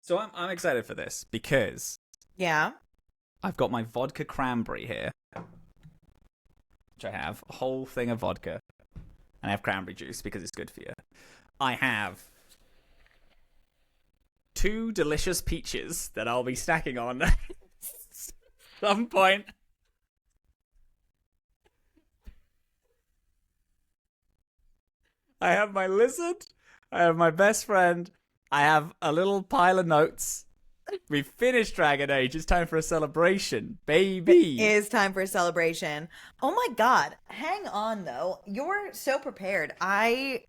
So I'm excited for this because Yeah. I've got my vodka cranberry here, which I have a whole thing of vodka, and I have cranberry juice because it's good for you. I have 2 delicious peaches that I'll be snacking on at some point. I have my lizard. I have my best friend. I have a little pile of notes. We've finished Dragon Age. It's time for a celebration, baby. It is time for a celebration. Oh my god. Hang on though. You're so prepared. I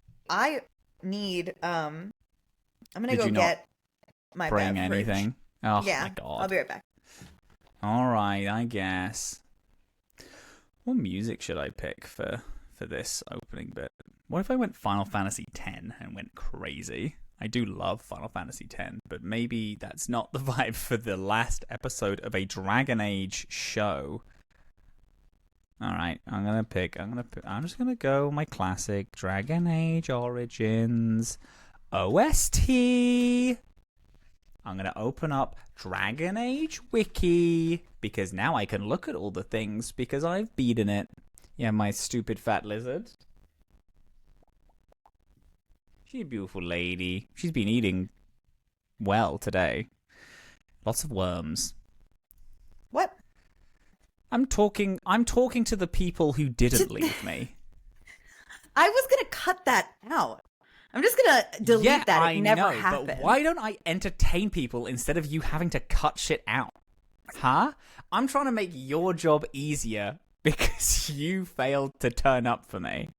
need I'm gonna Did go you not get my bring beverage. anything? Oh Yeah. my god. I'll be right back. Alright, I guess. What music should I pick for this opening bit? What if I went Final Fantasy X and went crazy? I do love Final Fantasy X, but maybe that's not the vibe for the last episode of a Dragon Age show. Alright, I'm just gonna go my classic Dragon Age Origins OST. I'm gonna open up Dragon Age Wiki because now I can look at all the things because I've beaten it. Yeah, my stupid fat lizard. She's a beautiful lady. She's been eating well today. Lots of worms. What? I'm talking to the people who didn't leave me. I was gonna cut that out. I'm just gonna delete that. It never happened. But why don't I entertain people instead of you having to cut shit out? Huh? I'm trying to make your job easier because you failed to turn up for me.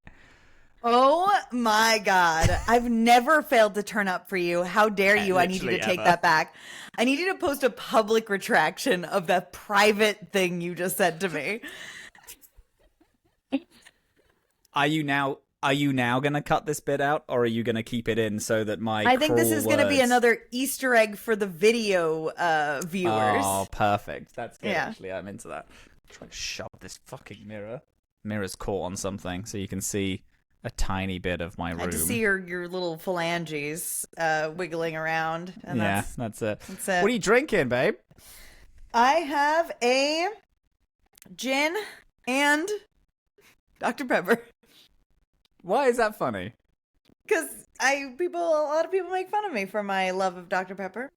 Oh my god. I've never failed to turn up for you. How dare you? I need you to take that back. I need you to post a public retraction of that private thing you just said to me. Are you now going to cut this bit out, or are you going to keep it in so that my I think this is going to be words... another Easter egg for the video viewers. Oh, perfect. That's good, Yeah. actually. I'm into that. Try to shove this fucking mirror. Mirror's caught on something, so you can see a tiny bit of my room. I just see your little phalanges wiggling around. And yeah, that's it. That's it. What are you drinking, babe? I have a gin and Dr. Pepper. Why is that funny? Because a lot of people make fun of me for my love of Dr. Pepper.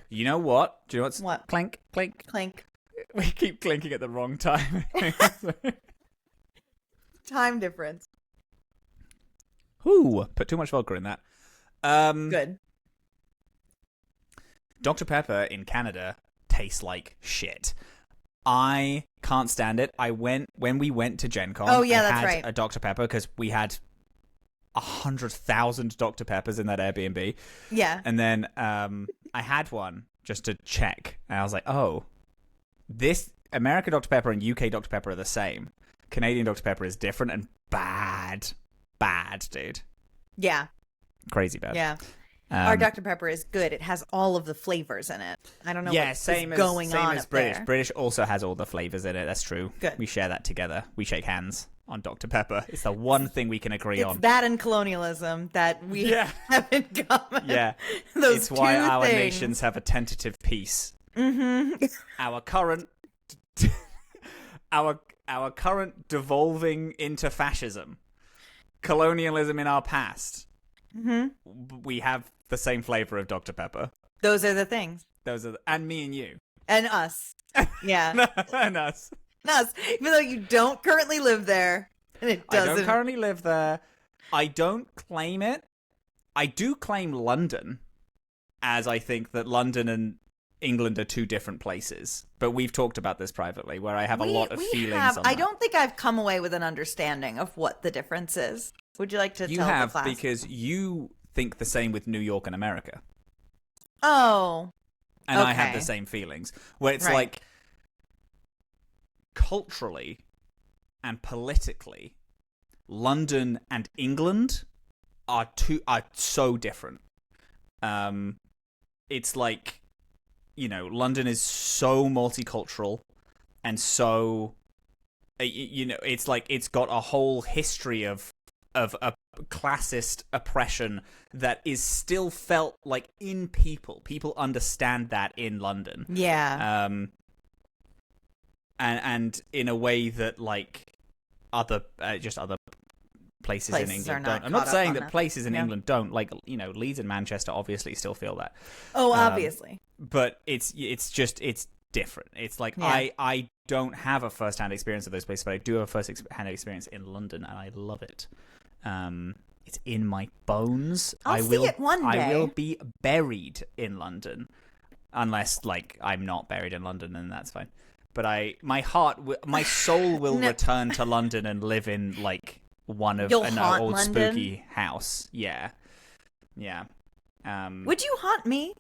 You know what? Do you know what's... What? Clink, clink. Clink. We keep clinking at the wrong time. Time difference. Ooh, put too much vodka in that. Good. Dr. Pepper in Canada tastes like shit. I can't stand it. When we went to Gen Con, oh, yeah, I that's had right. a Dr. Pepper because we had 100,000 Dr. Peppers in that Airbnb. Yeah. And then I had one just to check. And I was like, oh, this American Dr. Pepper and UK Dr. Pepper are the same. Canadian Dr. Pepper is different and bad. Bad, dude. Yeah. Crazy bad. Yeah. Our Dr. Pepper is good. It has all of the flavors in it. I don't know what's going on as up British. there. British also has all the flavors in it. That's true. Good. We share that together. We shake hands on Dr. Pepper. It's the one thing we can agree on. It's that and colonialism that we have in common. Yeah. Those it's why two our things. nations have a tentative peace. Mm-hmm. Our current our current devolving into fascism. Colonialism in our past. Mm-hmm. We have the same flavor of Dr. Pepper. Those are the things. And me and you. And us. Yeah. And us. Us. Even though you don't currently live there. And it doesn't. I don't currently live there. I don't claim it. I do claim London, as I think that London and England are two different places. But we've talked about this privately, where I have a lot of feelings on I that. don't think I've come away with an understanding of what the difference is. Would you like to tell the class? Because you think the same with New York and America. Oh. And okay. I have the same feelings. Where it's right. like, culturally and politically, London and England are so different. It's like, London is so multicultural and so, it's like it's got a whole history of classist oppression that is still felt like in people. People understand that in London. Yeah. And in a way that like other places in England don't. I'm not saying that places in England don't. Like, you know, Leeds and Manchester obviously still feel that. Oh, obviously. But it's different. It's like I don't have a first-hand experience of those places, but I do have a first-hand experience in London, and I love it. It's in my bones. I'll see it one day. I will be buried in London, unless like I'm not buried in London, and that's fine. But my soul will return to London and live in like one of an old London? Spooky house. Yeah. Would you haunt me?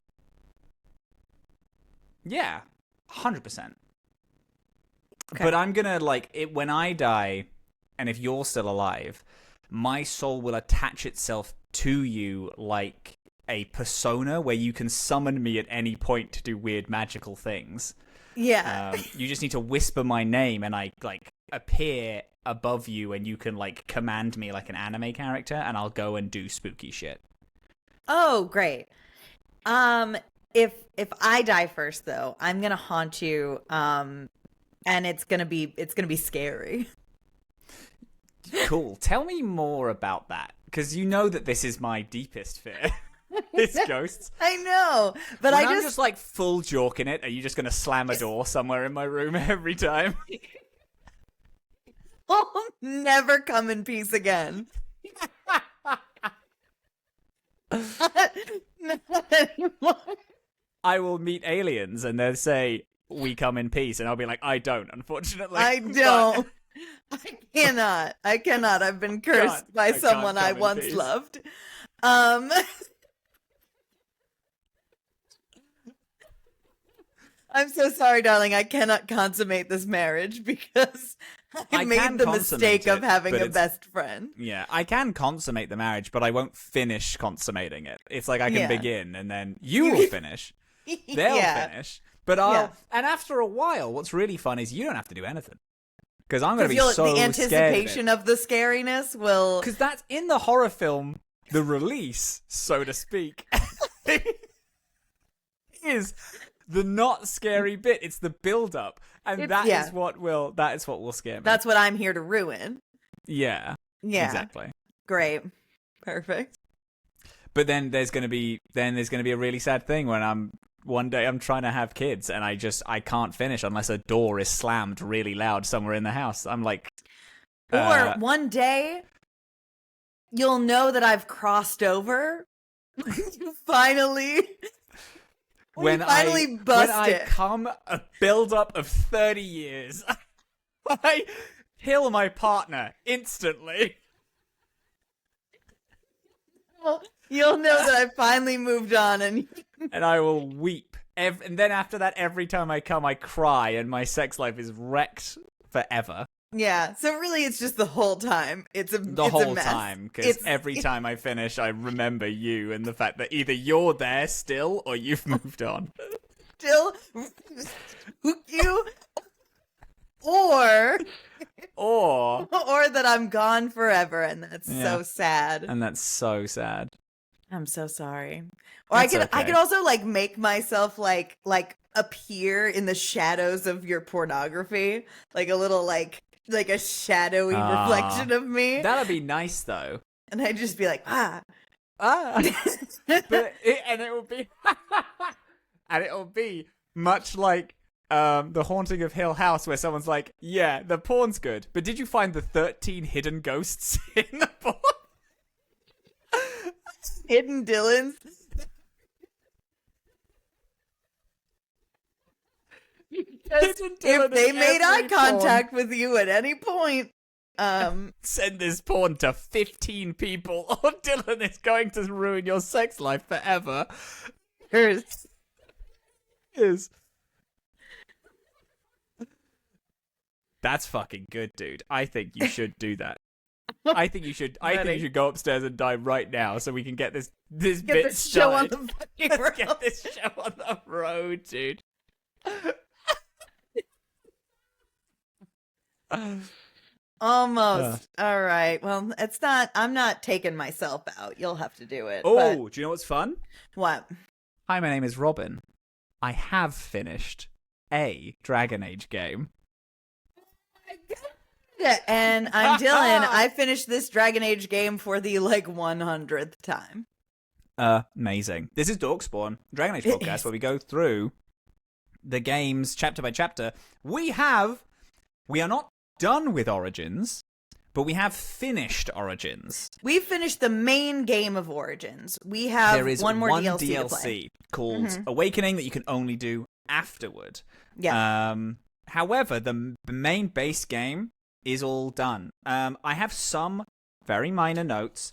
Yeah, 100%. Okay. But I'm gonna like it when I die, and if you're still alive, my soul will attach itself to you like a persona where you can summon me at any point to do weird magical things. Yeah. You just need to whisper my name, and I like appear above you, and you can like command me like an anime character, and I'll go and do spooky shit. Oh, great. If I die first, though, I'm gonna haunt you, and it's gonna be scary. Cool. Tell me more about that, because you know that this is my deepest fear. It's ghosts. I know, but when I'm just like full jorking it, are you just gonna slam a door somewhere in my room every time? I'll never come in peace again. Not anymore. I will meet aliens and they'll say, "We come in peace," and I'll be like, "I don't, unfortunately." I don't. I cannot. I've been cursed by someone I once loved. I'm so sorry, darling. I cannot consummate this marriage because I made the mistake of having a best friend. Yeah, I can consummate the marriage, but I won't finish consummating it. It's like I can begin, and then you will finish. They'll finish. But and after a while, what's really fun is you don't have to do anything. Because I'm going to be so scared. The anticipation of the scariness will... Because that's in the horror film, the release, so to speak, is the not scary bit. It's the build-up. And that is what will scare me. That's what I'm here to ruin. Yeah. Exactly. Great. Perfect. But then there's going to be a really sad thing when one day I'm trying to have kids and I can't finish unless a door is slammed really loud somewhere in the house. I'm like, or one day you'll know that I've crossed over. Finally. When I come a build up of 30 years, I kill my partner instantly. Well, you'll know that I finally moved on, and I will weep. And then after that, every time I come, I cry, and my sex life is wrecked forever. Yeah, so really it's just the whole time. It's a whole mess. Time, because every time I finish, I remember you and the fact that either you're there still or you've moved on. Still you or that I'm gone forever, and that's so sad. And that's so sad. I'm so sorry. Or I could also like make myself like appear in the shadows of your pornography, like a little like a shadowy reflection of me. That'd be nice though. And I'd just be like, but it will be much like The Haunting of Hill House, where someone's like, "Yeah, the porn's good, but did you find the 13 hidden ghosts in the porn?" Hidden Dillins. If they made eye contact with you at any point, send this porn to 15 people, or Dillin is going to ruin your sex life forever. Is. That's fucking good, dude. I think you should do that. I think you should go upstairs and die right now, so we can get this bit started. Let's get this show on the road, dude. Almost. All right. Well, I'm not taking myself out. You'll have to do it. Oh, do you know what's fun? What? Hi, my name is Robin. I have finished a Dragon Age game. And I'm Dillin. I finished this Dragon Age game for the 100th time. Amazing. This is Dorkspawn, Dragon Age podcast, where we go through the games chapter by chapter. We are not done with Origins, but we have finished Origins. We've finished the main game of Origins. We have there is one more DLC to DLC play. called Awakening that you can only do afterward. Yeah. However, the main base game is all done. I have some very minor notes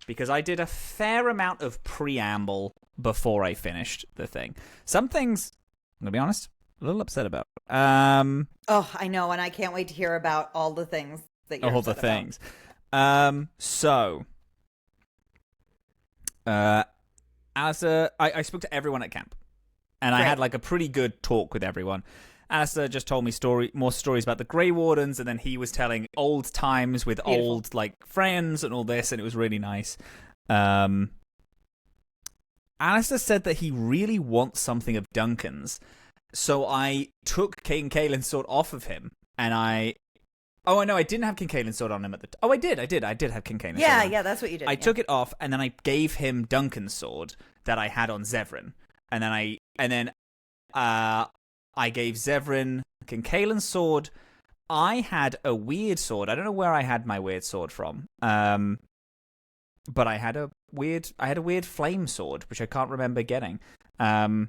because I did a fair amount of preamble before I finished the thing. Some things, I'm going to be honest, a little upset about. Oh, I know, and I can't wait to hear about all the things that you're upset things. Alistair, I spoke to everyone at camp, and I had a pretty good talk with everyone. Alistair just told me more stories about the Grey Wardens, and then he was telling old times with old friends and all this, and it was really nice. Alistair said that he really wants something of Duncan's, so I took King Kaelin's sword off of him, and I know I didn't have King Kaelin's sword on him at the I did have King Kaelin's sword on him. Yeah, that's what you did. I took it off, and then I gave him Duncan's sword that I had on Zevran, and then I gave Zevran King Kaelin's sword. I had a weird sword. I don't know where I had my weird sword from. But I had a weird flame sword, which I can't remember getting. I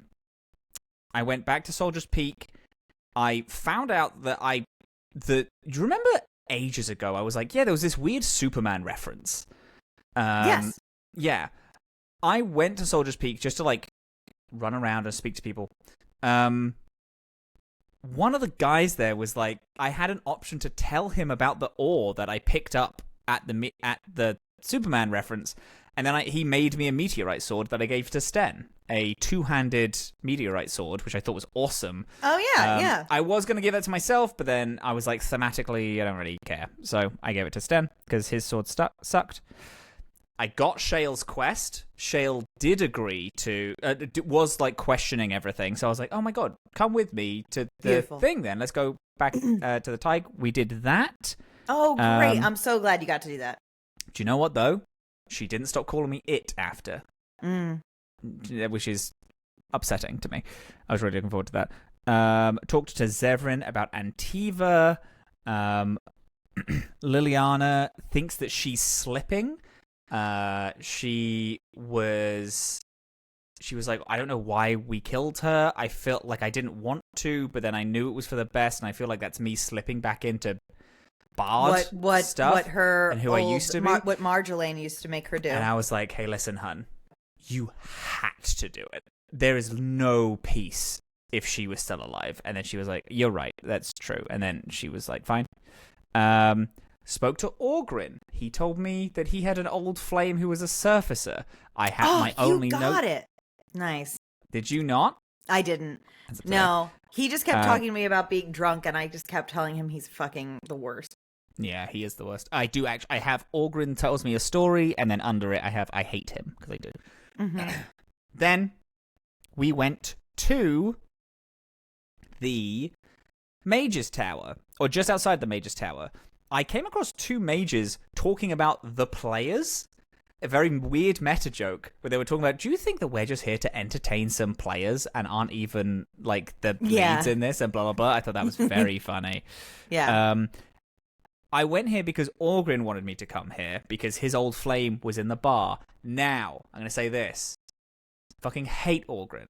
went back to Soldier's Peak. I found out that do you remember ages ago I was like, yeah, there was this weird Superman reference. Yes. Yeah. I went to Soldier's Peak just to run around and speak to people. One of the guys there was like, I had an option to tell him about the ore that I picked up at the Superman reference, and then he made me a meteorite sword that I gave to Sten, a two-handed meteorite sword, which I thought was awesome. Oh yeah, yeah. I was going to give that to myself, but then I was like, thematically, I don't really care, so I gave it to Sten because his sword sucked. I got Shale's quest. Shale did agree to, was questioning everything. So I was like, oh my God, come with me to the thing then. Let's go back to the Tig. We did that. Oh, great. I'm so glad you got to do that. Do you know what, though? She didn't stop calling me it after. Which is upsetting to me. I was really looking forward to that. Talked to Zevran about Antiva. Liliana thinks that she's slipping. She was like, I don't know why we killed her. I felt like I didn't want to, but then I knew it was for the best, and I feel like that's me slipping back into bard stuff. What her and who I used to be. What Marjolaine used to make her do. And I was like, hey, listen, hun, you had to do it. There is no peace if she was still alive. And then she was like, you're right, that's true. And then she was like, fine. Spoke to Orgrin. He told me that he had an old flame who was a surfacer. I had my only note. You got it. Nice. Did you not? I didn't. No. He just kept talking to me about being drunk, and I just kept telling him he's fucking the worst. Yeah, he is the worst. I do actually. I have Orgrin tells me a story, and then under it I hate him, because I do. Mm-hmm. Then we went to the Mage's Tower, or just outside the Mage's Tower. I came across two mages talking about the players. A very weird meta joke where they were talking about, do you think that we're just here to entertain some players and aren't even the leads in this and blah, blah, blah. I thought that was very funny. Yeah. I went here because Orgrin wanted me to come here because his old flame was in the bar. Now, I'm going to say this. Fucking hate Orgrin.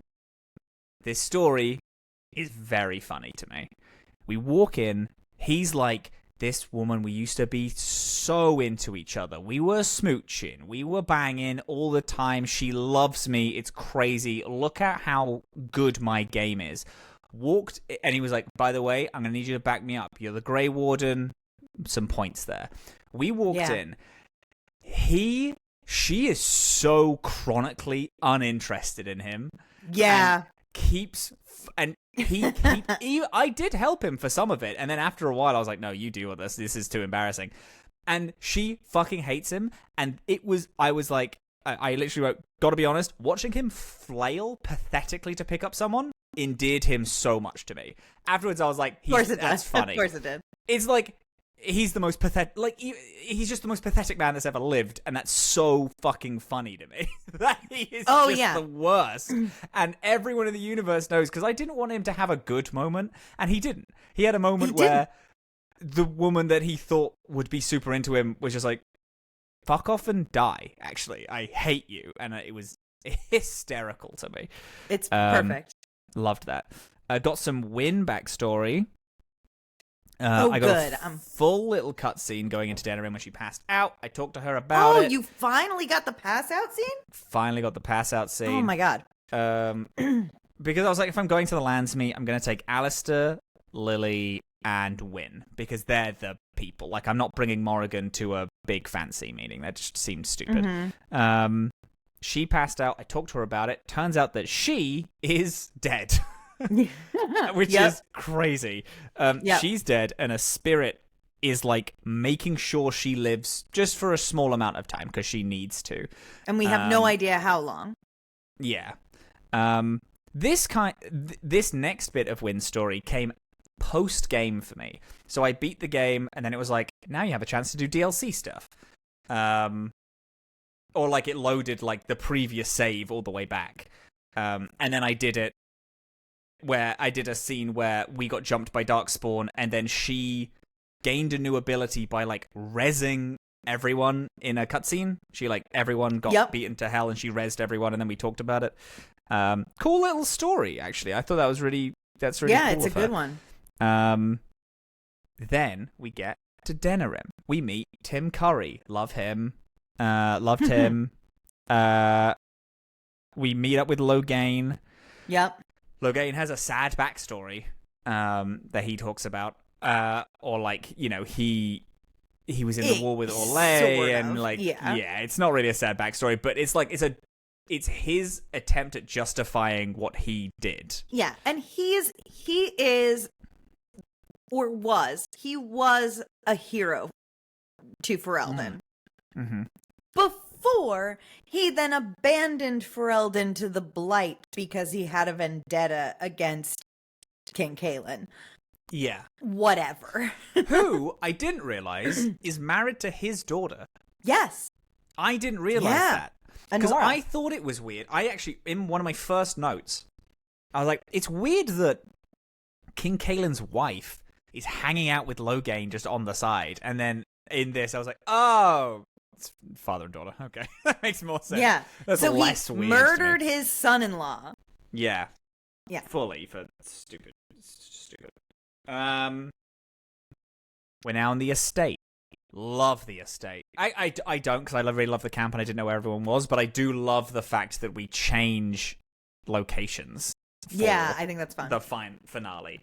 This story is very funny to me. We walk in, he's like, this woman, we used to be so into each other. We were smooching. We were banging all the time. She loves me. It's crazy. Look at how good my game is. Walked, and he was like, by the way, I'm going to need you to back me up. You're the Grey Warden. Some points there. We walked in. She is so chronically uninterested in him. Yeah. And keeps and I did help him for some of it, and then after a while I was like, no, you deal with this is too embarrassing. And she fucking hates him, and I was like, I literally wrote, gotta be honest, watching him flail pathetically to pick up someone endeared him so much to me. Afterwards I was like, that's funny. Of course it did. It's like, he's the most pathetic, like, he's just the most pathetic man that's ever lived, and that's so fucking funny to me. That he is the worst. And everyone in the universe knows, because I didn't want him to have a good moment, and he didn't. He had a moment where the woman that he thought would be super into him was just like, fuck off and die, actually. I hate you. And it was hysterical to me. It's perfect. Loved that. I got some Win backstory. I got a full little cutscene going into Denerim when she passed out. I talked to her about it. Oh, you finally got the pass out scene? Finally got the pass out scene. Oh my god. Because I was like, if I'm going to the Landsmeet, I'm going to take Alistair, Lily, and Win, because they're the people. Like, I'm not bringing Morrigan to a big fancy meeting. That just seemed stupid. Mm-hmm. She passed out. I talked to her about it. Turns out that she is dead. Which is crazy. She's dead, and a spirit is like making sure she lives just for a small amount of time because she needs to. And we have no idea how long. Yeah. This next bit of Win's story came post-game for me. So I beat the game, and then it was like, now you have a chance to do DLC stuff. Or like it loaded like the previous save all the way back. And then I did it where I did a scene where we got jumped by Darkspawn, and then she gained a new ability by like rezzing everyone in a cutscene. She like, everyone got beaten to hell, and she rezzed everyone, and then we talked about it. Cool little story, actually. I thought that's really cool. It's a good one. Then we get to Denerim. We meet Tim Curry. Love him. Loved him. We meet up with Loghain. Yep. Loghain has a sad backstory that he talks about. Or like, you know, he was in the war with Orlais, and like, it's not really a sad backstory, but it's like, it's his attempt at justifying what he did. Yeah, and he was a hero to Ferelden. Mm-hmm. Before he then abandoned Ferelden to the Blight because he had a vendetta against King Cailan. Yeah. Whatever. Who, I didn't realize, is married to his daughter. Yes. I didn't realize that. Because Anora. I thought it was weird. I actually, in one of my first notes, I was like, it's weird that King Cailan's wife is hanging out with Loghain just on the side. And then in this, I was like, oh, it's father and daughter. Okay. That makes more sense. Yeah. That's so less he weird. Murdered his son-in-law. Yeah. Yeah. Fully for stupid. We're now on the estate. Love the estate. I don't, because I really love the camp and I didn't know where everyone was, but I do love the fact that we change locations. Yeah, I think that's fun. The finale.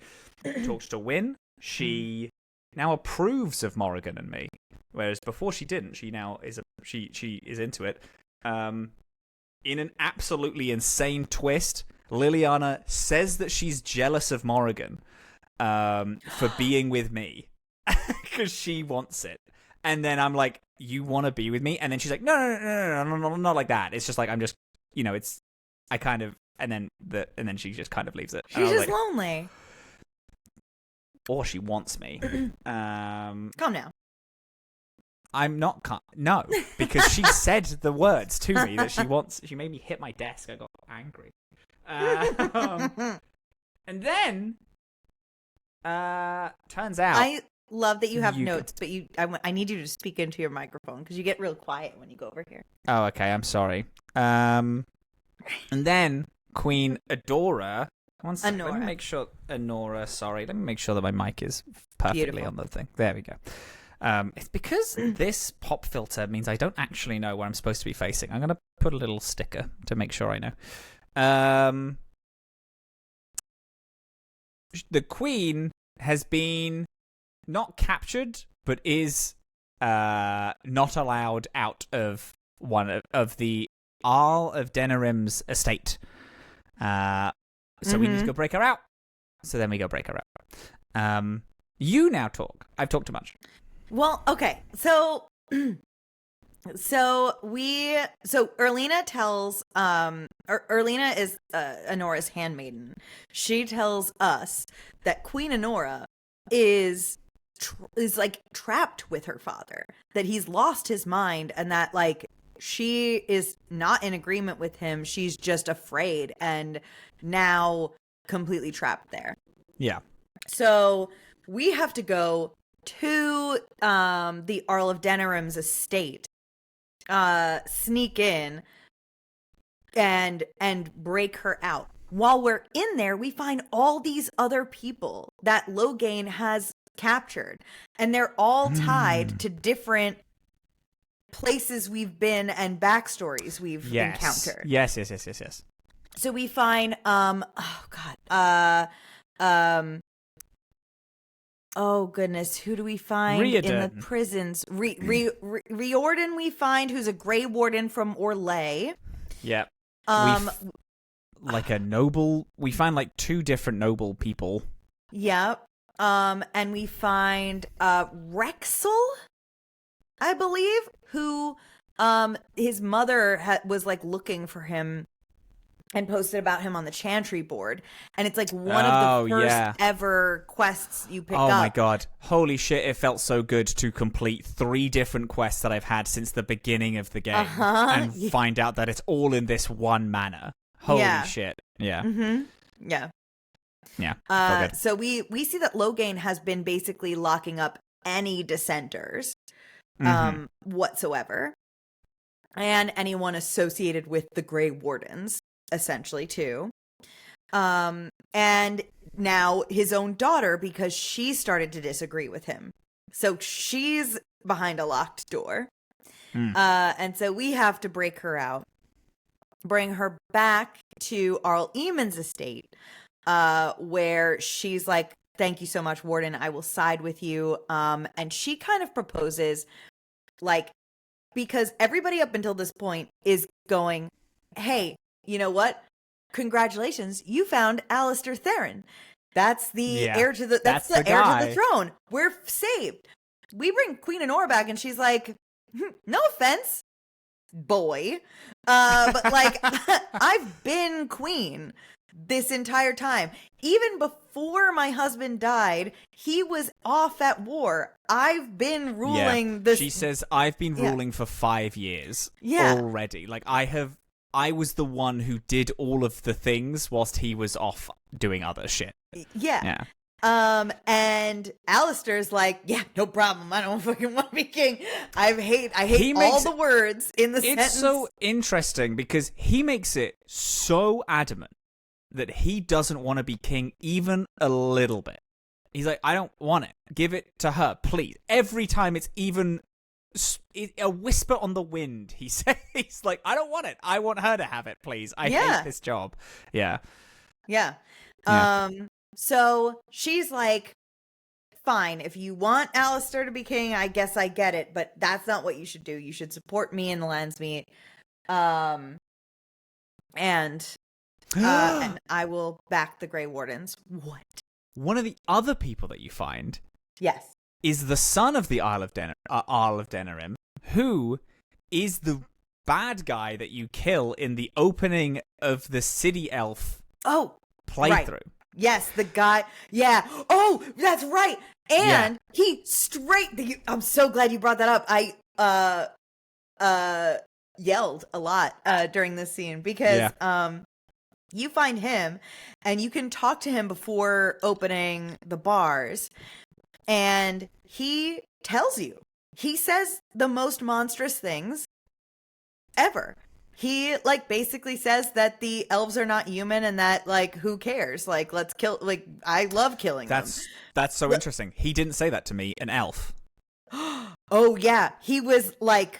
Talks to Win. She now approves of Morrigan and me, whereas before she didn't. She now is she is into it. In an absolutely insane twist, Liliana says that she's jealous of Morrigan for being with me because she wants it. And then I'm like, you want to be with me? And then she's like, no, not like that. It's just like, I'm just, you know, it's, I kind of, and then she just kind of leaves it. She's just lonely. Or she wants me. Calm down. I'm not, no, because she said the words to me that she made me hit my desk. I got angry. And then, turns out. I love that you have notes, but I need you to speak into your microphone because you get real quiet when you go over here. Oh, okay. I'm sorry. And then Queen Adora. One second. Let me make sure. Anora, sorry. Let me make sure that my mic is perfectly on the thing. There we go. It's because this pop filter means I don't actually know where I'm supposed to be facing. I'm going to put a little sticker to make sure I know. The Queen has been not captured, but is not allowed out of one of the Arl of Denerim's estate. So we need to go break her out. So then we go break her out. You now talk. I've talked too much. Well, okay. So Erlina tells Erlina is Anora's handmaiden. She tells us that Queen Anora is like trapped with her father, that he's lost his mind, and that like she is not in agreement with him. She's just afraid and now completely trapped there. Yeah. So we have to go to the Earl of Denerim's estate, sneak in and break her out. While we're in there, we find all these other people that Loghain has captured, and they're all tied to different places we've been and backstories we've encountered. Yes. So we find oh goodness, who do we find Riordan. in the prisons? Riordan we find, who's a Grey Warden from Orlais. Yep. Like a noble. We find like 2 different noble people. Yep. And we find Rexel, I believe, who his mother was like looking for him and posted about him on the Chantry board. And it's like one of the first ever quests you pick up. Oh my god. Holy shit, it felt so good to complete 3 different quests that I've had since the beginning of the game and find out that it's all in this one manor. Holy shit. Yeah. Mm-hmm. Yeah. Yeah. So we see that Loghain has been basically locking up any dissenters whatsoever, and anyone associated with the Grey Wardens, essentially, too. And now his own daughter, because she started to disagree with him. So she's behind a locked door. And so we have to break her out, bring her back to Arl Eamon's estate, where she's like, thank you so much, Warden. I will side with you. And she kind of proposes, like, because everybody up until this point is going, hey, you know what? Congratulations, you found Alistair Theron. That's the heir to that's the heir to the throne. We're saved. We bring Queen Anora back, and she's like, no offense, boy, but like I've been queen this entire time. Even before my husband died, he was off at war. I've been ruling this. She says, I've been ruling for 5 years already. Like, I was the one who did all of the things whilst he was off doing other shit. Yeah. And Alistair's like, yeah, no problem. I don't fucking want to be king. I hate all the words in the sentence. It's so interesting because he makes it so adamant that he doesn't want to be king even a little bit. He's like, I don't want it. Give it to her, please. Every time it's even a whisper on the wind, he says, he's like, I don't want it. I want her to have it, please. I hate this job. Yeah. So she's like, fine, if you want Alistair to be king, I guess I get it, but that's not what you should do. You should support me in the Landsmeet. And I will back the Grey Wardens. What? One of the other people that you find is the son of the Isle of Denerim, who is the bad guy that you kill in the opening of the City Elf playthrough. Right. Yes, the guy. Yeah. Oh, that's right. And he I'm so glad you brought that up. I yelled a lot during this scene because you find him and you can talk to him before opening the bars, and he tells you. He says the most monstrous things ever. He basically says that the elves are not human and that who cares? Let's kill. I love killing them. That's so interesting. He didn't say that to me, an elf. Oh yeah, he was like,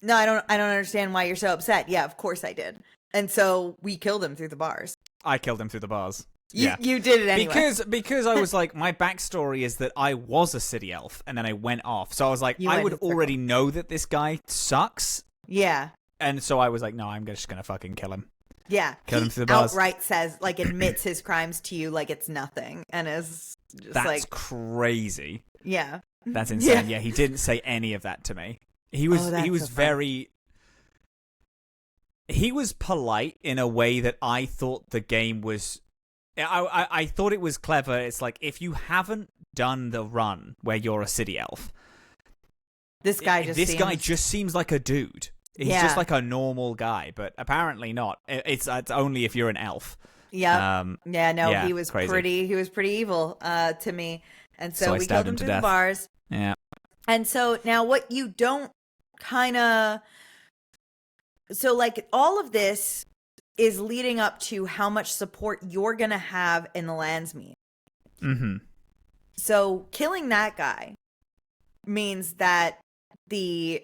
no, I don't understand why you're so upset. Yeah, of course I did. And so we killed him through the bars. I killed him through the bars. You did it anyway. Because I was like, my backstory is that I was a city elf and then I went off. So I was like, I would already know that this guy sucks. Yeah. And so I was like, no, I'm just going to fucking kill him. Yeah. Killed him He through the bars. outright says, like, admits his crimes to you like it's nothing. And is just That's crazy. Yeah. That's insane. Yeah, he didn't say any of that to me. He was he was polite in a way that I thought the game was. I thought it was clever. It's like, if you haven't done the run where you're a city elf, this guy just seems like a dude. He's just like a normal guy, but apparently not. It's only if you're an elf. Yeah. He was crazy. He was pretty evil to me. And so we killed him through the bars. Yeah. And so now what you don't kind of... So, like, all of this is leading up to how much support you're going to have in the Landsmeet. Mm-hmm. So, killing that guy means that that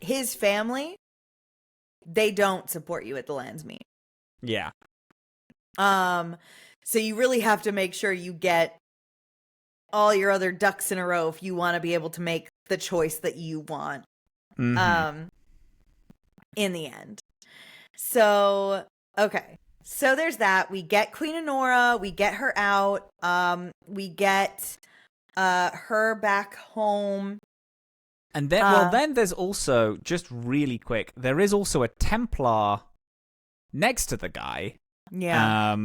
his family, they don't support you at the Landsmeet. Yeah. So you really have to make sure you get all your other ducks in a row if you want to be able to make the choice that you want. Mm-hmm. In the end. So, okay. So there's that. We get Queen Honora. We get her out. We get her back home. And then, then there's also, just really quick, there is also a Templar next to the guy. Yeah.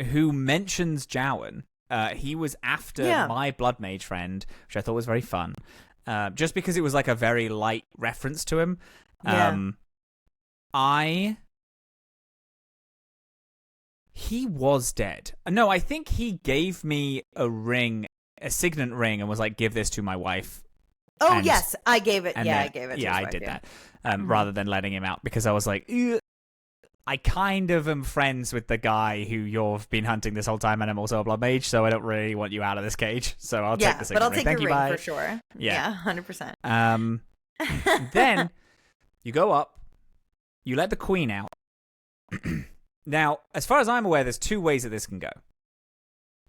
Who mentions Jowan. He was after my Blood Mage friend, which I thought was very fun. Just because it was like a very light reference to him. He was dead. No, I think he gave me a ring, a signet ring, and was like, give this to my wife. Oh, yes, I gave it. I gave it to his I wife, did that. Rather than letting him out, because I was like, I kind of am friends with the guy who you've been hunting this whole time, and I'm also a Blood Mage, so I don't really want you out of this cage. So I'll take the signet ring. But I'll take Thank your you, ring bye. for sure. Yeah, 100%. Then you go up, you let the queen out. Now, as far as I'm aware, there's two ways that this can go.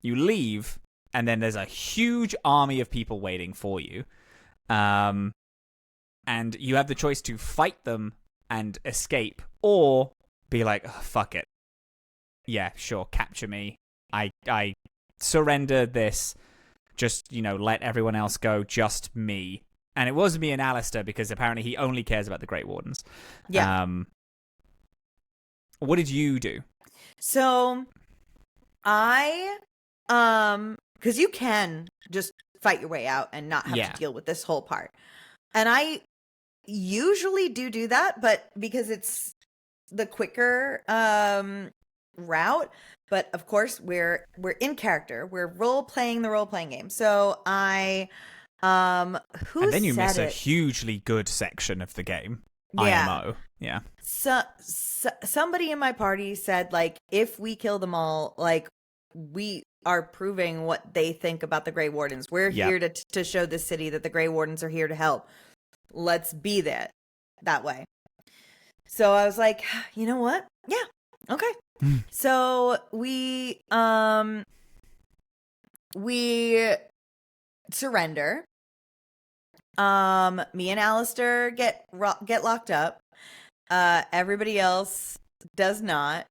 You leave, and then there's a huge army of people waiting for you. And you have the choice to fight them and escape, or be like, oh, fuck it. Yeah, sure, capture me. I surrender this. Just, let everyone else go, just me. And it was me and Alistair, because apparently he only cares about the Grey Wardens. Yeah. What did you do? So, because you can just fight your way out and not have to deal with this whole part. And I usually do that, but because it's the quicker route. But of course, we're in character. We're role-playing the role-playing game. So and then you miss a hugely good section of the game. IMO. Yeah. So somebody in my party said, like, if we kill them all, like, we are proving what they think about the Grey Wardens. We're here to show the city that the Grey Wardens are here to help. Let's be that way. So I was like, you know what? Yeah. Okay. So we surrender. Me and Alistair get locked up. Everybody else does not.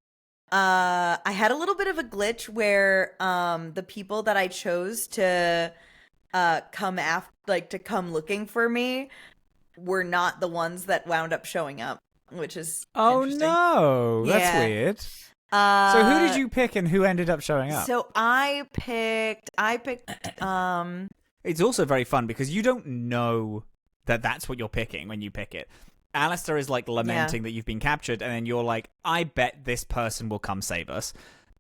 I had a little bit of a glitch where the people that I chose to come looking for me were not the ones that wound up showing up, which is interesting. No, that's weird. So who did you pick and who ended up showing up? So I picked It's also very fun because you don't know that that's what you're picking when you pick it. Alistair is like lamenting that you've been captured, and then you're like, I bet this person will come save us.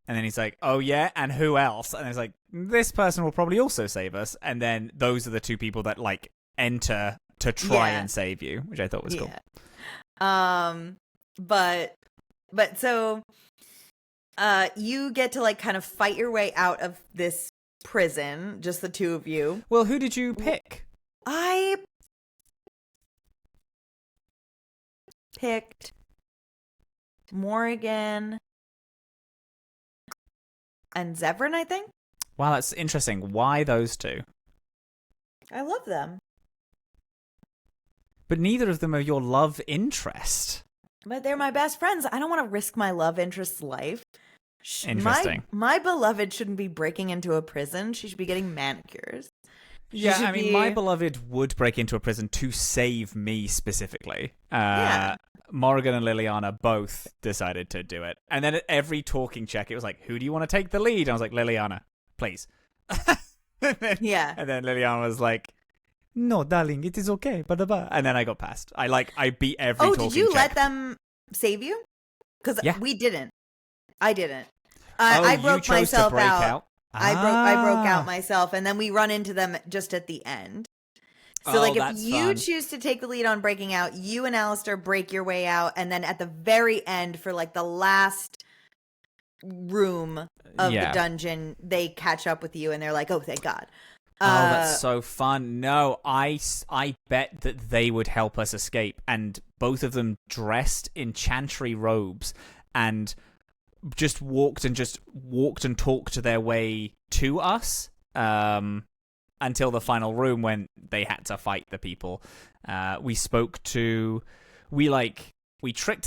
And then he's like, oh yeah, and who else? And it's like, this person will probably also save us. And then those are the two people that like enter to try and save you, which I thought was cool. But so you get to like kind of fight your way out of this prison, just the two of you. Well, who did you pick? I picked Morrigan and Zevran, I think. Wow, that's interesting. Why those two? I love them. But neither of them are your love interest. But they're my best friends. I don't want to risk my love interest's life. Interesting. My beloved shouldn't be breaking into a prison. She should be getting manicures. Yeah, I mean, my beloved would break into a prison to save me specifically. Yeah. Morrigan and Liliana both decided to do it. And then at every talking check, it was like, who do you want to take the lead? And I was like, Liliana, please. And then Liliana was like, no, darling, it is okay. Blah, blah, blah. And then I got passed. I beat every talking check. Oh, did you let them save you? Because we didn't. I didn't. I broke myself out. I broke out myself, and then we run into them just at the end. So, if you choose to take the lead on breaking out, you and Alistair break your way out, and then at the very end, for the last room of the dungeon, they catch up with you, and they're like, "Oh, thank God!" Oh, that's so fun. No, I bet that they would help us escape, and both of them dressed in chantry robes and just walked and talked their way to us until the final room when they had to fight the people. We tricked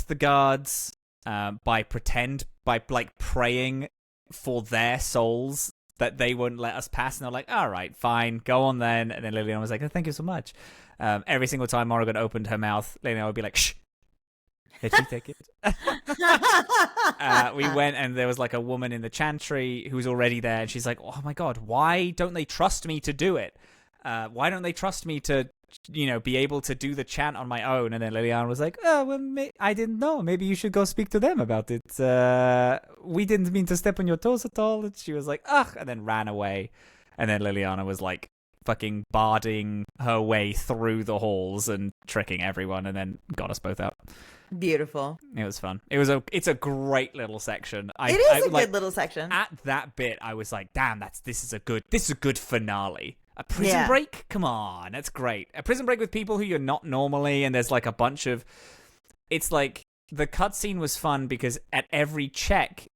the guards by praying for their souls that they wouldn't let us pass, and they're like, all right, fine, go on then. And then Liliana was like, oh, thank you so much. Every single time Morrigan opened her mouth, Liliana would be like, shh. Did you take it? We went, and there was a woman in the chantry who was already there, and she's like, oh my God, why don't they trust me to do it? Why don't they trust me to, be able to do the chant on my own? And then Liliana was like, oh, well, I didn't know. Maybe you should go speak to them about it. We didn't mean to step on your toes at all. And she was like, ugh, and then ran away. And then Liliana was fucking barding her way through the halls and tricking everyone, and then got us both out. Beautiful. It was fun. It's a great little section. It is a good little section. At that bit, I was like, damn, this is a good finale. A prison break? Come on, that's great. A prison break with people who you're not normally, and there's a bunch of... It's the cutscene was fun because at every check,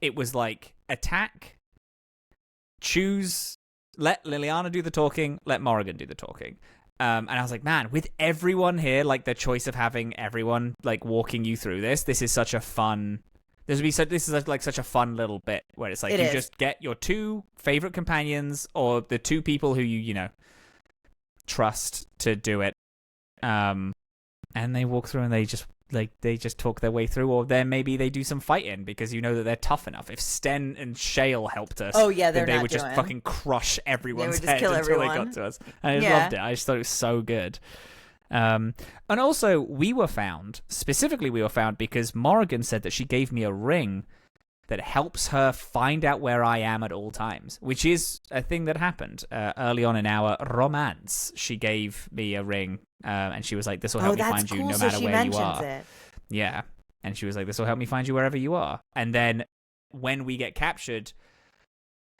it was attack, choose, let Liliana do the talking, let Morrigan do the talking. And I was like, man, with everyone here, the choice of having everyone walking you through this is such a fun. This is such a fun little bit where it's just get your two favorite companions or the two people who you trust to do it, and they walk through and they just talk their way through, or then maybe they do some fighting because that they're tough enough. If Sten and Shale helped us, then they would just fucking crush everyone's head until they got to us. And I just loved it. I just thought it was so good. And also, we were found because Morrigan said that she gave me a ring that helps her find out where I am at all times, which is a thing that happened early on in our romance. She gave me a ring, and she was like, this will help me find you no matter where you are. It. Yeah. And she was like, this will help me find you wherever you are. And then when we get captured,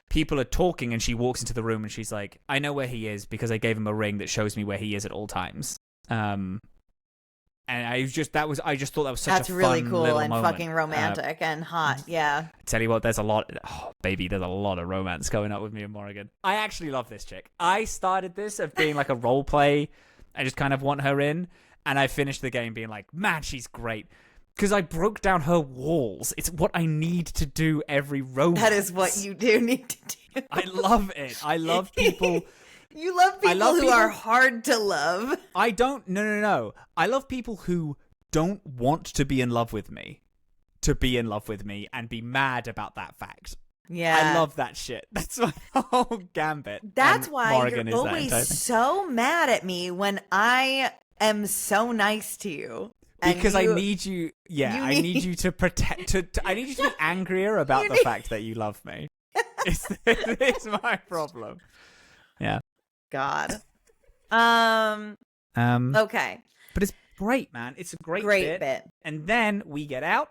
people are talking, and she walks into the room, and she's like, I know where he is because I gave him a ring that shows me where he is at all times. And I just thought that was such a fun really cool and moment. Fucking romantic and hot. Yeah. I tell you what, there's a lot of romance going up with me and Morrigan. I actually love this chick. I started this of being a role play. I just kind of want her in, and I finished the game being like, man, she's great. Because I broke down her walls. It's what I need to do every romance. That is what you do need to do. I love it. I love people. You love people who are hard to love. I don't. No. I love people who don't want to be in love with me, and be mad about that fact. Yeah. I love that shit. That's my whole gambit. That's why Morrigan you're always so mad at me when I am so nice to you. Because I need you. Yeah, I need you to protect. I need you to be angrier about the fact that you love me. It's my problem. Yeah. God. Okay. But it's great, man. It's a great bit. And then we get out.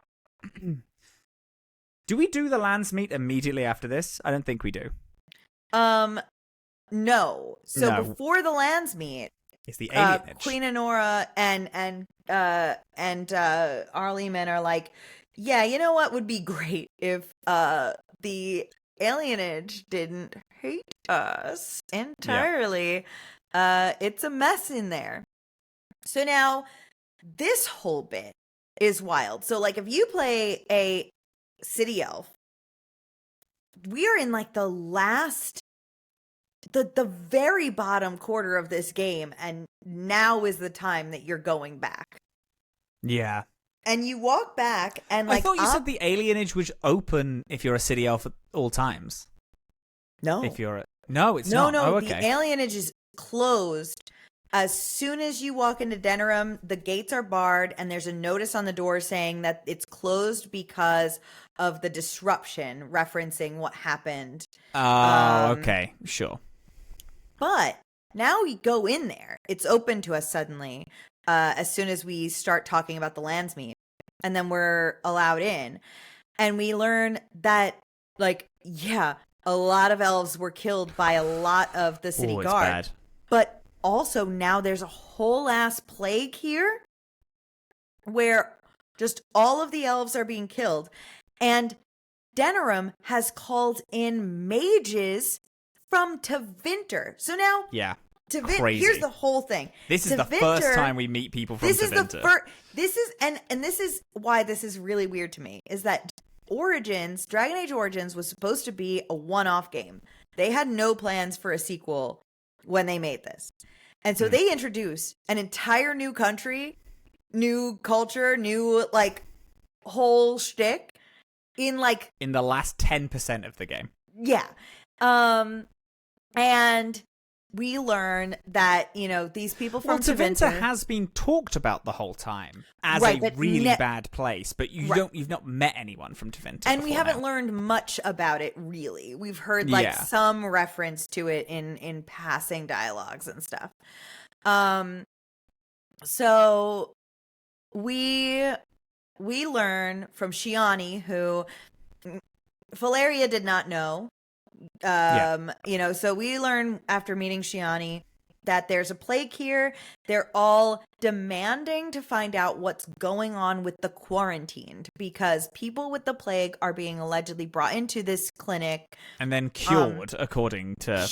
Do we do the Landsmeet immediately after this? I don't think we do. No. So before the Landsmeet, it's the alienage. Queen Honora and Arleman are like, yeah, you know what would be great if the alienage didn't hate us entirely. It's a mess in there. So now this whole bit is wild. So like if you play a city elf, we are in like the very bottom quarter of this game, and now is the time that you're going back. Yeah. And you walk back, and like I thought you said the alienage was open if you're a city elf at all times. No. If you're no, it's not. No, oh, okay. The alienage is closed. As soon as you walk into Denerim, the gates are barred, and there's a notice on the door saying that it's closed because of the disruption, referencing what happened. Oh, okay. Sure. But now we go in there. It's open to us suddenly as soon as we start talking about the Landsmeet. And then we're allowed in. And we learn that, like, yeah, a lot of elves were killed by a lot of the city guard. Bad. But also now there's a whole ass plague here where just all of the elves are being killed. And Denerim has called in mages from Tevinter. So now, crazy. Here's the whole thing. This is the first time we meet people from Tevinter. And this is why this is really weird to me, is that Dragon Age Origins was supposed to be a one-off game. They had no plans for a sequel when they made this. And so they introduce an entire new country, new culture, new, like, whole shtick in the last 10% of the game. Yeah. And we learn that, you know, these people from Tevinter has been talked about the whole time as a really bad place, but you've not met anyone from Tevinter. And we haven't learned much about it, really. We've heard some reference to it in passing dialogues and stuff. So we learn from Shiani, who Feleria did not know. You know, so we learn after meeting Shiani that there's a plague here. They're all demanding to find out what's going on with the quarantined, because people with the plague are being allegedly brought into this clinic and then cured, according to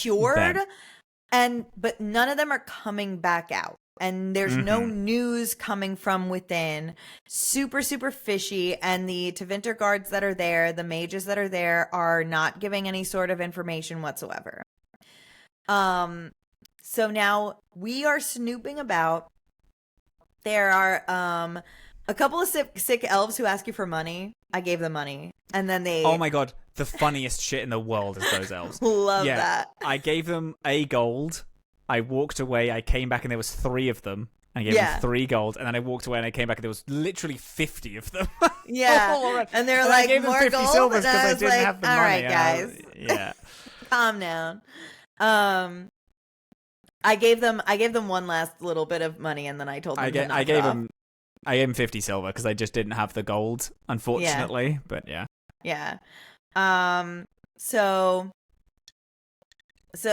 them. But none of them are coming back out. And there's no news coming from within. Super, super fishy. And the Tevinter guards that are there, the mages that are there, are not giving any sort of information whatsoever. So now we are snooping about. There are a couple of sick elves who ask you for money. I gave them money. And then they... Oh my god, the funniest shit in the world is those elves. Love that. I gave them a gold. I walked away, I came back, and there was 3 of them. I gave them 3 gold, and then I walked away, and I came back, and there was literally 50 of them. Yeah. And they're like, I gave them more 50 gold? silvers because I was didn't have the all money. All right, guys. Calm down. I gave them one last little bit of money, and then I told them to knock it off. I gave them 50 silver because I just didn't have the gold, unfortunately. Yeah. But yeah. Yeah. So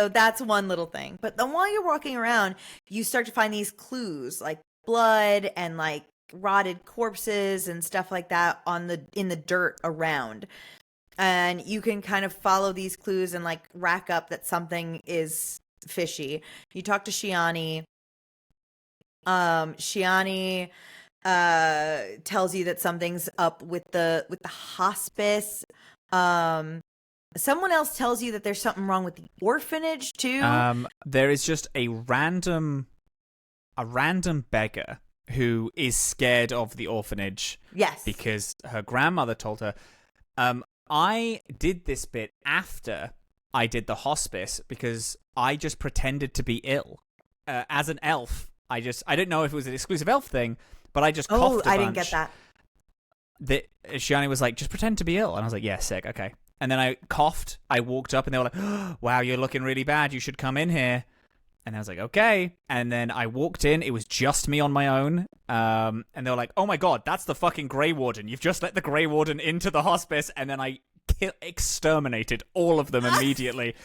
that's one little thing. But then while you're walking around, you start to find these clues, like blood and like rotted corpses and stuff like that in the dirt around. And you can kind of follow these clues and like rack up that something is fishy. You talk to Shiani. Shiani tells you that something's up with the hospice. Someone else tells you that there's something wrong with the orphanage too. There is just a random beggar who is scared of the orphanage. Yes. Because her grandmother told her. I did this bit after I did the hospice because I just pretended to be ill. As an elf, I didn't know if it was an exclusive elf thing, but I just coughed a bunch. I didn't get that. Shiani was like, just pretend to be ill. And I was like, yeah, sick, okay. And then I coughed, I walked up, and they were like, oh, wow, you're looking really bad, you should come in here. And I was like, okay. And then I walked in, it was just me on my own. And they were like, oh my god, that's the fucking Grey Warden. You've just let the Grey Warden into the hospice. And then I exterminated all of them immediately.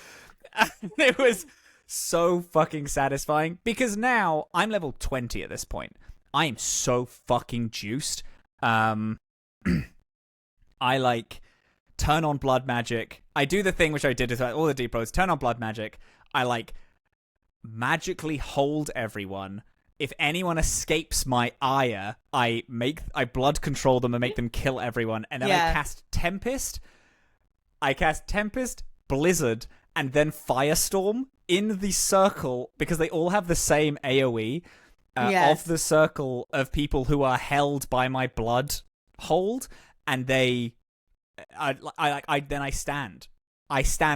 And it was so fucking satisfying. Because now, I'm level 20 at this point. I am so fucking juiced. I like... turn on blood magic. I do the thing which I did with all the deep roads. Turn on blood magic. I like magically hold everyone, if anyone escapes my ire, I blood control them and make them kill everyone. And then I cast Tempest. Blizzard, and then Firestorm in the circle, because they all have the same AoE of the circle of people who are held by my blood hold, and I stand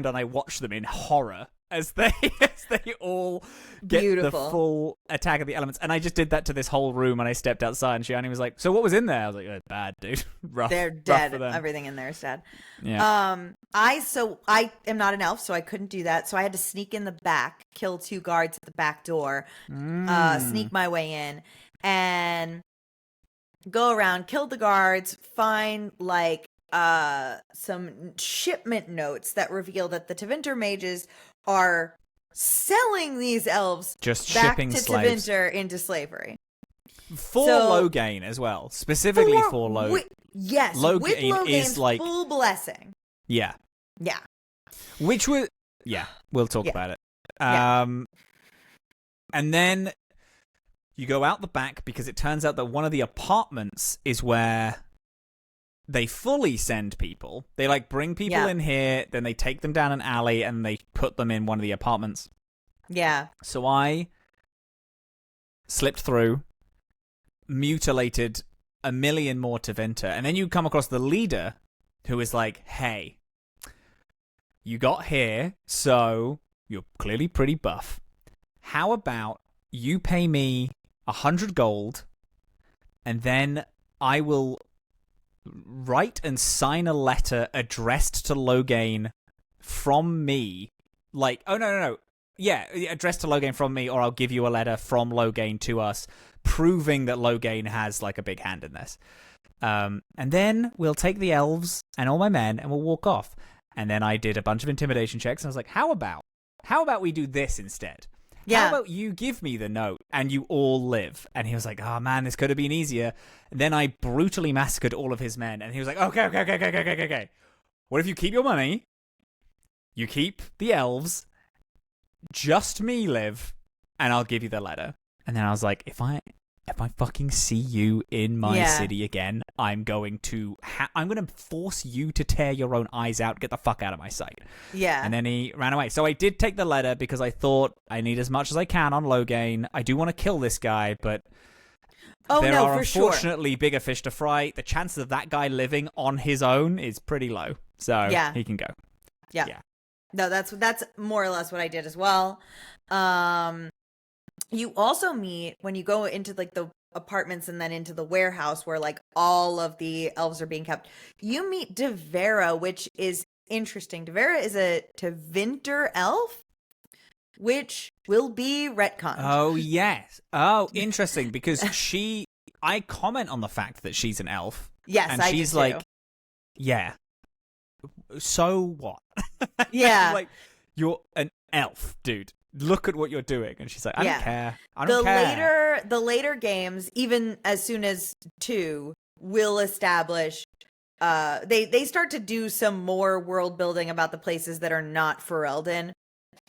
and I watch them in horror as they all get the full attack of the elements. And I just did that to this whole room, and I stepped outside, and Shiani was like, "So what was in there?" I was like, "Bad, dude. Rough. They're dead. Everything in there is dead." Yeah. I am not an elf, so I couldn't do that. So I had to sneak in the back, kill 2 guards at the back door, sneak my way in, and go around, kill the guards, find like some shipment notes that reveal that the Tevinter mages are selling these elves just back shipping to slaves Tevinter into slavery. For Loghain as well. Specifically for Loghain. Yes, Loghain with Logain's is like full blessing. Yeah. Yeah. Which was we'll talk about it. And then you go out the back, because it turns out that one of the apartments is where they fully send people. They like bring people in here, then they take them down an alley, and they put them in one of the apartments. Yeah. So I slipped through, mutilated a million more Tevinter, and then you come across the leader, who is like, "Hey, you got here, so you're clearly pretty buff. How about you pay me 100 gold, and then I will write and sign a letter addressed to Loghain from me." Like, oh, no. Yeah, addressed to Loghain from me, or I'll give you a letter from Loghain to us, proving that Loghain has, like, a big hand in this. And then we'll take the elves and all my men, and we'll walk off. And then I did a bunch of intimidation checks, and I was like, how about we do this instead? Yeah. How about you give me the note and you all live? And he was like, oh man, this could have been easier. And then I brutally massacred all of his men, and he was like, okay. What if you keep your money, you keep the elves, just me live, and I'll give you the letter. And then I was like, if I fucking see you in my city again, I'm going to force you to tear your own eyes out. Get the fuck out of my sight. Yeah. And then he ran away. So I did take the letter, because I thought I need as much as I can on Loghain. I do want to kill this guy, but there are unfortunately bigger fish to fry. The chances of that guy living on his own is pretty low. So he can go. Yeah. No, that's more or less what I did as well. You also meet, when you go into like the apartments and then into the warehouse where like all of the elves are being kept, you meet Devera, which is interesting. Devera is a Tevinter elf, which will be retconned. Oh, yes. Oh, interesting, because I comment on the fact that she's an elf. Yes, and she's like, yeah. So what? Yeah. Like, you're an elf, dude. Look at what you're doing. And she's like, I don't care. I don't care. The later games, even as soon as 2, will establish they start to do some more world building about the places that are not Ferelden.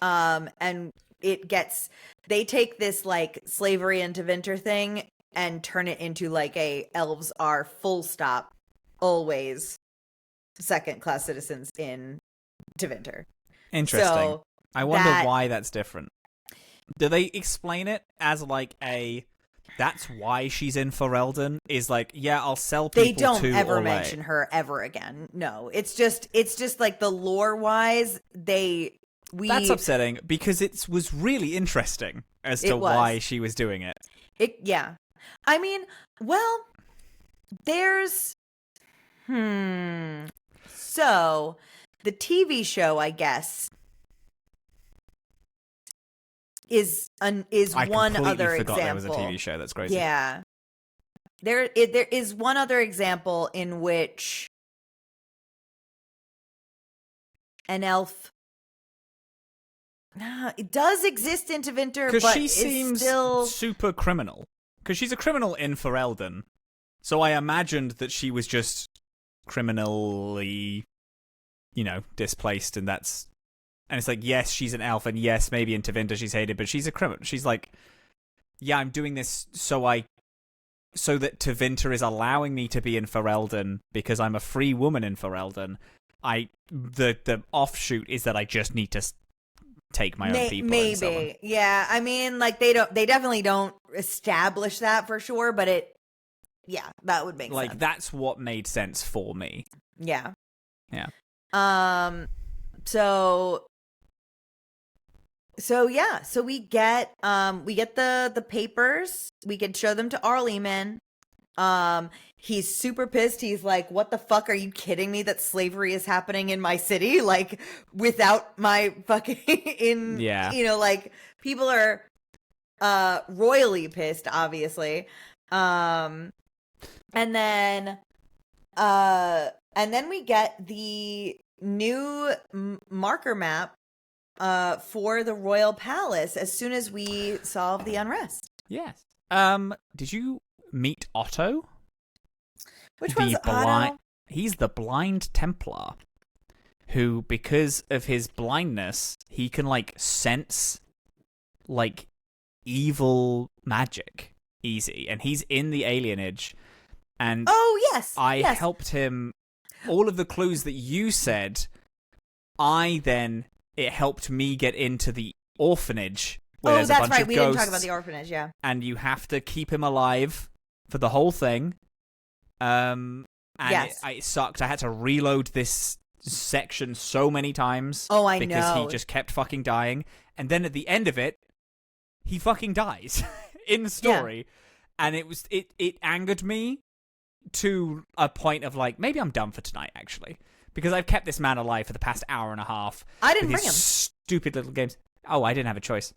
And they take this like slavery and Tevinter thing and turn it into like a elves are full stop always second class citizens in Tevinter. Interesting. So I wonder why that's different. Do they explain it as like that's why she's in Ferelden? Is like, yeah, I'll sell people to They don't ever mention her ever again. No, it's just like the lore wise, that's upsetting, because it was really interesting as to why she was doing it. Yeah. I mean, well, there's so the TV show, I guess, is one other example. There was a TV show. That's crazy. Yeah, there is one other example in which an elf it does exist in Tevinter, but she seems still super criminal. Because she's a criminal in Ferelden, so I imagined that she was just criminally, displaced, and it's like, yes, she's an elf, and yes, maybe in Tevinter she's hated, but she's a criminal. She's like, yeah, I'm doing this so that Tevinter is allowing me to be in Ferelden because I'm a free woman in Ferelden. The offshoot is that I just need to take my own people. Maybe, yeah. I mean, like they definitely don't establish that for sure, but that would make sense. Like that's what made sense for me. Yeah. Yeah. So we get the papers. We can show them to Arleman. He's super pissed. He's like, "What the fuck? Are you kidding me that slavery is happening in my city? Like without my fucking like people are royally pissed, obviously." And then we get the new marker map for the royal palace as soon as we solve the unrest. Yes. Did you meet Otto? Which one's Otto? He's the blind Templar who, because of his blindness, he can like sense like evil magic easy, and he's in the alienage. And I helped him. All of the clues that you said, it helped me get into the orphanage. That's right. We didn't talk about the orphanage, yeah. And you have to keep him alive for the whole thing. It sucked. I had to reload this section so many times. Oh, I know. Because he just kept fucking dying. And then at the end of it, he fucking dies in the story. Yeah. And it angered me to a point of like, maybe I'm done for tonight, actually. Because I've kept this man alive for the past hour and a half. I didn't bring him. Stupid little games. Oh, I didn't have a choice.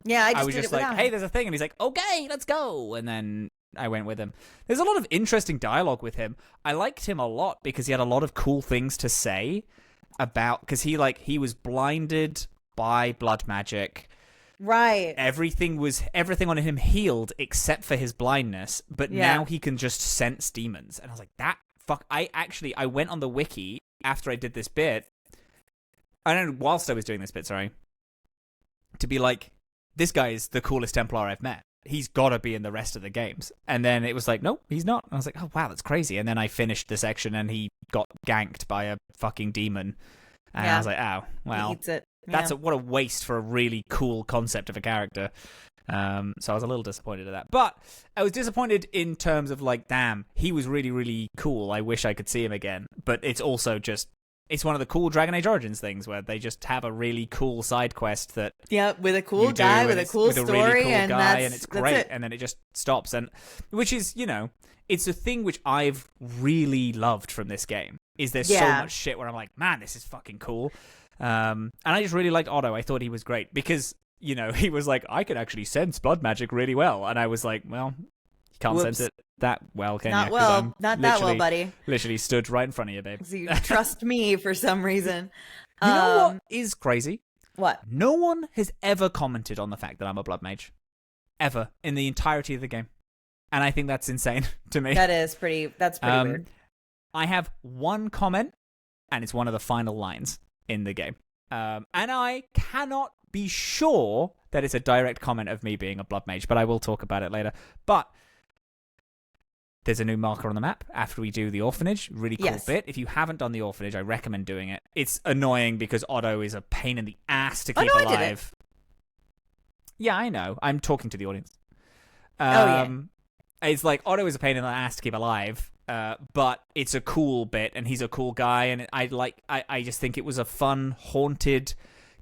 Yeah, I was just like, hey, there's a thing. And he's like, okay, let's go. And then I went with him. There's a lot of interesting dialogue with him. I liked him a lot because he had a lot of cool things to say about, because he was blinded by blood magic. Right. Everything on him healed except for his blindness, but now he can just sense demons. And I was like, I went on the wiki after I did this bit. Whilst I was doing this bit, sorry. To be like, this guy is the coolest Templar I've met. He's got to be in the rest of the games. And then it was like, nope, he's not. And I was like, oh, wow, that's crazy. And then I finished the section and he got ganked by a fucking demon. And I was like, oh, well. He eats it. What a waste for a really cool concept of a character. So I was a little disappointed at that. But I was disappointed in terms of like, damn, he was really, really cool. I wish I could see him again. But it's also just, it's one of the cool Dragon Age Origins things where they just have a really cool side quest that with a cool guy with a cool story, really cool and guy, and it's great, it. And then it just stops, and which is, it's a thing which I've really loved from this game. Is there's so much shit where I'm like, man, this is fucking cool. And I just really liked Otto. I thought he was great because, he was like, I can actually sense blood magic really well. And I was like, well, you can't sense it that well, can you? Not well. Not that well, buddy. Literally stood right in front of you, babe. So you trust me for some reason. You know what is crazy? What? No one has ever commented on the fact that I'm a blood mage. Ever. In the entirety of the game. And I think that's insane to me. That's pretty weird. I have one comment, and it's one of the final lines in the game. And I cannot be sure that it's a direct comment of me being a blood mage, but I will talk about it later. But there's a new marker on the map after we do the orphanage. Really cool bit. If you haven't done the orphanage, I recommend doing it. It's annoying because Otto is a pain in the ass to keep alive. I did it. Yeah, I know. I'm talking to the audience. It's like Otto is a pain in the ass to keep alive. But it's a cool bit, and he's a cool guy, and I just think it was a fun, haunted,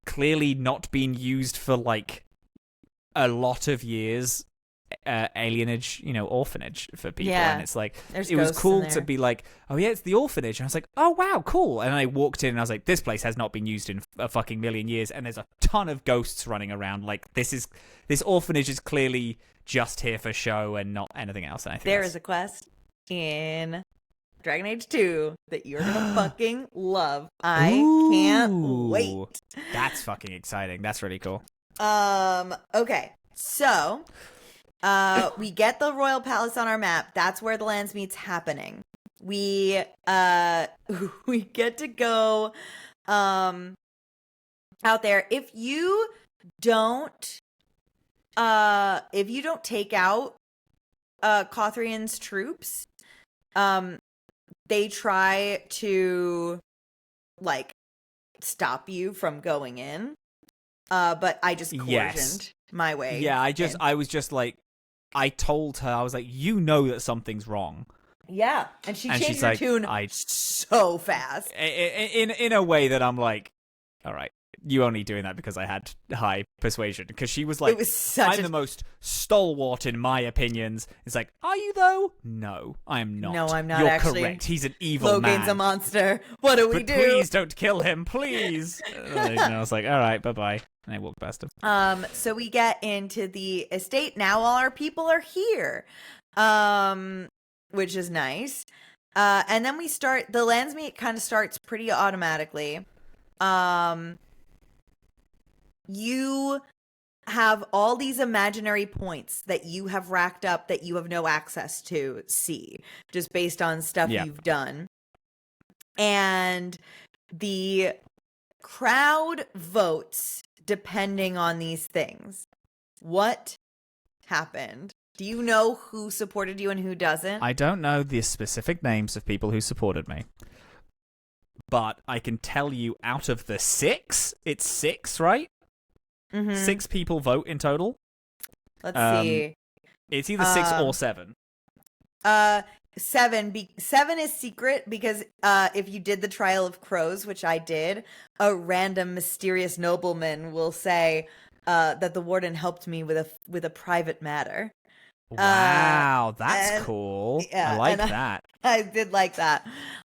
clearly not being used for like a lot of years, alienage, orphanage for people, and it's like it was cool to be like, oh yeah, it's the orphanage, and I was like, oh wow, cool, and I walked in and I was like, this place has not been used in a fucking million years, and there's a ton of ghosts running around. Like this orphanage is clearly just here for show and not anything else. And I think there is a quest in Dragon Age 2 that you're gonna fucking love. I can't wait. That's fucking exciting. That's really cool. Okay, so we get the royal palace on our map. That's where the Landsmeet's happening. We get to go out there. If you don't if you don't take out Cothrian's troops, they try to like stop you from going in. But I just coercioned my way. Yeah, I was just like, I told her, I was like, you know that something's wrong. Yeah, and changed her tune so fast. In a way that I'm like, all right, you only doing that because I had high persuasion. Because she was like, I'm the most stalwart in my opinions. It's like, are you though? No, I'm not. No, I'm not. You're actually correct. He's an evil man. Logain's a monster. What do we do? Please don't kill him, please. And I was like, all right, bye-bye. And I walked past him. So we get into the estate. Now all our people are here. Which is nice. And then we start, the Landsmeet kind of starts pretty automatically. You have all these imaginary points that you have racked up that you have no access to see, just based on stuff you've done. And the crowd votes depending on these things. What happened? Do you know who supported you and who doesn't? I don't know the specific names of people who supported me. But I can tell you out of the 6, it's 6, right? Mm-hmm. 6 people vote in total. Let's see. It's either 6 or 7. 7 is secret because if you did the Trial of Crows, which I did, a random mysterious nobleman will say that the warden helped me with a private matter. Wow, that's cool. Yeah, I like that. I did like that.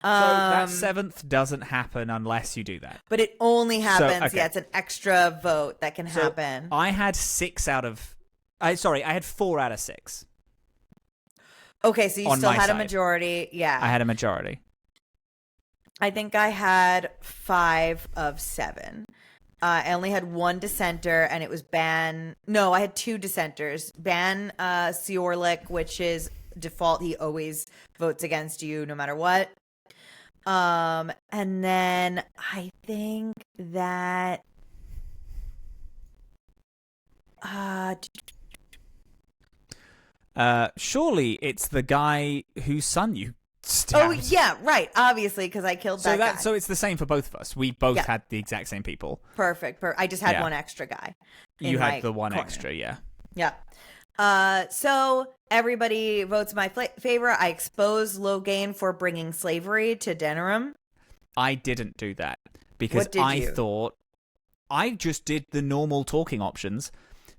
So that 7th doesn't happen unless you do that. But it only happens, So, okay. it's an extra vote that can happen. I had 6 out of... I had 4 out of 6. Okay, so you still had a side. Majority. Yeah. I had a majority. I think I had 5 of 7. I only had 1 dissenter, and it was Ban... No, I had 2 dissenters. Ban Siorlik, which is default. He always votes against you no matter what. And then I think that... surely it's the guy whose son you stabbed. Oh, yeah, right. Obviously, because I killed that guy. So it's the same for both of us. We both had the exact same people. Perfect. I just had 1 extra guy. You had the 1 extra, yeah. Yeah. So everybody votes my favor. I expose Logain for bringing slavery to Denerim. I didn't do that because I thought I just did the normal talking options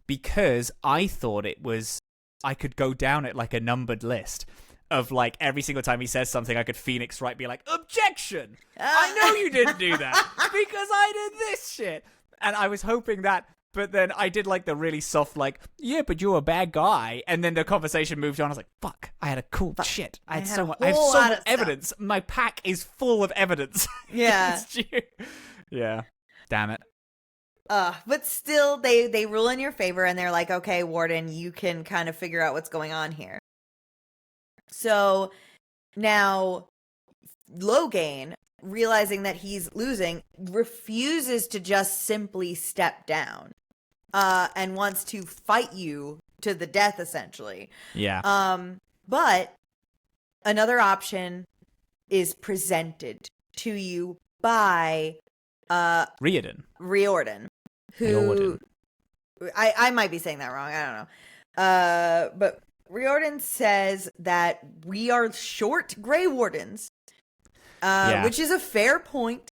because I thought it was I could go down it like a numbered list of like every single time he says something I could Phoenix Wright be like, objection! I know you didn't do that because I did this shit. And I was hoping that, but then I did like the really soft like, yeah, but you're a bad guy. And then the conversation moved on. I was like, fuck, I had a cool shit. I have so much evidence. My pack is full of evidence. Yeah. Yeah. Damn it. But still, they rule in your favor, and they're like, okay, Warden, you can kind of figure out what's going on here. So now Logain, realizing that he's losing, refuses to just simply step down and wants to fight you to the death, essentially. Yeah. But another option is presented to you by Riordan. Who I might be saying that wrong. I don't know. But Riordan says that we are short Grey Wardens, which is a fair point.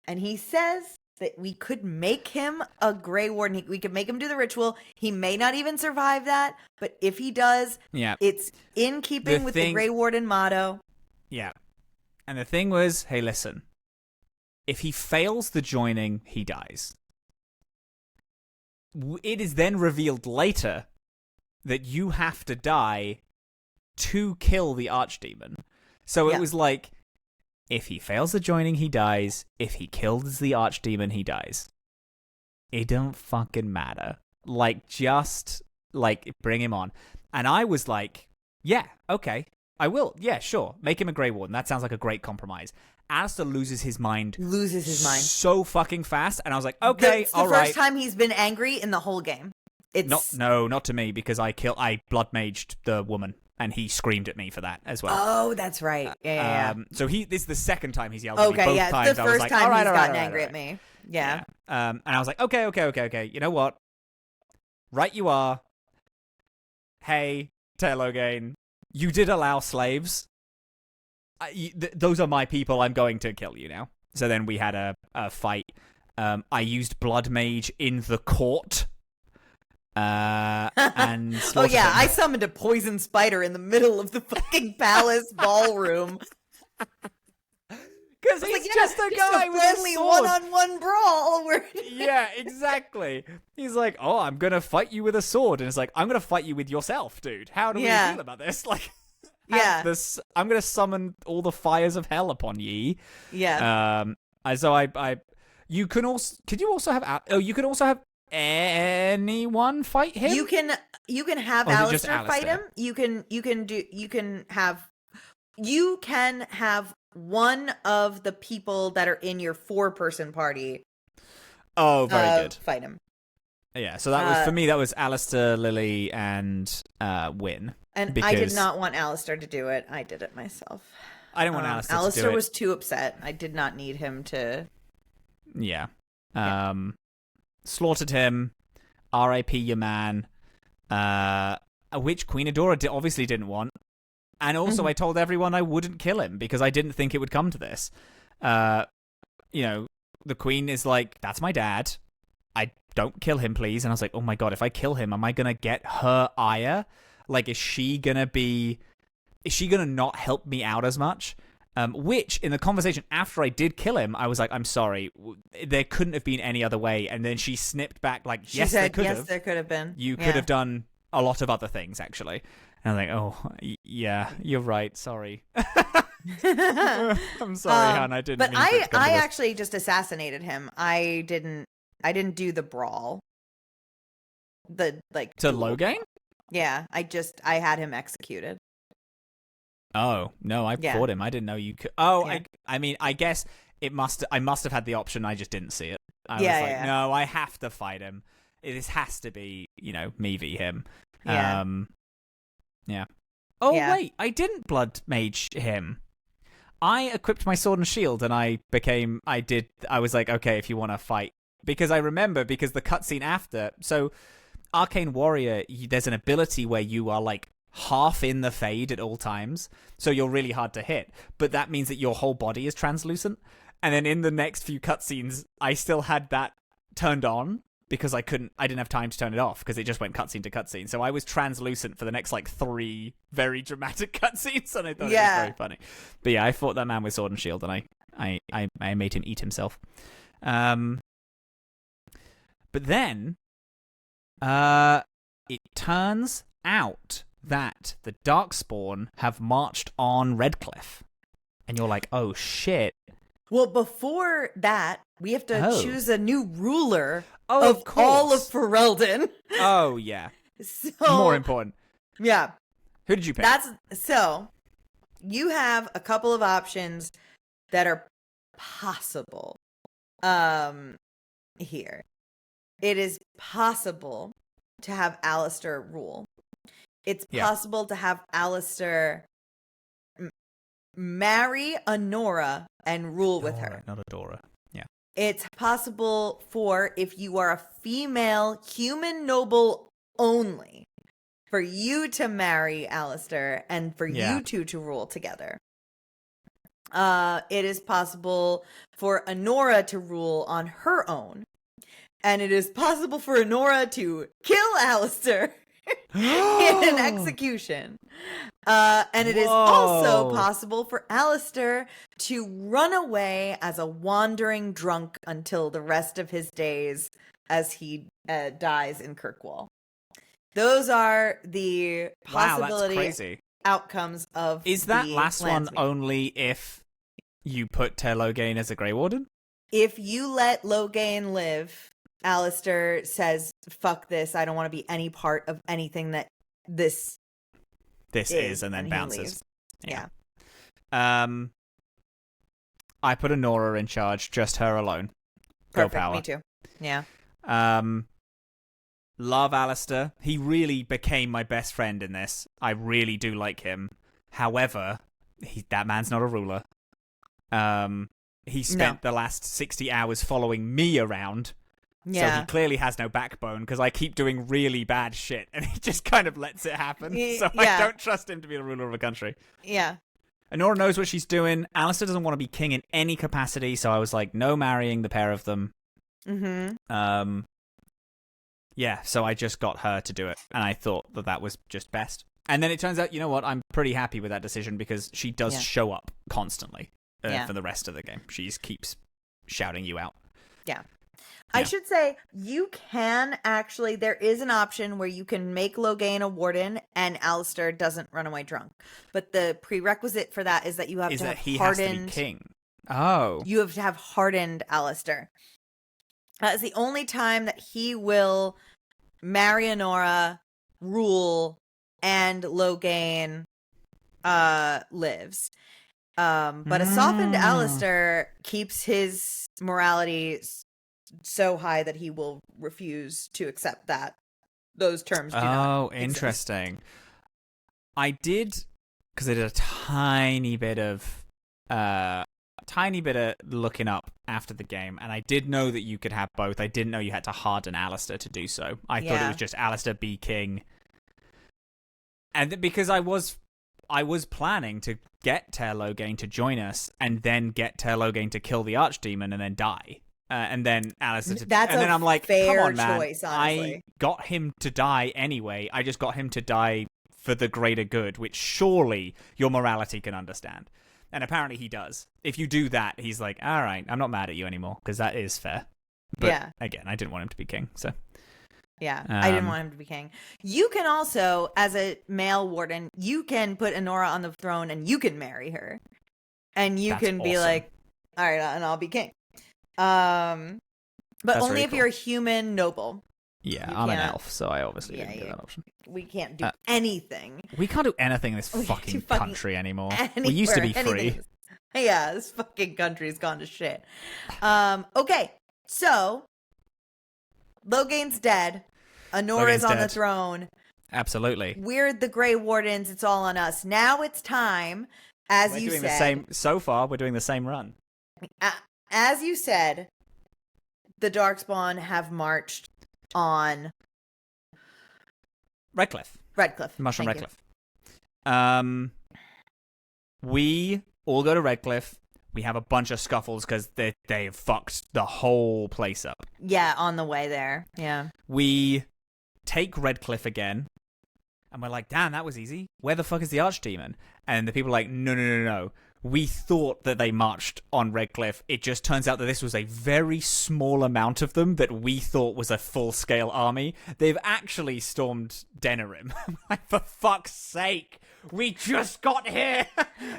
And he says that we could make him a Grey Warden. We could make him do the ritual. He may not even survive that, but if he does, it's in keeping with the Grey Warden motto. Yeah. And the thing was, hey, listen, if he fails the joining, he dies. It is then revealed later that you have to die to kill the Archdemon. So it was like, if he fails the joining, he dies. If he kills the Archdemon, he dies. It don't fucking matter. Like, just, like, bring him on. And I was like, yeah, okay, I will. Yeah, sure. Make him a Grey Warden. That sounds like a great compromise. Alistair loses his mind so fucking fast, and I was like, okay, all right. It's the first time he's been angry in the whole game. Not to me, because I blood maged the woman, and he screamed at me for that as well. Oh, that's right. Yeah. So this is the second time he's yelled at me. Okay, Both yeah. times The I was first like, time all right, he's all right, gotten all right, angry all at right. me. Yeah. And I was like, okay. You know what? Right, you are. Hey, Telogane, you did allow slaves. Those are my people. I'm going to kill you now. So then we had a fight. I used Blood Mage in the court. And oh yeah, him. I summoned a poison spider in the middle of the fucking palace ballroom. Because he's just a guy with a sword. One-on-one brawl. Yeah, exactly. He's like, oh, I'm going to fight you with a sword. And it's like, I'm going to fight you with yourself, dude. How do we feel about this? Like, I'm going to summon all the fires of hell upon ye. Yeah. So you can also, you can also have anyone fight him? You can have Alistair fight him. You can have one of the people that are in your 4-person party. Oh, very good. Fight him. Yeah, so that was for me. That was Alistair, Lily, and Wynn. And I did not want Alistair to do it. I did it myself. I didn't want Alistair to do it. Alistair was too upset. I did not need him to. Yeah. Slaughtered him. R.I.P. your man. Which Queen Adora obviously didn't want. And also, I told everyone I wouldn't kill him because I didn't think it would come to this. The Queen is like, that's my dad. I don't kill him, please. And I was like, oh my god, if I kill him, am I going to get her ire? Like, is she going to not help me out as much? Which, in the conversation after I did kill him, I was like, I'm sorry, there couldn't have been any other way. And then she snipped back like, she said, yes, there could have been. You could have done a lot of other things, actually. And I'm like, oh, yeah, you're right. Sorry. I'm sorry, hon. I didn't. But mean I actually just assassinated him. I didn't do the brawl. To Loghain? Yeah, I had him executed. Oh no, I fought him. I didn't know you could. Oh, yeah. I mean, I guess I must have had the option. I just didn't see it. I was like, no, I have to fight him. This has to be, me v him. Yeah. Yeah. Oh, wait, I didn't blood mage him. I equipped my sword and shield, and I was like, okay, if you want to fight. Because I remember, the cutscene after, so Arcane Warrior, there's an ability where you are, like, half in the fade at all times, so you're really hard to hit. But that means that your whole body is translucent. And then in the next few cutscenes, I still had that turned on, because I didn't have time to turn it off because it just went cutscene to cutscene. So I was translucent for the next 3 very dramatic cutscenes, and I thought it was very funny. But yeah, I fought that man with sword and shield, and I made him eat himself. But then, it turns out that the Darkspawn have marched on Redcliffe, and you're like, oh shit. Well, before that, we have to choose a new ruler of all of Ferelden. Oh, yeah. So, more important. Yeah. Who did you pick? So, you have a couple of options that are possible here. It is possible to have Alistair rule. It's possible to have Alistair marry Anora and rule with her. Not Adora. Yeah. It's possible for, if you are a female human noble only, for you to marry Alistair and for you two to rule together. It is possible for Anora to rule on her own. And it is possible for Anora to kill Alistair in an execution. And it is also possible for Alistair to run away as a wandering drunk until the rest of his days as he dies in Kirkwall. Those are the possibility outcomes of Is that last one Landsmeet. Only if you put Loghain as a Grey Warden? If you let Loghain live, Alistair says, fuck this, I don't want to be any part of anything that this is, and then bounces. Yeah. I put Anora in charge, just her alone. Perfect, Go power. me too. Yeah. love Alistair. He really became my best friend in this. I really do like him. However, that man's not a ruler. He spent the last 60 hours following me around. Yeah. So he clearly has no backbone because I keep doing really bad shit and he just kind of lets it happen. So I don't trust him to be the ruler of a country. Yeah. Honora knows what she's doing. Alistair doesn't want to be king in any capacity, so I was like, no marrying the pair of them. Mm-hmm. Yeah, so I just got her to do it, and I thought that was just best. And then it turns out, you know what, I'm pretty happy with that decision because she does show up constantly for the rest of the game. She just keeps shouting you out. Yeah. I should say, you can actually, there is an option where you can make Loghain a warden and Alistair doesn't run away drunk. But the prerequisite for that is that you have to have he hardened... has to be king. Oh. You have to have hardened Alistair. That is the only time that he will marry Honora, rule, and Loghain lives. But a softened Alistair keeps his morality so high that he will refuse to accept those terms do not exist. Interesting. I did, because I did a tiny bit of looking up after the game, and I did know that you could have both. I didn't know you had to harden Alistair to do so. I thought it was just Alistair be king. And because I was planning to get Teir Loghain to join us, and then get Teir Loghain to kill the Archdemon and then die. And then Alistair to... That's and then I'm like, fair come on, man. choice, honestly. I got him to die anyway. I just got him to die for the greater good, which surely your morality can understand. And apparently he does. If you do that, he's like, all right, I'm not mad at you anymore, because that is fair. But again, I didn't want him to be king, so... Yeah, I didn't want him to be king. You can also, as a male warden, you can put Honora on the throne and you can marry her. And you can be like, all right, and I'll be king. But that's only really if you're a human noble. Yeah, I'm an elf, so I obviously didn't get that option. We can't do anything. We can't do anything in this fucking country anymore. We used to be free. Yeah, this fucking country's gone to shit. Okay, so Loghain's dead. Honora's on the throne. Absolutely. We're the Grey Wardens. It's all on us. Now it's time, as you said. So far, we're doing the same run. As you said, the Dorkspawn have marched on Redcliffe. Mushroom Redcliffe. We all go to Redcliffe. We have a bunch of scuffles because they've fucked the whole place up. Yeah, on the way there. Yeah. We take Redcliffe again, and we're like, damn, that was easy. Where the fuck is the Archdemon? And the people are like, no. We thought that they marched on Redcliffe. It just turns out that this was a very small amount of them that we thought was a full-scale army. They've actually stormed Denerim. Like, for fuck's sake. We just got here.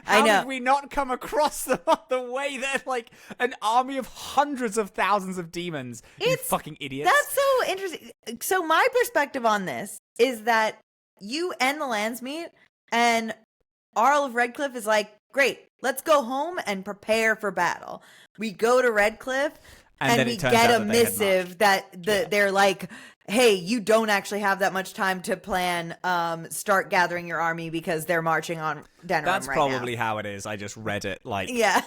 How did we not come across them on the way? They're like an army of hundreds of thousands of demons. You fucking idiots. That's so interesting. So my perspective on this is that you end the Landsmeet, and Arl of Redcliffe is like, great, let's go home and prepare for battle. We go to Redcliffe, and we get a missive that they're like, hey, you don't actually have that much time to plan. Start gathering your army because they're marching on Denerim right now. That's probably how it is. I just read it like... Yeah.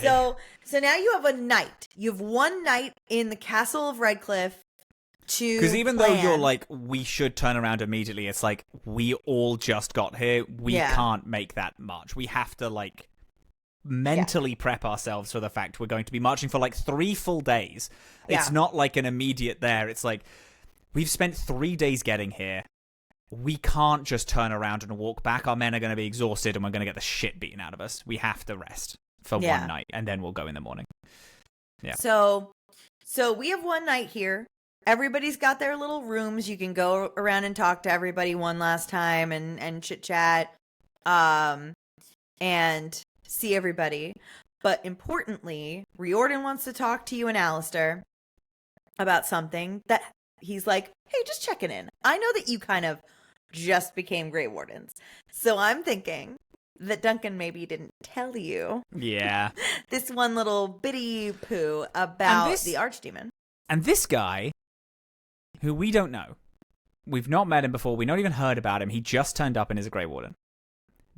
So now you have a night. You have one night in the castle of Redcliffe to Because even though you're like, we should turn around immediately, it's like, we all just got here. We can't make that march. We have to like mentally prep ourselves for the fact we're going to be marching for like 3 full days. It's not like an immediate there. It's like, we've spent 3 days getting here. We can't just turn around and walk back. Our men are going to be exhausted and we're going to get the shit beaten out of us. We have to rest for one night and then we'll go in the morning. Yeah. So we have one night here. Everybody's got their little rooms. You can go around and talk to everybody one last time and chit chat. And see everybody. But importantly, Riordan wants to talk to you and Alistair about something that he's like, hey, just checking in. I know that you kind of just became Grey Wardens. So I'm thinking that Duncan maybe didn't tell you. Yeah. This one little bitty poo about the Archdemon. And this guy, who we don't know, we've not met him before, we've not even heard about him, he just turned up and is a Grey Warden,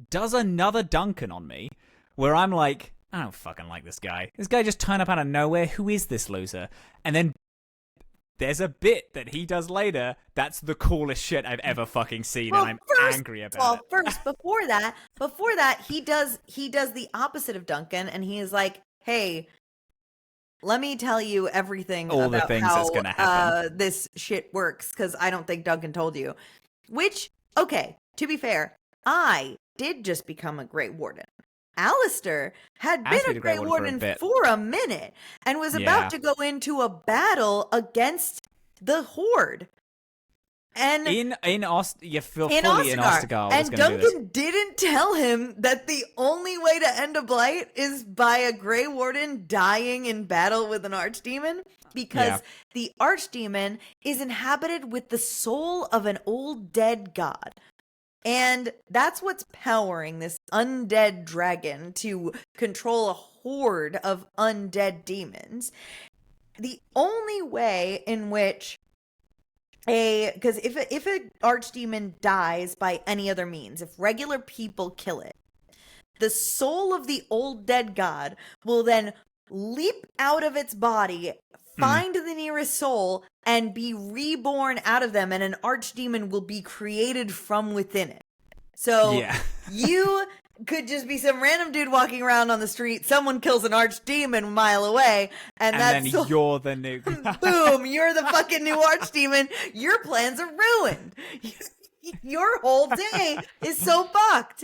does another Duncan on me, where I'm like, I don't fucking like this guy. This guy just turned up out of nowhere. Who is this loser? And then there's a bit that he does later that's the coolest shit I've ever fucking seen, and I'm angry about it. First, before that, he does the opposite of Duncan, and he is like, hey, let me tell you everything all about the things how that's gonna happen. This shit works, because I don't think Duncan told you. Which, okay, to be fair, I did just become a Grey Warden. Alistair had been a Grey Warden for a minute and was about to go into a battle against the Horde. And in Ostagar. And Duncan didn't tell him that the only way to end a Blight is by a Grey Warden dying in battle with an Archdemon, because the Archdemon is inhabited with the soul of an old dead god. And that's what's powering this undead dragon to control a horde of undead demons. The only way in which because if an archdemon dies by any other means, if regular people kill it, the soul of the old dead god will then leap out of its body, find the nearest soul, and be reborn out of them, and an archdemon will be created from within it. So you could just be some random dude walking around on the street, someone kills an archdemon a mile away, and then you're the new boom, you're the fucking new archdemon. Your plans are ruined. Your whole day is so fucked.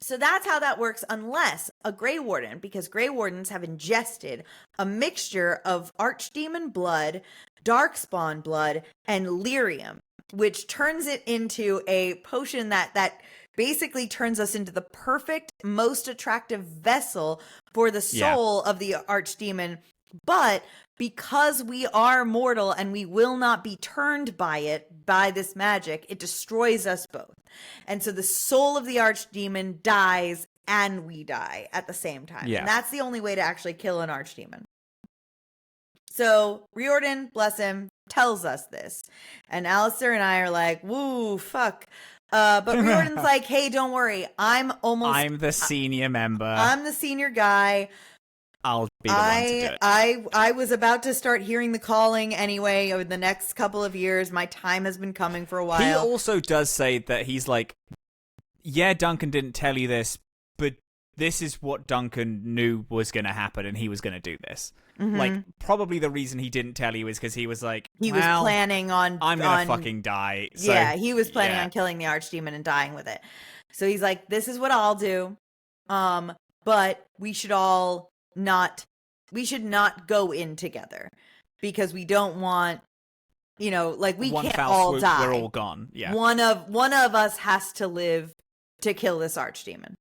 So that's how that works, unless a Grey Warden, because Grey Wardens have ingested a mixture of Archdemon blood, Darkspawn blood, and lyrium, which turns it into a potion that basically turns us into the perfect, most attractive vessel for the soul of the Archdemon. But because we are mortal and we will not be turned by this magic, it destroys us both. And so the soul of the Archdemon dies and we die at the same time. Yeah. And that's the only way to actually kill an Archdemon. So Riordan, bless him, tells us this. And Alistair and I are like, woo, fuck. But Riordan's like, hey, don't worry. I'm the senior member. I'm the senior guy. I'll be the one to do it. I was about to start hearing the calling anyway over the next couple of years. My time has been coming for a while. He also does say that he's like, yeah, Duncan didn't tell you this, but this is what Duncan knew was going to happen, and he was going to do this. Mm-hmm. Like, probably the reason he didn't tell you is because he was like, he was planning on... I'm going to fucking die. So, yeah, he was planning on killing the Archdemon and dying with it. So he's like, this is what I'll do. But we should not go in together, because we don't want, we can't all die. We're all gone. Yeah. One of us has to live to kill this Archdemon.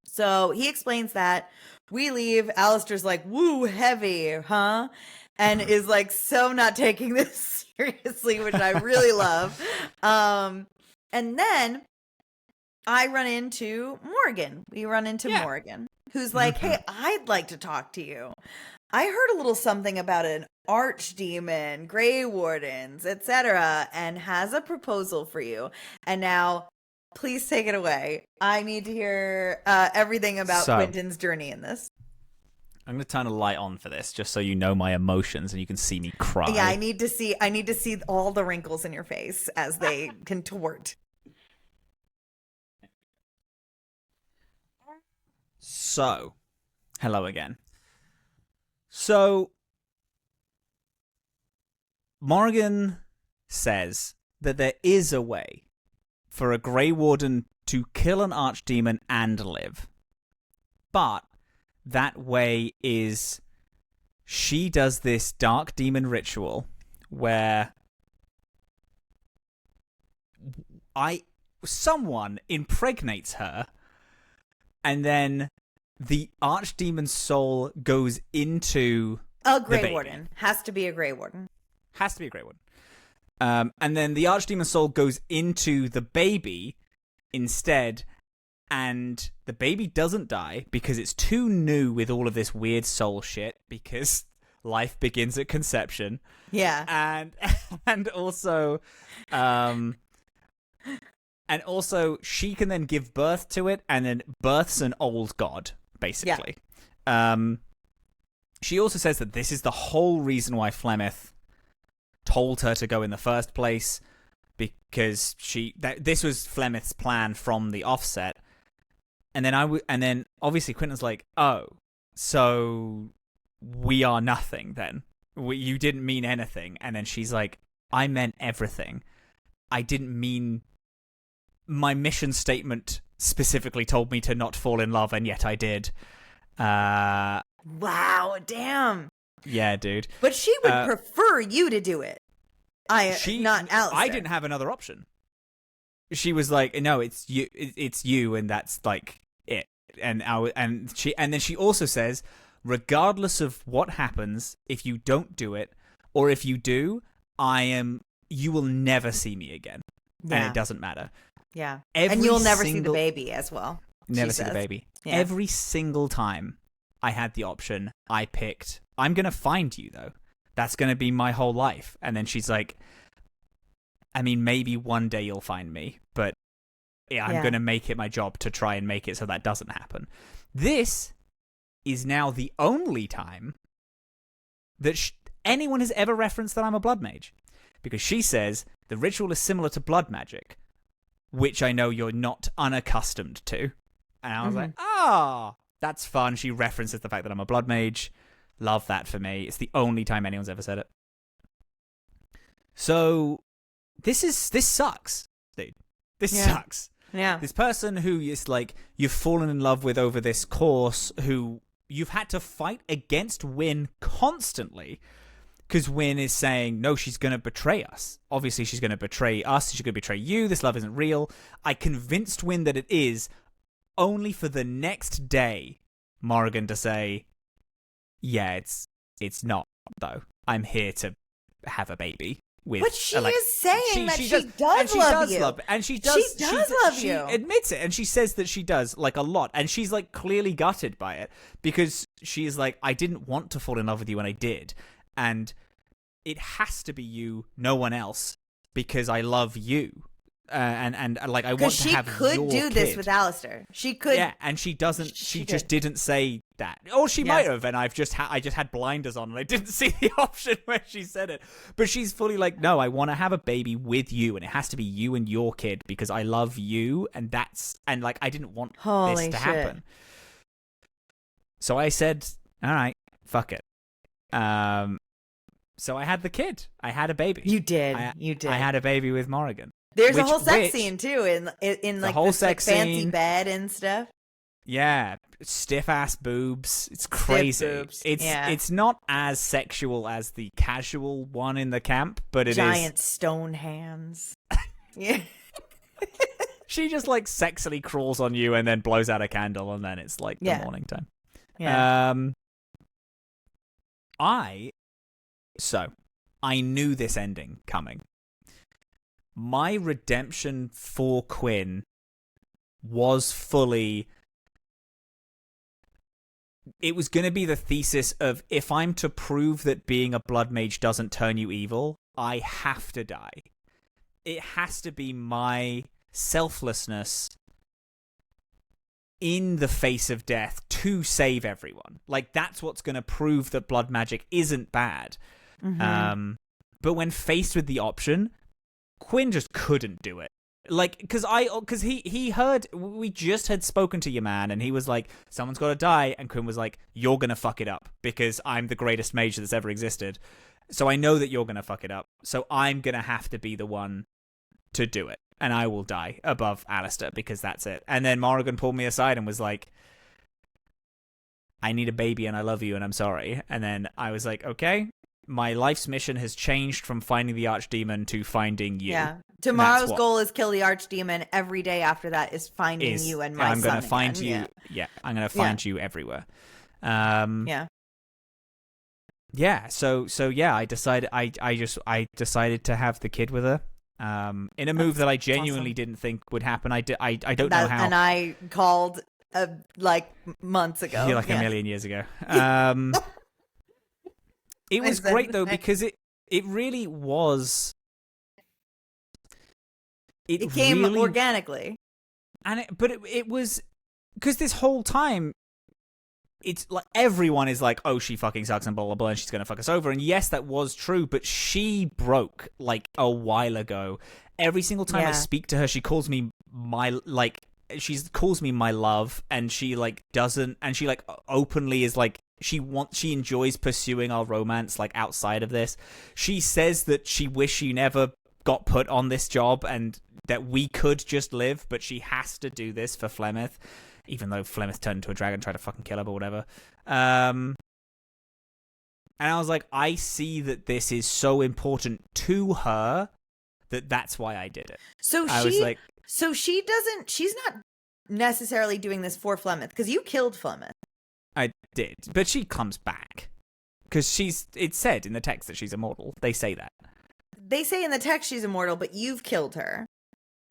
So he explains that. We leave. Alistair's like, woo, heavy, huh? And is like so not taking this seriously, which I really love. And then I run into Morgan. We run into Morgan, who's like, hey, I'd like to talk to you. I heard a little something about an archdemon, Grey Wardens, etc., and has a proposal for you. And now, please take it away. I need to hear everything about Quinton's journey in this. I'm going to turn a light on for this, just so you know my emotions and you can see me cry. Yeah, I need to see all the wrinkles in your face as they contort. So, hello again. So, Morgan says that there is a way for a Grey Warden to kill an Archdemon and live. But that way is she does this dark demon ritual where someone impregnates her, and then the Archdemon's soul goes into a Grey Warden. Has to be a Grey Warden. Has to be a Grey Warden. And then the Archdemon's soul goes into the baby instead, and the baby doesn't die because it's too new with all of this weird soul shit, because life begins at conception. Yeah. And also she can then give birth to it, and then births an old god, basically. She also says that this is the whole reason why Flemeth told her to go in the first place, because this was Flemeth's plan from the offset. And then obviously Quinton's like, oh, so we are nothing then. You didn't mean anything. And then she's like, I meant everything. I didn't mean... My mission statement specifically told me to not fall in love, and yet I did. Wow, damn. Yeah, dude. But she would prefer you to do it. Not Alistair. I didn't have another option. She was like, no, it's you, and that's like it. And then she also says, regardless of what happens, if you don't do it, or if you do, you will never see me again. Yeah. And it doesn't matter. Yeah. And you'll never see the baby as well. Never see the baby. Yeah. Every single time I had the option, I picked, I'm going to find you, though. That's going to be my whole life. And then she's like, I mean, maybe one day you'll find me, but I'm going to make it my job to try and make it so that doesn't happen. This is now the only time that anyone has ever referenced that I'm a blood mage. Because she says, the ritual is similar to blood magic, which I know you're not unaccustomed to. And I was like, that's fun. She references the fact that I'm a blood mage. Love that for me. It's the only time anyone's ever said it. So, this sucks, dude. This sucks. Yeah. This person who is like, you've fallen in love with over this course, who you've had to fight against Wynn constantly, because Wynn is saying, no, she's going to betray us. Obviously, she's going to betray us. She's going to betray you. This love isn't real. I convinced Wynn that it is, only for the next day, Morrigan to say, yeah, it's not, though. I'm here to have a baby. But she is saying that she does love you. And she does love you. She admits it, and she says that she does, like, a lot. And she's, like, clearly gutted by it, because she's like, I didn't want to fall in love with you, and I did. And it has to be you, no one else, because I love you. And like, I want to have your kid. She could do this with Alistair. She could. Yeah, and she doesn't. She just didn't say that. Or she might have, and I just had blinders on, and I didn't see the option where she said it. But she's fully like, no, I want to have a baby with you, and it has to be you and your kid, because I love you, and like, I didn't want this to happen. So I said, all right, fuck it. So I had the kid. I had a baby. You did. I had a baby with Morrigan. There's a whole sex scene too, in like whole this sex like, fancy scene. Bed and stuff. Yeah, stiff ass boobs. It's crazy. Boobs. It's not as sexual as the casual one in the camp, but it giant stone hands. Yeah. She just like sexily crawls on you and then blows out a candle, and then it's like the morning time. Yeah. I knew this ending coming. My redemption for Quinn was fully... It was going to be the thesis of, if I'm to prove that being a blood mage doesn't turn you evil, I have to die. It has to be my selflessness in the face of death to save everyone. Like, that's what's going to prove that blood magic isn't bad. Mm-hmm. But when faced with the option, Quinn just couldn't do it. Like, because he heard, we just had spoken to your man, and he was like, someone's got to die, and Quinn was like, you're going to fuck it up, because I'm the greatest mage that's ever existed. So I know that you're going to fuck it up, so I'm going to have to be the one to do it, and I will die above Alistair, because that's it. And then Morrigan pulled me aside and was like, I need a baby, and I love you, and I'm sorry. And then I was like, okay, my life's mission has changed from finding the Archdemon to finding you. Yeah. Tomorrow's goal is kill the Archdemon. Every day after that is finding you and my son. I'm going to find you. Yeah. I'm going to find you everywhere. Yeah. So yeah, I decided I decided to have the kid with her. In a move that I genuinely didn't think would happen. I don't know how. And I called like months ago. Yeah, like a million years ago. It was great though because it really was. It came really, organically, but it was because this whole time. It's like everyone is like, oh, she fucking sucks and blah blah blah, and she's gonna fuck us over. And yes, that was true, but she broke like a while ago. Every single time I speak to her, she calls me my calls me my love, and she like doesn't, and she like openly is like she enjoys pursuing our romance like outside of this. She says that she wish she never got put on this job and that we could just live, but she has to do this for Flemeth. Even though Flemeth turned into a dragon and tried to fucking kill her, but whatever. And I was like, I see that this is so important to her that that's why I did it. So she's not necessarily doing this for Flemeth, because you killed Flemeth. I did, but she comes back. Because it's said in the text that she's immortal. They say that. They say in the text she's immortal, but you've killed her.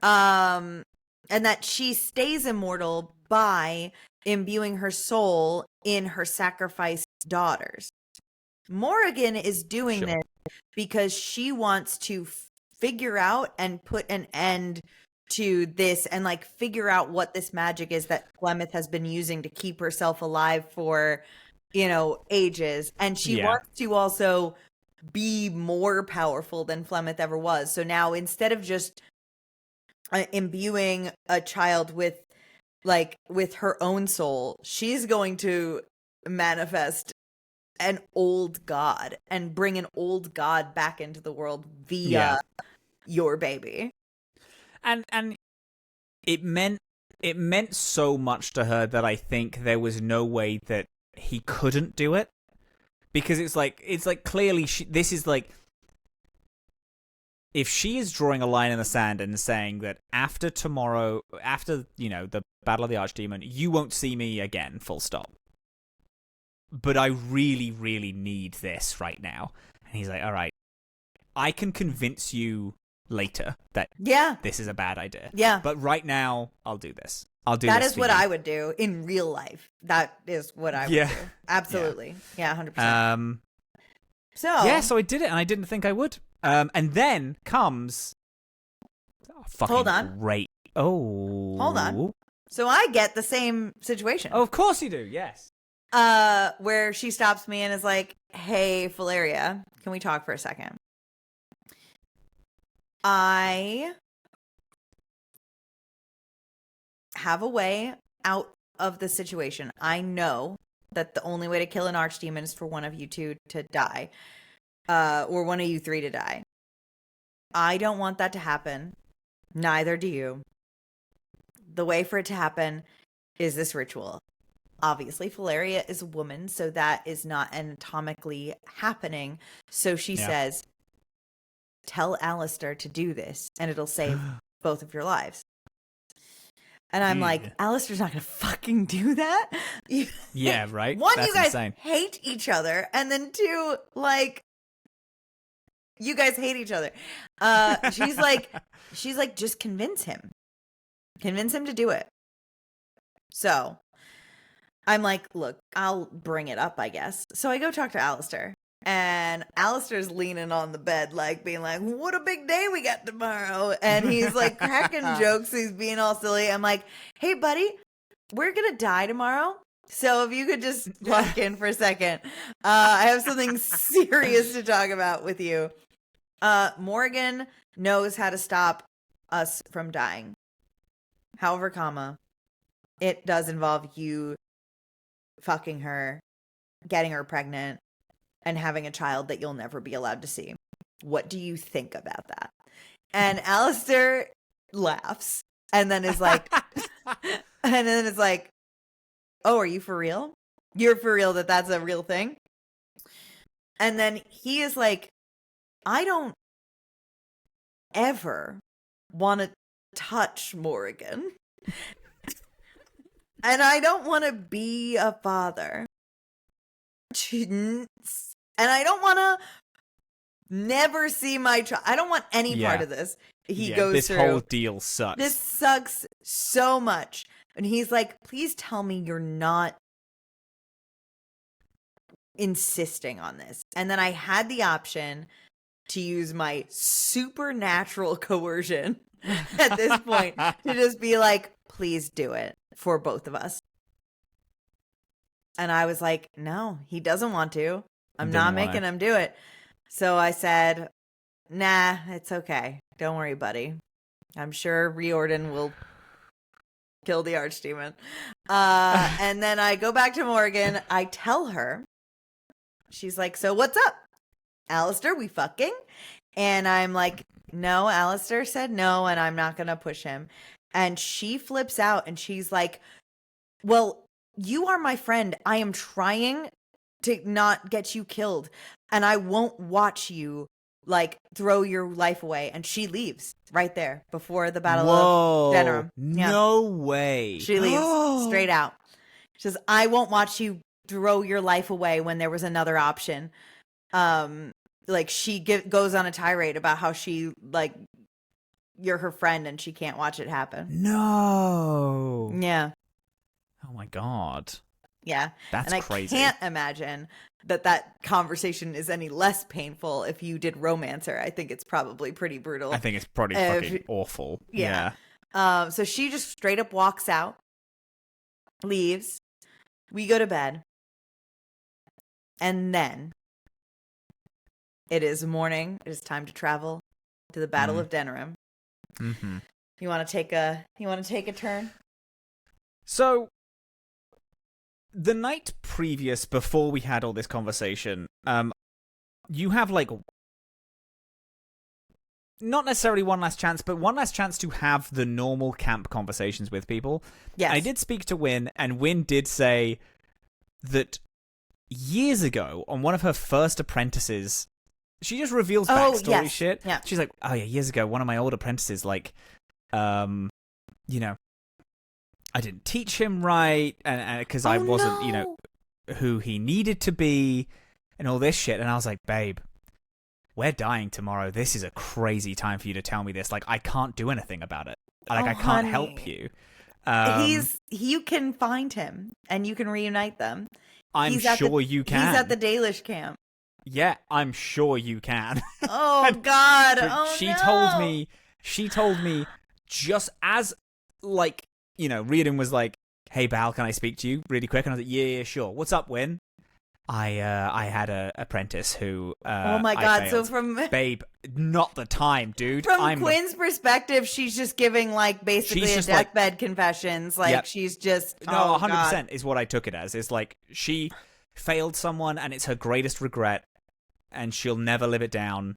And that she stays immortal by imbuing her soul in her sacrificed daughters. Morrigan is doing this because she wants to figure out and put an end to this and like figure out what this magic is that Flemeth has been using to keep herself alive for, ages. And she wants to also be more powerful than Flemeth ever was. So now instead of just imbuing a child with her own soul, she's going to manifest an old god and bring an old god back into the world via your baby. And it meant so much to her that I think there was no way that he couldn't do it, because it's like clearly this is like, if she is drawing a line in the sand and saying that after tomorrow, after, the Battle of the Archdemon, you won't see me again, full stop. But I really, really need this right now. And he's like, all right, I can convince you later that this is a bad idea. Yeah. But right now, I'll do this. That is what I would do in real life. That is what I would do. Absolutely. Yeah, 100%. So I did it, and I didn't think I would. And then comes fucking Hold on. Great. Oh. Hold on. So I get the same situation. Oh, of course you do. Yes. Where she stops me and is like, "Hey, Feleria, can we talk for a second? I have a way out of the situation. I know that the only way to kill an archdemon is for one of you two to die. Or one of you three to die. I don't want that to happen. Neither do you. The way for it to happen is this ritual. Obviously, Feleria is a woman, so that is not anatomically happening. So she says, tell Alistair to do this, and it'll save both of your lives." And I'm like, Alistair's not going to fucking do that? Yeah, right? One, that's you guys insane. hate each other, and then two, like, you guys hate each other. She's like, just convince him. Convince him to do it. So I'm like, look, I'll bring it up, I guess. So I go talk to Alistair. And Alistair's leaning on the bed, like, being like, what a big day we got tomorrow. And he's like cracking jokes. He's being all silly. I'm like, hey, buddy, we're going to die tomorrow. So if you could just lock in for a second. I have something serious to talk about with you. Morrigan knows how to stop us from dying. However, it does involve you fucking her, getting her pregnant, and having a child that you'll never be allowed to see. What do you think about that? And Alistair laughs and then is like, oh, are you for real? You're for real that that's a real thing? And then he is like, I don't ever want to touch Morrigan. And I don't want to be a father. And I don't want to never see my child. I don't want any part of this. He goes this through. This whole deal sucks. This sucks so much. And he's like, please tell me you're not insisting on this. And then I had the option to use my supernatural coercion at this point to just be like, please do it for both of us. And I was like, no, he doesn't want to. I'm not making him do it. So I said, nah, it's okay. Don't worry, buddy. I'm sure Riordan will kill the Archdemon. And then I go back to Morgan. I tell her. She's like, so what's up? Alistair, we fucking? And I'm like, no, Alistair said no, and I'm not going to push him. And she flips out, and she's like, well, you are my friend. I am trying to not get you killed, and I won't watch you, like, throw your life away. And she leaves right there before the Battle of Denerim. Yeah. No way. She leaves straight out. She says, I won't watch you throw your life away when there was another option. Like, she goes on a tirade about how she, like, you're her friend and she can't watch it happen. No. Yeah. Oh my God. Yeah. That's crazy. I can't imagine that conversation is any less painful if you did Romancer. I think it's probably pretty brutal. I think it's probably fucking awful. Yeah. So she just straight up walks out, leaves. We go to bed. And then it is morning. It is time to travel to the Battle of Denerim. Mm-hmm. You want to take a turn? So the night previous, before we had all this conversation, you have, like, not necessarily one last chance, but one last chance to have the normal camp conversations with people. Yes. I did speak to Wynn, and Wynn did say that years ago, on one of her first apprentices, she just reveals backstory shit. Yeah. She's like, oh yeah, years ago, one of my old apprentices, like, you know, I didn't teach him right, and because I wasn't, you know, who he needed to be, and all this shit. And I was like, babe, we're dying tomorrow. This is a crazy time for you to tell me this. Like, I can't do anything about it. Like, I can't help you. You can find him, and you can reunite them. I'm sure you can. He's at the Dalish camp. Yeah, I'm sure you can. Oh, God. She told me just as, like, you know, Riordan was like, hey, Bal, can I speak to you really quick? And I was like, yeah, sure. What's up, Wynn? I had a apprentice who oh my God. failed. So from babe, not the time, dude. From Quinn's perspective, she's just giving, like, basically a deathbed confessions. Like, yep. She's just 100% is what I took it as. It's like she failed someone and it's her greatest regret and she'll never live it down.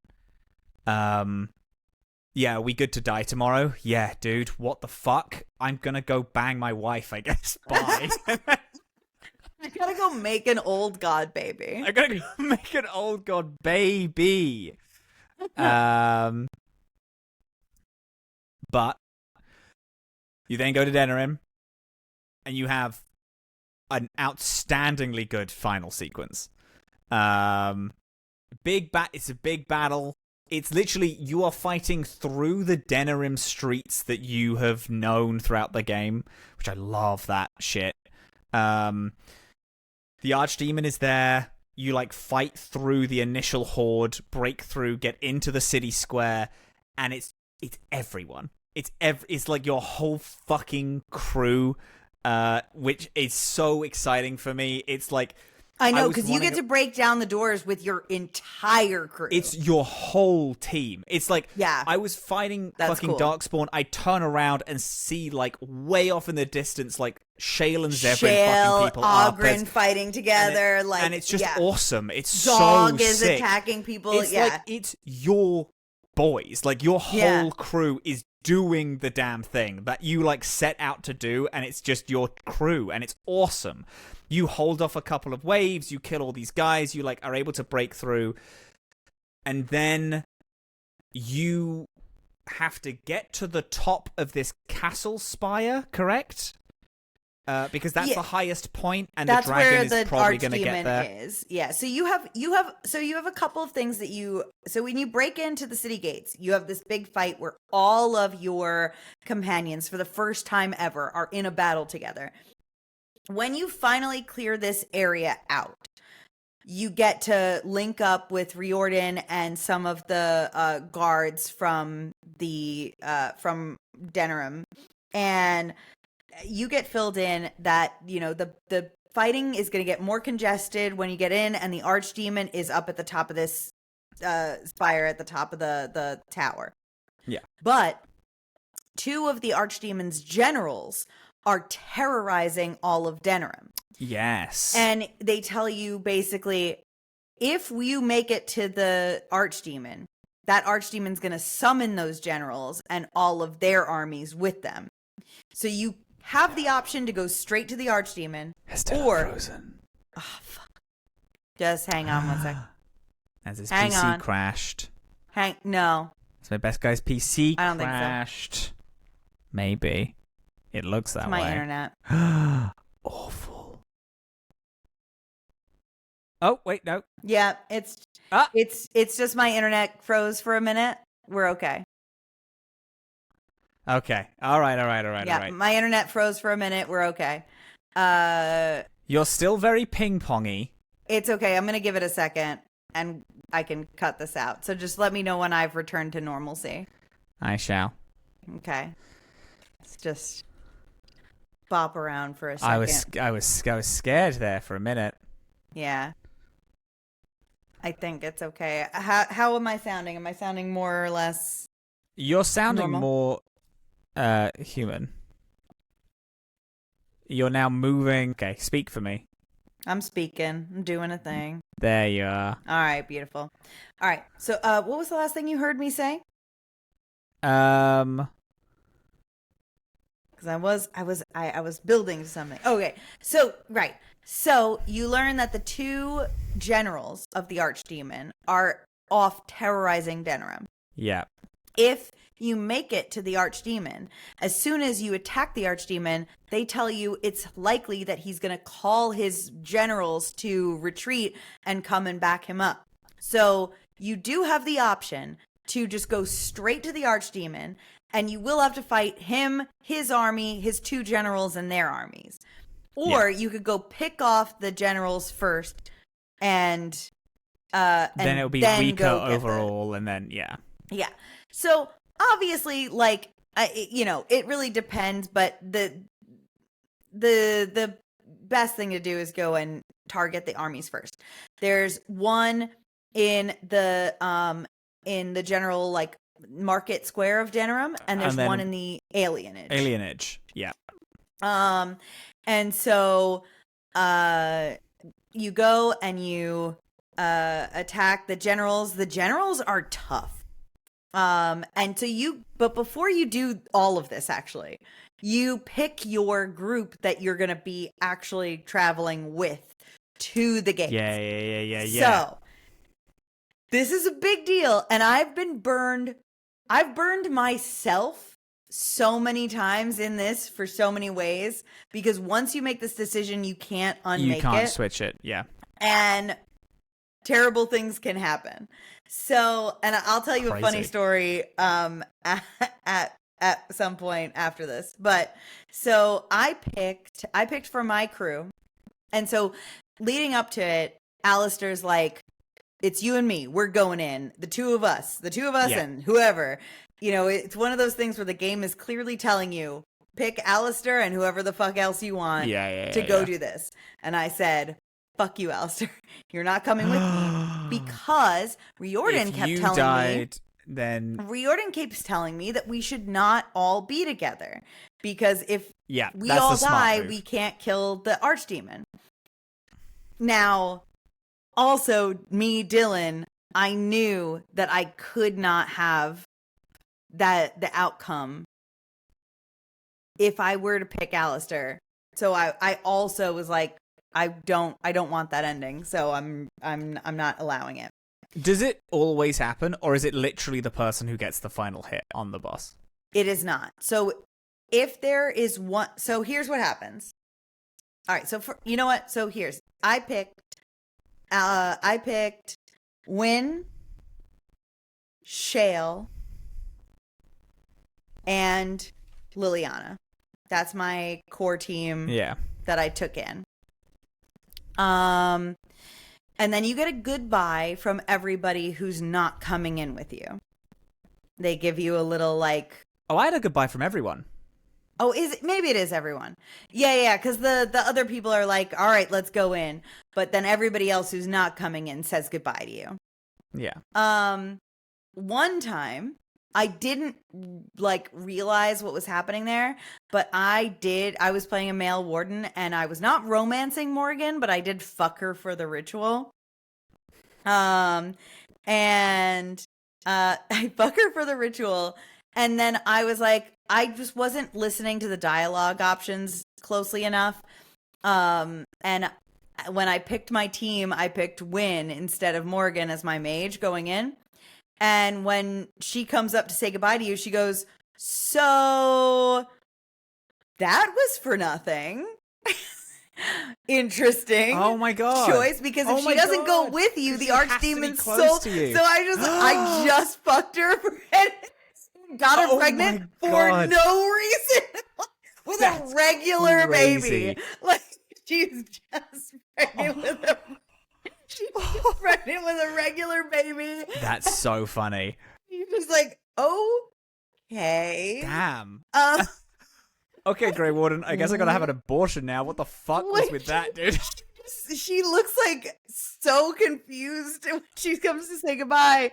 Yeah, are we good to die tomorrow? Yeah, dude, what the fuck? I'm gonna go bang my wife, I guess. Bye. I gotta go make an old god baby. I gotta go make an old god baby. But you then go to Denerim, and you have an outstandingly good final sequence. It's a big battle. It's literally, you are fighting through the Denerim streets that you have known throughout the game, which I love that shit. The Archdemon is there. You, like, fight through the initial horde, break through, get into the city square, and it's everyone. It's like your whole fucking crew, which is so exciting for me. It's like, I know, because you get to break down the doors with your entire crew. It's your whole team. It's like, yeah, I was fighting fucking Darkspawn. I turn around and see, like, way off in the distance, like, Shale and Zevran fucking people Oghren fighting together. And it's just awesome. It's Dog so is sick. Attacking people. It's like, it's your boys. Like, your whole crew is doing the damn thing that you, like, set out to do, and it's just your crew, and it's awesome. You hold off a couple of waves, you kill all these guys, you, like, are able to break through, and then you have to get to the top of this castle spire, correct? Because that's the highest point, and that's the dragon where is probably going to get there. Is. Yeah, so you have a couple of things that so when you break into the city gates, you have this big fight where all of your companions for the first time ever are in a battle together. When you finally clear this area out, you get to link up with Riordan and some of the guards from Denerim, and you get filled in that, you know, the fighting is going to get more congested when you get in, and the Archdemon is up at the top of this spire at the top of the tower. Yeah. But 2 of the Archdemon's generals are terrorizing all of Denerim. Yes. And they tell you basically, if you make it to the Archdemon, that Archdemon's going to summon those generals and all of their armies with them. So you have the option to go straight to the Archdemon, or frozen. Oh, fuck. Just hang on one sec. As his hang PC on. crashed. No. It's my best guy's PC I don't crashed. think so. Maybe. It looks that It's way. my internet. Awful. Oh, wait, no. Yeah, it's just my internet froze for a minute. We're okay. Okay. All right. Yeah, my internet froze for a minute. We're okay. You're still very ping-pongy. It's okay. I'm going to give it a second, and I can cut this out. So just let me know when I've returned to normalcy. I shall. Okay. Let's just bop around for a second. I was scared there for a minute. Yeah. I think it's okay. How am I sounding? Am I sounding more or less You're sounding normal? more human. You're now moving. Okay, speak for me. I'm speaking. I'm doing a thing. There you are. All right, beautiful. All right. So, what was the last thing you heard me say? Um, Because I was building something. Okay. So, right. So you learn that the 2 generals of the Archdemon are off terrorizing Denerim. yeah. If you make it to the Archdemon, as soon as you attack the Archdemon, they tell you it's likely that he's going to call his generals to retreat and come and back him up. So you do have the option to just go straight to the Archdemon, and you will have to fight him, his army, his 2 generals, and their armies. Or you could go pick off the generals first, and then it'll be weaker overall, and then yeah. So obviously, like, it really depends. But the best thing to do is go and target the armies first. There's one in the general, like, market square of Denerim, and there's one in the alienage. Yeah. And so you go and you attack the generals. The generals are tough. And so but before you do all of this, actually, you pick your group that you're going to be actually traveling with to the gates. Yeah. So this is a big deal. And I've burned myself so many times in this for so many ways, because once you make this decision, you can't unmake it. You can't switch it. Yeah. And terrible things can happen. So, and I'll tell you a funny story at some point after this. But so I picked for my crew. And so leading up to it, Alistair's like, it's you and me. We're going in. The two of us and whoever. You know, it's one of those things where the game is clearly telling you, pick Alistair and whoever the fuck else you want to go do this. And I said, fuck you, Alistair. You're not coming with me. Because Riordan Riordan keeps telling me that we should not all be together. Because if we all die, we can't kill the Archdemon. Now, also, me, Dillin, I knew that I could not have the outcome if I were to pick Alistair. So I also was like, I don't want that ending. So I'm not allowing it. Does it always happen, or is it literally the person who gets the final hit on the boss? It is not. So if there is one, so here's what happens. All right. So you know what? So I picked Wynn, Shale, and Liliana. That's my core team. Yeah. That I took in. And then you get a goodbye from everybody who's not coming in with you. They give you a little like... Oh, I had a goodbye from everyone. Oh, maybe it is everyone. Yeah, because the other people are like, all right, let's go in. But then everybody else who's not coming in says goodbye to you. Yeah. One time, I didn't like realize what was happening there, but I was playing a male warden, and I was not romancing Morgan, but I did fuck her for the ritual. And I fuck her for the ritual, and then I was like, I just wasn't listening to the dialogue options closely enough. And when I picked my team, I picked Wynn instead of Morgan as my mage going in. And when she comes up to say goodbye to you, she goes, so that was for nothing. Interesting. Oh my god. Choice, because if she doesn't go with you, the Archdemon's soul. So I just fucked her and got her pregnant for no reason. With a regular baby. Like, she's just pregnant with a regular baby. That's so funny. She's just like, okay. Damn. Okay, Grey Warden, I guess I gotta have an abortion now. What the fuck was with that, dude? She looks like so confused when she comes to say goodbye.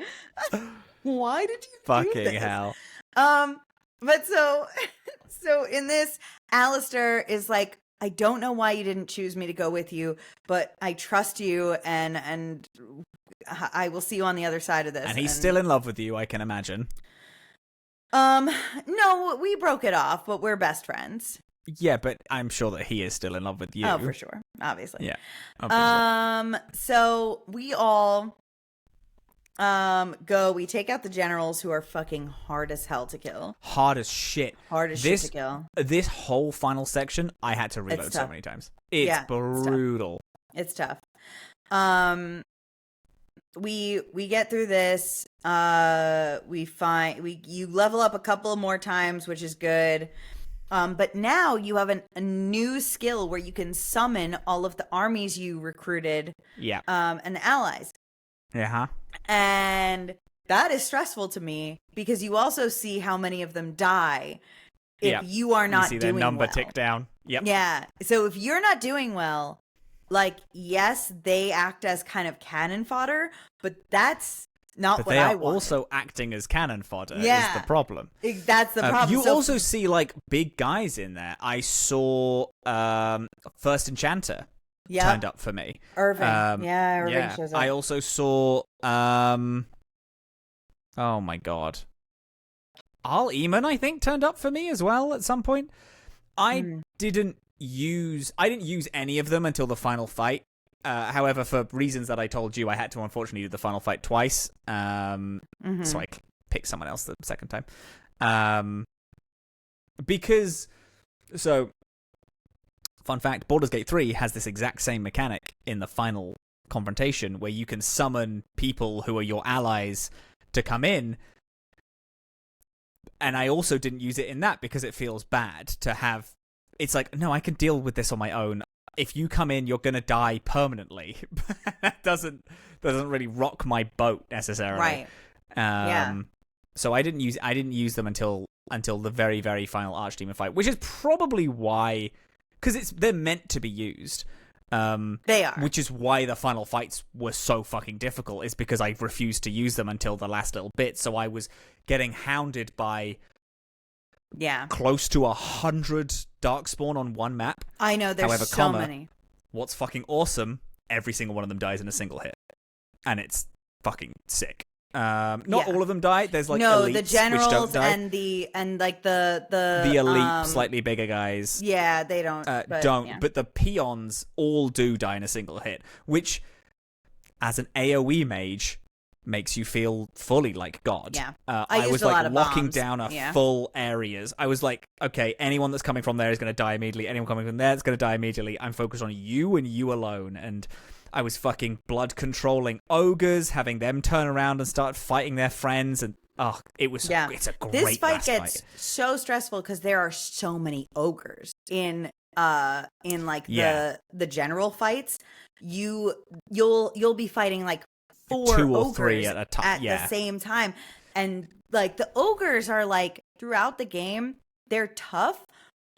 Why did you fucking do this? hell? But so in this, Alistair is like, I don't know why you didn't choose me to go with you, but I trust you, and I will see you on the other side of this. And he's still in love with you, I can imagine. No, we broke it off, but we're best friends. Yeah, but I'm sure that he is still in love with you. Oh, for sure. Obviously. Yeah. Obviously. So we all go, we take out the generals who are fucking hard as hell to kill. Hard as shit. Shit to kill. This whole final section, I had to reload so many times. It's brutal. It's tough. We get through this. You level up a couple more times, which is good. But now you have a new skill where you can summon all of the armies you recruited. Yeah. And the allies. Yeah. And that is stressful to me because you also see how many of them die if you are not doing well. You see their number tick down. Yep. Yeah. So if you're not doing well, like, yes, they act as kind of cannon fodder, but that's not what I want. They are also acting as cannon fodder is the problem. That's the problem. You also see, like, big guys in there. I saw First Enchanter turned up for me. Irving. Irving shows up. I also saw, oh my god. Arl Eamon, I think, turned up for me as well at some point. I didn't use any of them until the final fight. However, for reasons that I told you, I had to unfortunately do the final fight twice. So I picked someone else the second time. Fun fact, Baldur's Gate 3 has this exact same mechanic in the final confrontation where you can summon people who are your allies to come in. And I also didn't use it in that because it feels bad to have... It's like, no, I can deal with this on my own. If you come in, you're going to die permanently. That doesn't really rock my boat necessarily. Right. So I didn't use them until the very, very final Archdemon fight, which is probably why... Because they're meant to be used. They are. Which is why the final fights were so fucking difficult, is because I refused to use them until the last little bit. So I was getting hounded by close to 100 Darkspawn on one map. I know, there's so many. What's fucking awesome, every single one of them dies in a single hit. And it's fucking sick. Not all of them die. There's like elites, the generals which don't die. and the elite, slightly bigger guys. Yeah, they don't. But the peons all do die in a single hit, which, as an AOE mage, makes you feel fully like God. Yeah, I was like locking down a full areas. I was like, okay, anyone that's coming from there is going to die immediately. Anyone coming from there is going to die immediately. I'm focused on you and you alone, and I was fucking blood controlling ogres, having them turn around and start fighting their friends, and it's a great This fight fight. So stressful because there are so many ogres in the general fights. you'll be fighting like 4 2 or ogres 3 at a time the same time, and like the ogres are like throughout the game they're tough,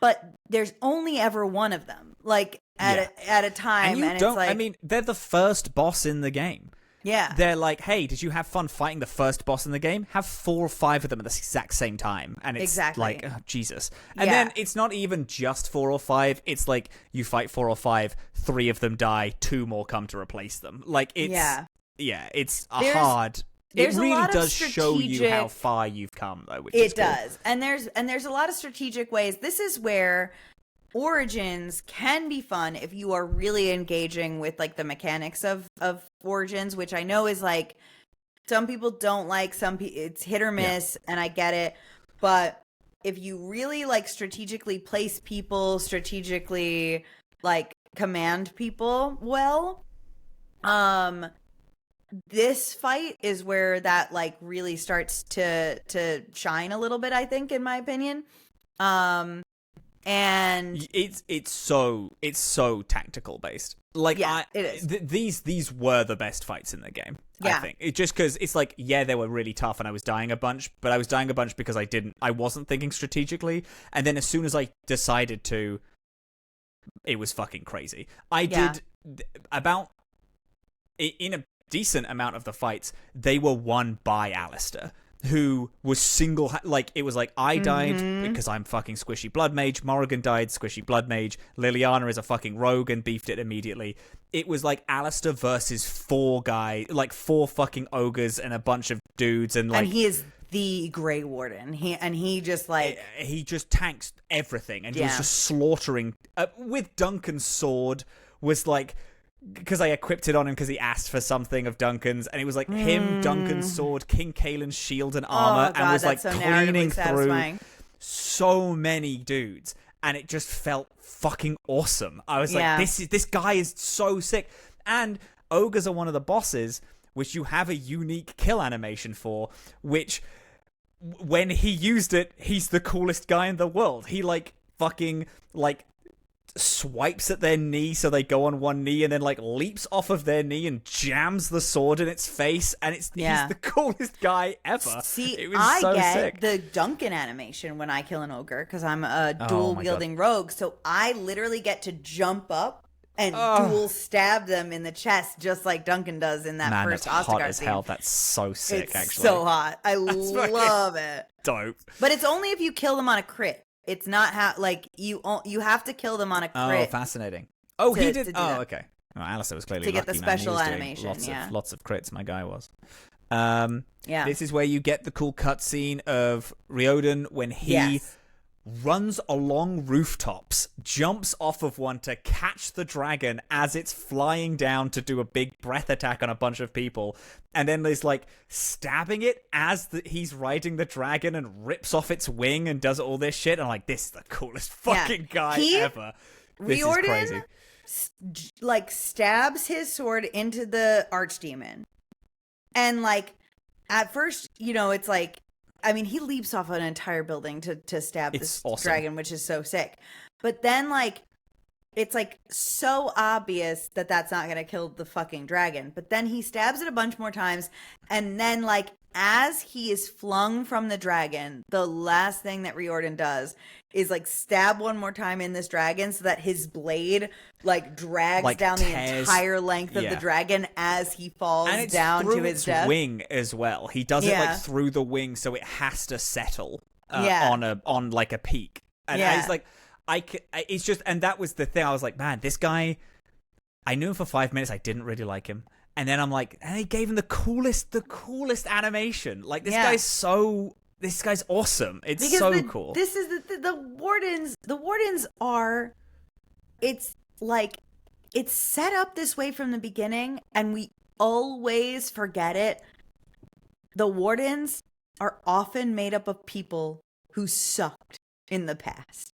but there's only ever one of them like at a time, and it's like, I mean, they're the first boss in the game. Yeah. They're like, hey, did you have fun fighting the first boss in the game? Have 4 or 5 of them at the exact same time. And it's like, oh, Jesus. And then it's not even just 4 or 5. It's like you fight 4 or 5, 3 of them die, 2 more come to replace them. Like, it's... Yeah, it's hard... It really does show you how far you've come, though, which is cool. It does. And there's a lot of strategic ways. This is where... Origins can be fun if you are really engaging with like the mechanics of Origins, which I know is like some people don't like, it's hit or miss, and I get it. But if you really like strategically place people, strategically like command people well, this fight is where that like really starts to shine a little bit, I think, in my opinion. And it's so tactical based. Like, it is. These were the best fights in the game. I think it just because it's like, they were really tough, and I was dying a bunch, but I was dying a bunch because I wasn't thinking strategically, and then as soon as I decided to, it was fucking crazy. I did about in a decent amount of the fights, they were won by Alistair, who was it was like, I died because I'm fucking squishy blood mage, Morrigan died, squishy blood mage, Liliana is a fucking rogue and beefed it immediately. It was like Alistair versus 4 4 fucking ogres and a bunch of dudes, and like... And he is the Grey Warden. He just like... He just tanks everything, and he was just slaughtering... with Duncan's sword, was like... Because I equipped it on him because he asked for something of Duncan's, and it was like him, Duncan's sword, King Kaelin's shield and armor, and was like so cleaning through so many dudes, and it just felt fucking awesome. I was like, this guy is so sick. And ogres are one of the bosses which you have a unique kill animation for, which when he used it, he's the coolest guy in the world. He like fucking like swipes at their knee so they go on one knee, and then like leaps off of their knee and jams the sword in its face, and he's the coolest guy ever. See, it was so sick. The Duncan animation when I kill an ogre because I'm a dual wielding rogue, so I literally get to jump up and dual stab them in the chest just like Duncan does in that first Ostagar hot as scene. hell. That's so sick. It's actually so hot. I love it. Dope. But it's only if you kill them on a crit. It's not how, like, you have to kill them on a crit. Oh, fascinating. Oh, he did. Oh, okay. Well, Alistair was clearly to get lucky, the special man. He was animation. doing lots of crits. My guy was. Yeah. This is where you get the cool cutscene of Ferelden when he runs along rooftops, jumps off of one to catch the dragon as it's flying down to do a big breath attack on a bunch of people, and then there's like stabbing it as he's riding the dragon and rips off its wing and does all this shit. And I'm like, this is the coolest fucking guy ever. This is crazy. Like stabs his sword into the Archdemon, and like at first, it's like, I mean, he leaps off an entire building to stab this dragon, which is so sick. But then, like, it's, like, so obvious that that's not going to kill the fucking dragon. But then he stabs it a bunch more times. And then, like, as he is flung from the dragon, the last thing that Riordan does is, like, stab one more time in this dragon so that his blade, like, drags down the entire length of the dragon as he falls down to his death. Wing as well. He does it, like, through the wing, so it has to settle on like, a peak. And it's like, it's just, and that was the thing. I was like, man, this guy, I knew him for 5 minutes. I didn't really like him. And then I'm like, and they gave him the coolest animation. Like, this guy's awesome. It's because so cool. This is the wardens. The wardens are, it's like, it's set up this way from the beginning, and we always forget it. The wardens are often made up of people who sucked in the past.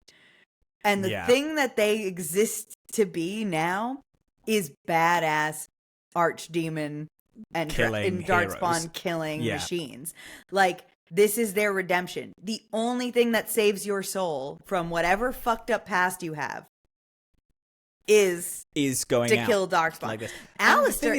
And the thing that they exist to be now is badass Archdemon and Dorkspawn killing machines. Like, this is their redemption. The only thing that saves your soul from whatever fucked up past you have is going to out kill Dorkspawn. like this. Alistair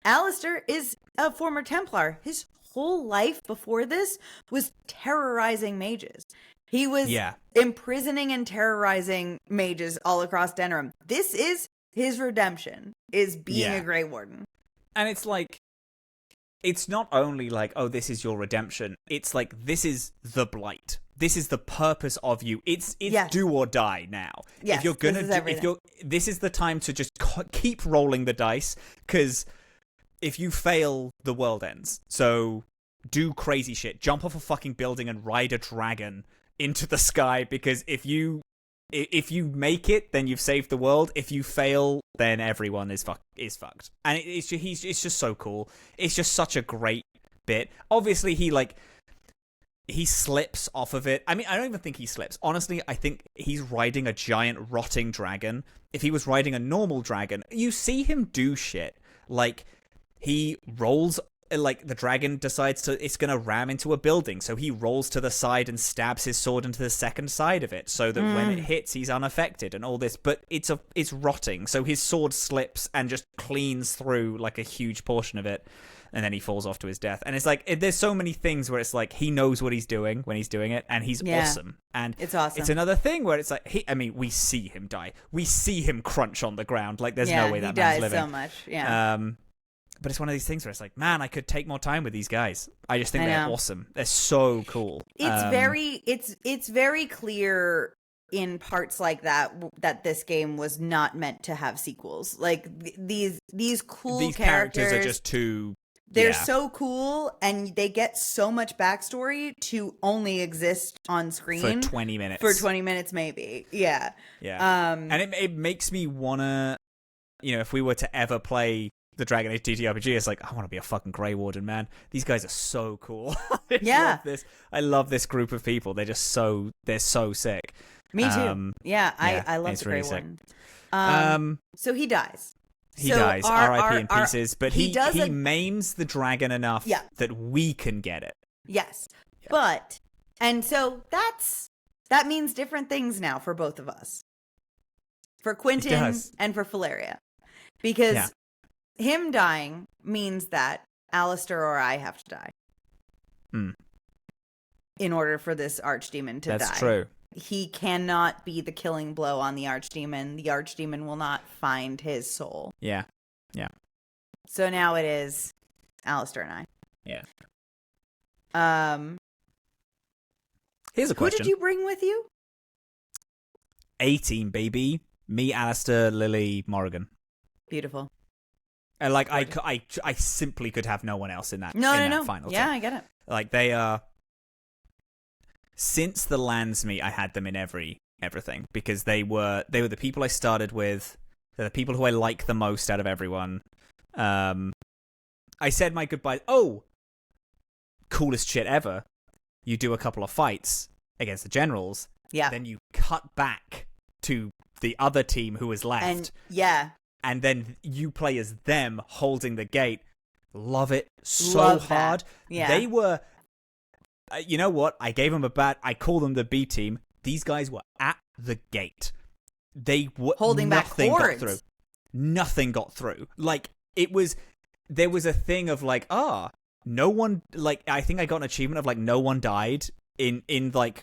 Alistair is a former Templar. His whole life before this was terrorizing mages. He was imprisoning and terrorizing mages all across Denerim. This is his redemption, is being a Grey Warden. And it's like, it's not only like, oh, this is your redemption. It's like, this is the Blight. This is the purpose of you. It's do or die now. Yes, if you're gonna this is the time to just keep rolling the dice, because if you fail, the world ends. So do crazy shit. Jump off a fucking building and ride a dragon into the sky, because if you make it, then you've saved the world. If you fail, then everyone is fucked. And it's just so cool. It's just such a great bit. Obviously, he slips off of it. I mean, I don't even think he slips. Honestly, I think he's riding a giant rotting dragon. If he was riding a normal dragon, you see him do shit. Like, he rolls, like, the dragon decides it's gonna ram into a building, so he rolls to the side and stabs his sword into the second side of it, so that when it hits, he's unaffected and all this. But it's rotting, so his sword slips and just cleans through, like, a huge portion of it. And then he falls off to his death. And it's like, there's so many things where it's like, he knows what he's doing when he's doing it, and he's awesome. And it's awesome. It's another thing where it's like, we see him die. We see him crunch on the ground. Like, there's no way that man's living. He dies so much, yeah. But it's one of these things where it's like, man, I could take more time with these guys. I just think they're awesome. They're so cool. It's very clear in parts like that this game was not meant to have sequels. Like, these characters are just too... They're so cool, and they get so much backstory to only exist on screen for 20 minutes. For 20 minutes, maybe. Yeah. Yeah. And it makes me wanna, if we were to ever play the Dragon Age TTRPG, it's like, I want to be a fucking Grey Warden, man. These guys are so cool. I love this group of people. They're so sick. Me too. I love the Grey Warden. So he dies. He dies, R.I.P. in pieces, but he maims the dragon enough that we can get it. Yes. Yeah. And so that means different things now for both of us. For Quinton and for Feleria. Because him dying means that Alistair or I have to die. In order for this Archdemon to die. That's true. He cannot be the killing blow on the Archdemon. The Archdemon will not find his soul. Yeah. Yeah. So now it is Alistair and I. Yeah. Here's a question. Who did you bring with you? A-team, baby. Me, Alistair, Lily, Morrigan. Beautiful. And like, I simply could have no one else in that. No. Final yeah, team. I get it. Like, they are... Since the Landsmeet, I had them in everything, because they were the people I started with. They're the people who I like the most out of everyone. I said my goodbye. Oh, coolest shit ever! You do a couple of fights against the generals. Yeah. Then you cut back to the other team who was left. And then you play as them holding the gate. Love it so hard. Yeah. They were. You know what? I gave them I call them the B team. These guys were at the gate. They were holding back hordes. Nothing got through. Like, there was a thing of like, no one, like, I think I got an achievement of like, no one died in like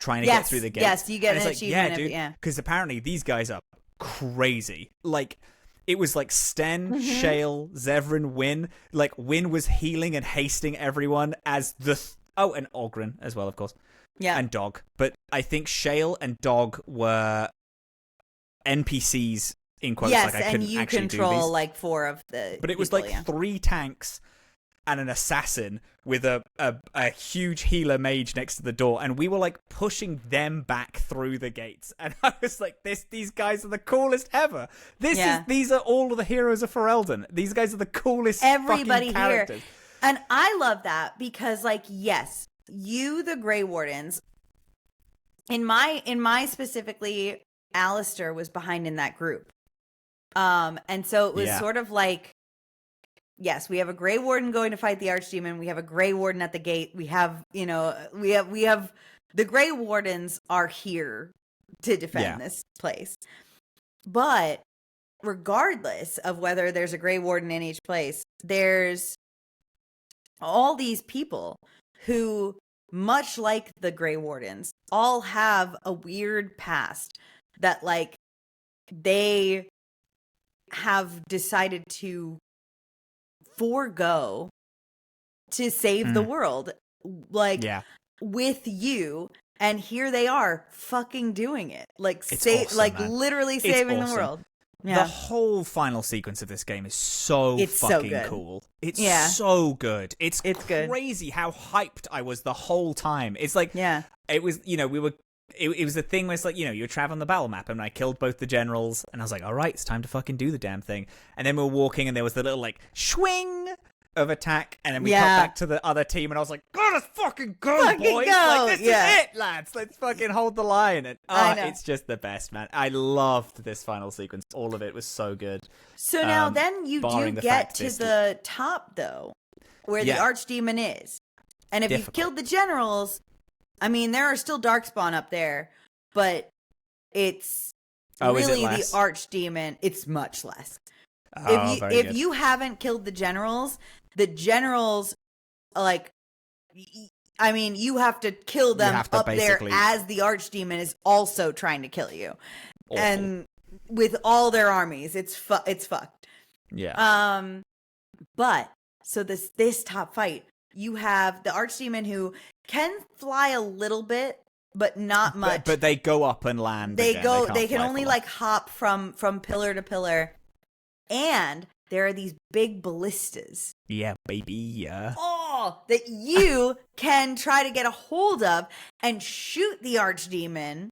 trying to get through the gate. Yes, you get an achievement. Yeah, dude. Yeah. Because apparently these guys are crazy. Like, it was like Sten, Shale, Zevran, Wynn. Like, Wynn was healing and hasting everyone as and Ogren as well, of course. Yeah. And Dog. But I think Shale and Dog were NPCs, in quotes. Yes, like, I couldn't and you actually control do these. like 4 of the But it was like 3 tanks and an assassin with a huge healer mage next to the door, and we were like pushing them back through the gates. And I was like, these guys are the coolest ever. These are all of the heroes of Ferelden. These guys are the coolest Everybody fucking characters. Here. And I love that because, like, yes, you, the Grey Wardens, in my specifically, Alistair was behind in that group. And so it was sort of like, yes, we have a Grey Warden going to fight the Archdemon. We have a Grey Warden at the gate. We have, we have the Grey Wardens are here to defend this place. But regardless of whether there's a Grey Warden in each place, there's all these people who, much like the Grey Wardens, all have a weird past that, like, they have decided to forego to save the world, like, with you. And here they are fucking doing it. Like, awesome, like man. literally saving the world. Yeah. The whole final sequence of this game is so fucking cool. It's so good. It's crazy how hyped I was the whole time. It's like, it was, you know, it was the thing where it's like, you know, you were traveling the battle map and I killed both the generals and I was like, all right, it's time to fucking do the damn thing. And then we were walking and there was the little, like, swing of attack, and then we cut back to the other team and I was like, let's fucking go, boys. Like, this is it, lads. Let's fucking hold the line. And it's just the best, man. I loved this final sequence. All of it was so good. So now then you do get to the top, though, where the Archdemon is. And if you've killed the generals, I mean, there are still Darkspawn up there, but it's really the Archdemon. It's much less. If you haven't killed the generals, like, I mean, you have to kill them up there as the Archdemon is also trying to kill you. Awful. And with all their armies, it's fucked. Yeah. But so this top fight, you have the Archdemon who can fly a little bit, but not much. But they go up and land. They can only like hop from pillar to pillar. And there are these big ballistas. Yeah, baby, yeah. Oh, that you can try to get a hold of and shoot the Archdemon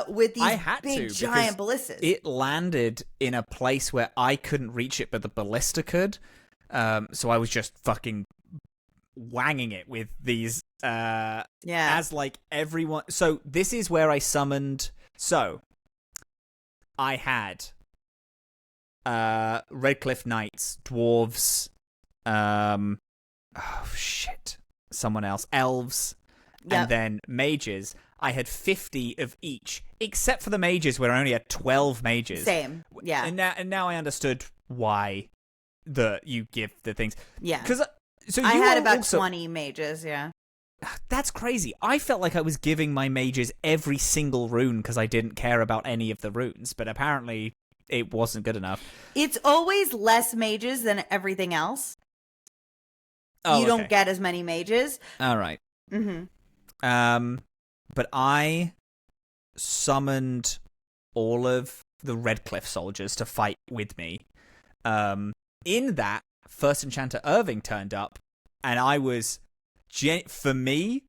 with these big giant ballistas. It landed in a place where I couldn't reach it, but the ballista could. So I was just fucking wanging it with these. As like everyone. So this is where I summoned. So I had Redcliffe Knights, dwarves, someone else, elves, and then mages. I had 50 of each, except for the mages, where I only had 12 mages. Same, yeah. And now I understood why you give the things. Yeah. Because I had about 20 mages, yeah. That's crazy. I felt like I was giving my mages every single rune because I didn't care about any of the runes, but apparently it wasn't good enough. It's always less mages than everything else. You don't get as many mages. All right. Mm-hmm. But I summoned all of the Redcliffe soldiers to fight with me. In that, First Enchanter Irving turned up, and I was, for me,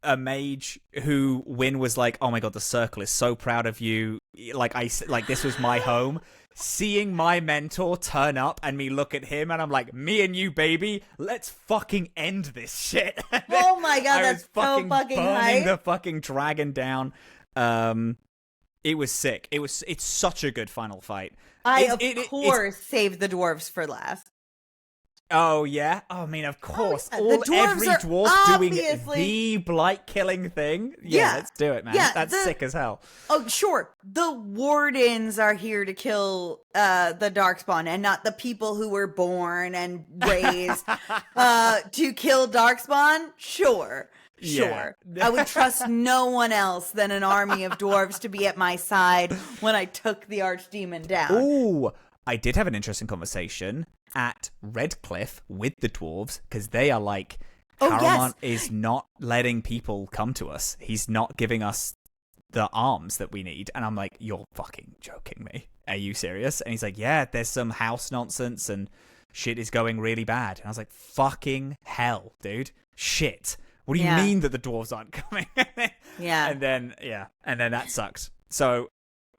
a mage who Wynn was like, oh my god, the circle is so proud of you. Like this was my home. Seeing my mentor turn up and me look at him and I'm like, me and you, baby, let's fucking end this shit. Oh my god, that's so fucking burning hype. the fucking dragon down. It was sick. It's such a good final fight. I of course saved the dwarves for last. Oh, yeah? Oh, I mean, of course. Oh, yeah. Every dwarf doing the Blight killing thing. Yeah, let's do it, man. Yeah, that's sick as hell. Oh, sure. The wardens are here to kill the Darkspawn and not the people who were born and raised to kill Darkspawn. Sure. Yeah. I would trust no one else than an army of dwarves to be at my side when I took the Archdemon down. Ooh, I did have an interesting conversation at Redcliffe with the dwarves because they are like, Haramon is not letting people come to us. He's not giving us the arms that we need. And I'm like, you're fucking joking me. Are you serious? And he's like, yeah, there's some house nonsense and shit is going really bad. And I was like, fucking hell, dude. Shit. What do you mean that the dwarves aren't coming? And then that sucks. So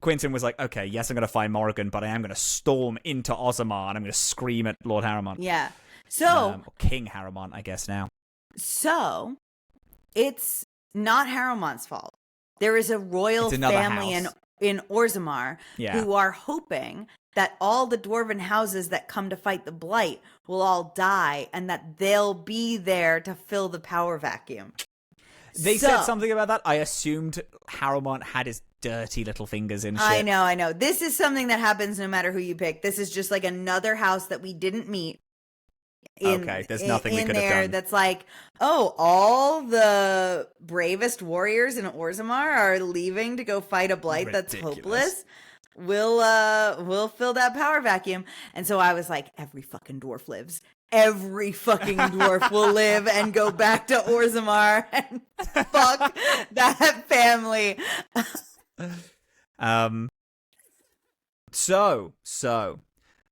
Quinton was like, okay, yes, I'm going to find Morrigan, but I am going to storm into Ozamar and I'm going to scream at Lord Haramon. Yeah. So... or King Haramon, I guess, now. So, it's not Haramon's fault. There is a royal family in Orzammar who are hoping that all the dwarven houses that come to fight the Blight will all die and that they'll be there to fill the power vacuum. They said something about that. I assumed Harrowmont had his dirty little fingers in shit. I know. This is something that happens no matter who you pick. This is just like another house that we didn't meet. There's nothing we could have done. That's like, oh, all the bravest warriors in Orzammar are leaving to go fight a blight that's hopeless. We'll fill that power vacuum. And so I was like, every fucking dwarf lives. Every fucking dwarf will live and go back to Orzammar and fuck that family.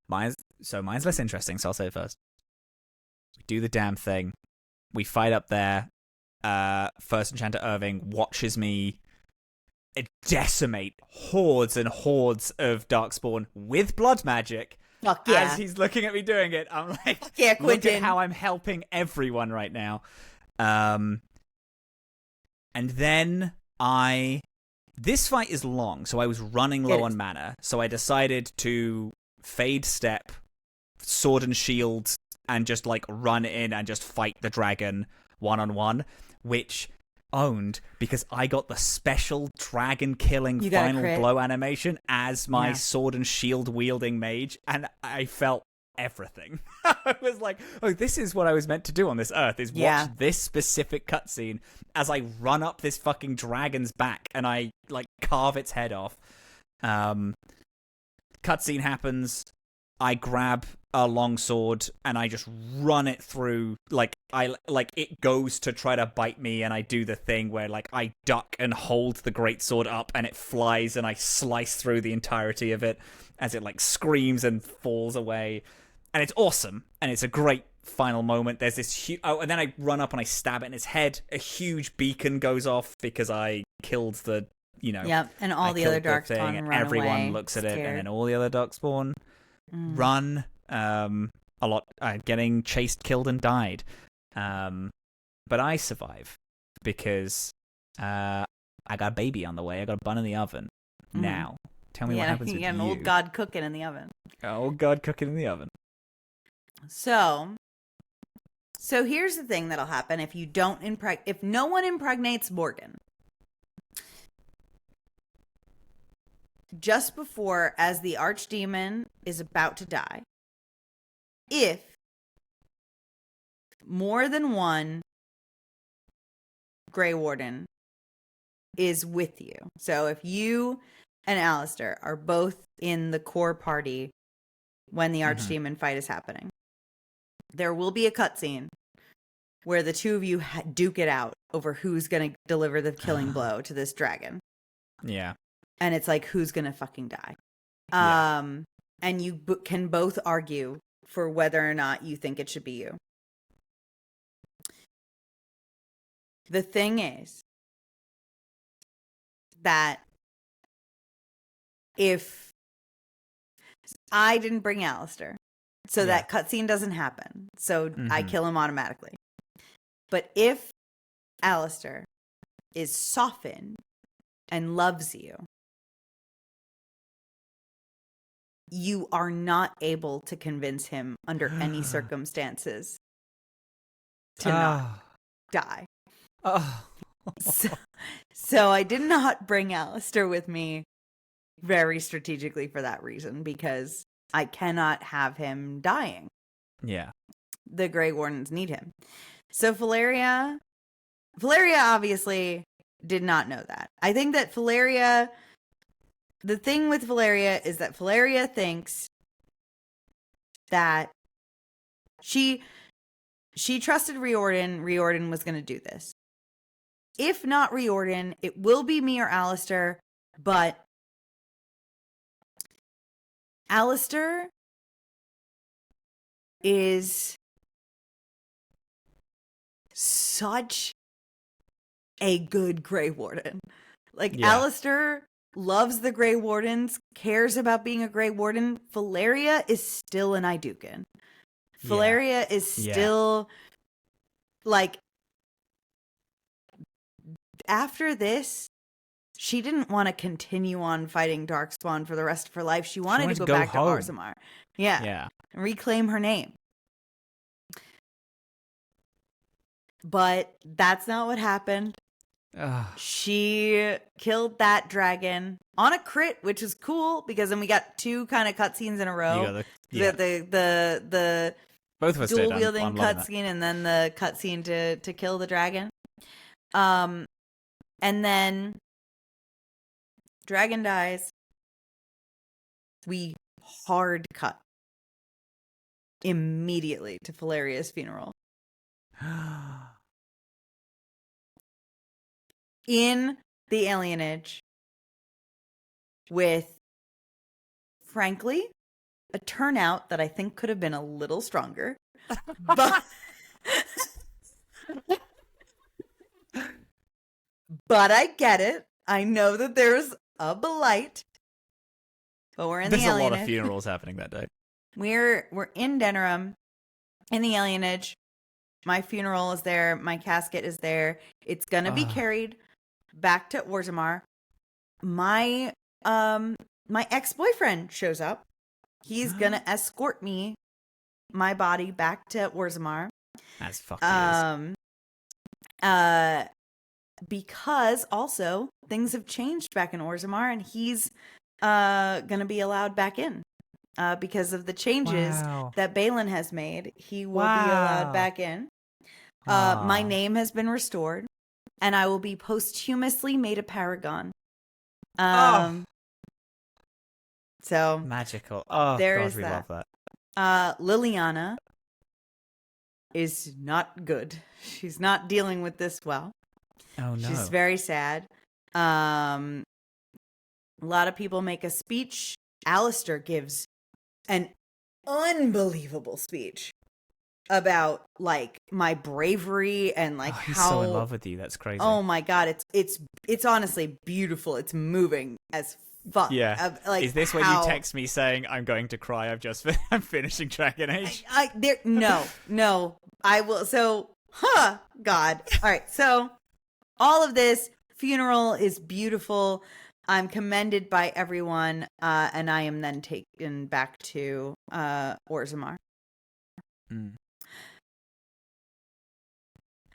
Mine's less interesting, so I'll say it first. We do the damn thing. We fight up there. First Enchanter Irving watches me decimate hordes and hordes of Darkspawn with blood magic. Fuck yeah. As he's looking at me doing it, I'm like, fuck yeah, Quinton. Look at how I'm helping everyone right now. And then this fight is long, so I was running low on mana, so I decided to fade step, sword and shield, and just like run in and just fight the dragon one-on-one, which owned because I got the special dragon killing final blow animation as my sword and shield wielding mage, and I felt everything. I was like, oh, this is what I was meant to do on this earth, is watch this specific cutscene as I run up this fucking dragon's back and I like carve its head off. Cutscene happens, I grab a longsword and I just run it through, it goes to try to bite me, and I do the thing where like I duck and hold the greatsword up and it flies and I slice through the entirety of it as it like screams and falls away, and it's awesome and it's a great final moment. There's this and then I run up and I stab it in its head. A huge beacon goes off because I killed the and all the other Darkspawn and run everyone away, looks at scared. it, and then all the other Darkspawn run. A lot getting chased, killed, and died. But I survive because I got a baby on the way. I got a bun in the oven. Now, tell me what happens with you. An old god cooking in the oven. Old god cooking in the oven. So here's the thing that'll happen if you don't if no one impregnates Morgan. Just before, as the Archdemon is about to die, if more than one Grey Warden is with you, so if you and Alistair are both in the core party when the Archdemon fight is happening, there will be a cutscene where the two of you duke it out over who's going to deliver the killing blow to this dragon. Yeah. And it's like, who's going to fucking die? And you can both argue for whether or not you think it should be you. The thing is that if I didn't bring Alistair, so that cutscene doesn't happen, so I kill him automatically. But if Alistair is softened and loves you, you are not able to convince him under any circumstances to not die. So I did not bring Alistair with me very strategically for that reason, because I cannot have him dying. Yeah. The Grey Wardens need him. So Feleria obviously did not know that. I think that the thing with Feleria is that Feleria thinks that she trusted Riordan. Riordan was going to do this. If not Riordan, it will be me or Alistair, but Alistair is such a good Grey Warden. Alistair loves the Grey Wardens, cares about being a Grey Warden. Feleria is still an Idukan. Feleria is still after this, she didn't want to continue on fighting Darkspawn for the rest of her life. She wanted to go back home. To Orzammar. Yeah. And reclaim her name. But that's not what happened. She killed that dragon on a crit, which is cool because then we got 2 kind of cutscenes in a row. The both of us dual wielding cutscene and then the cutscene to kill the dragon. And then dragon dies. We hard cut immediately to Feleria's funeral. In the alienage with, frankly, a turnout that I think could have been a little stronger. But, but I get it. I know that there's a Blight. But we're in the alienage. There's a lot of funerals happening that day. We're in Denerim, in the alienage. My funeral is there. My casket is there. It's going to be carried back to Orzammar. My ex-boyfriend shows up. He's going to escort my body back to Orzammar. As fucking is. Because also things have changed back in Orzammar, and he's going to be allowed back in. Because of the changes that Balin has made, he will be allowed back in. My name has been restored, and I will be posthumously made a paragon. So magical. Oh, there God, is we that. love that. Liliana is not good. She's not dealing with this well. Oh no. She's very sad. A lot of people make a speech. Alistair gives an unbelievable speech about like my bravery and like he's how so in love with you. That's crazy. Oh my God, it's honestly beautiful. It's moving as fuck. Yeah. Like, is this when you text me saying I'm going to cry? I'm finishing Dragon Age. No. I will. So, God. All right. So, all of this funeral is beautiful. I'm commended by everyone, and I am then taken back to Orzammar. Mm.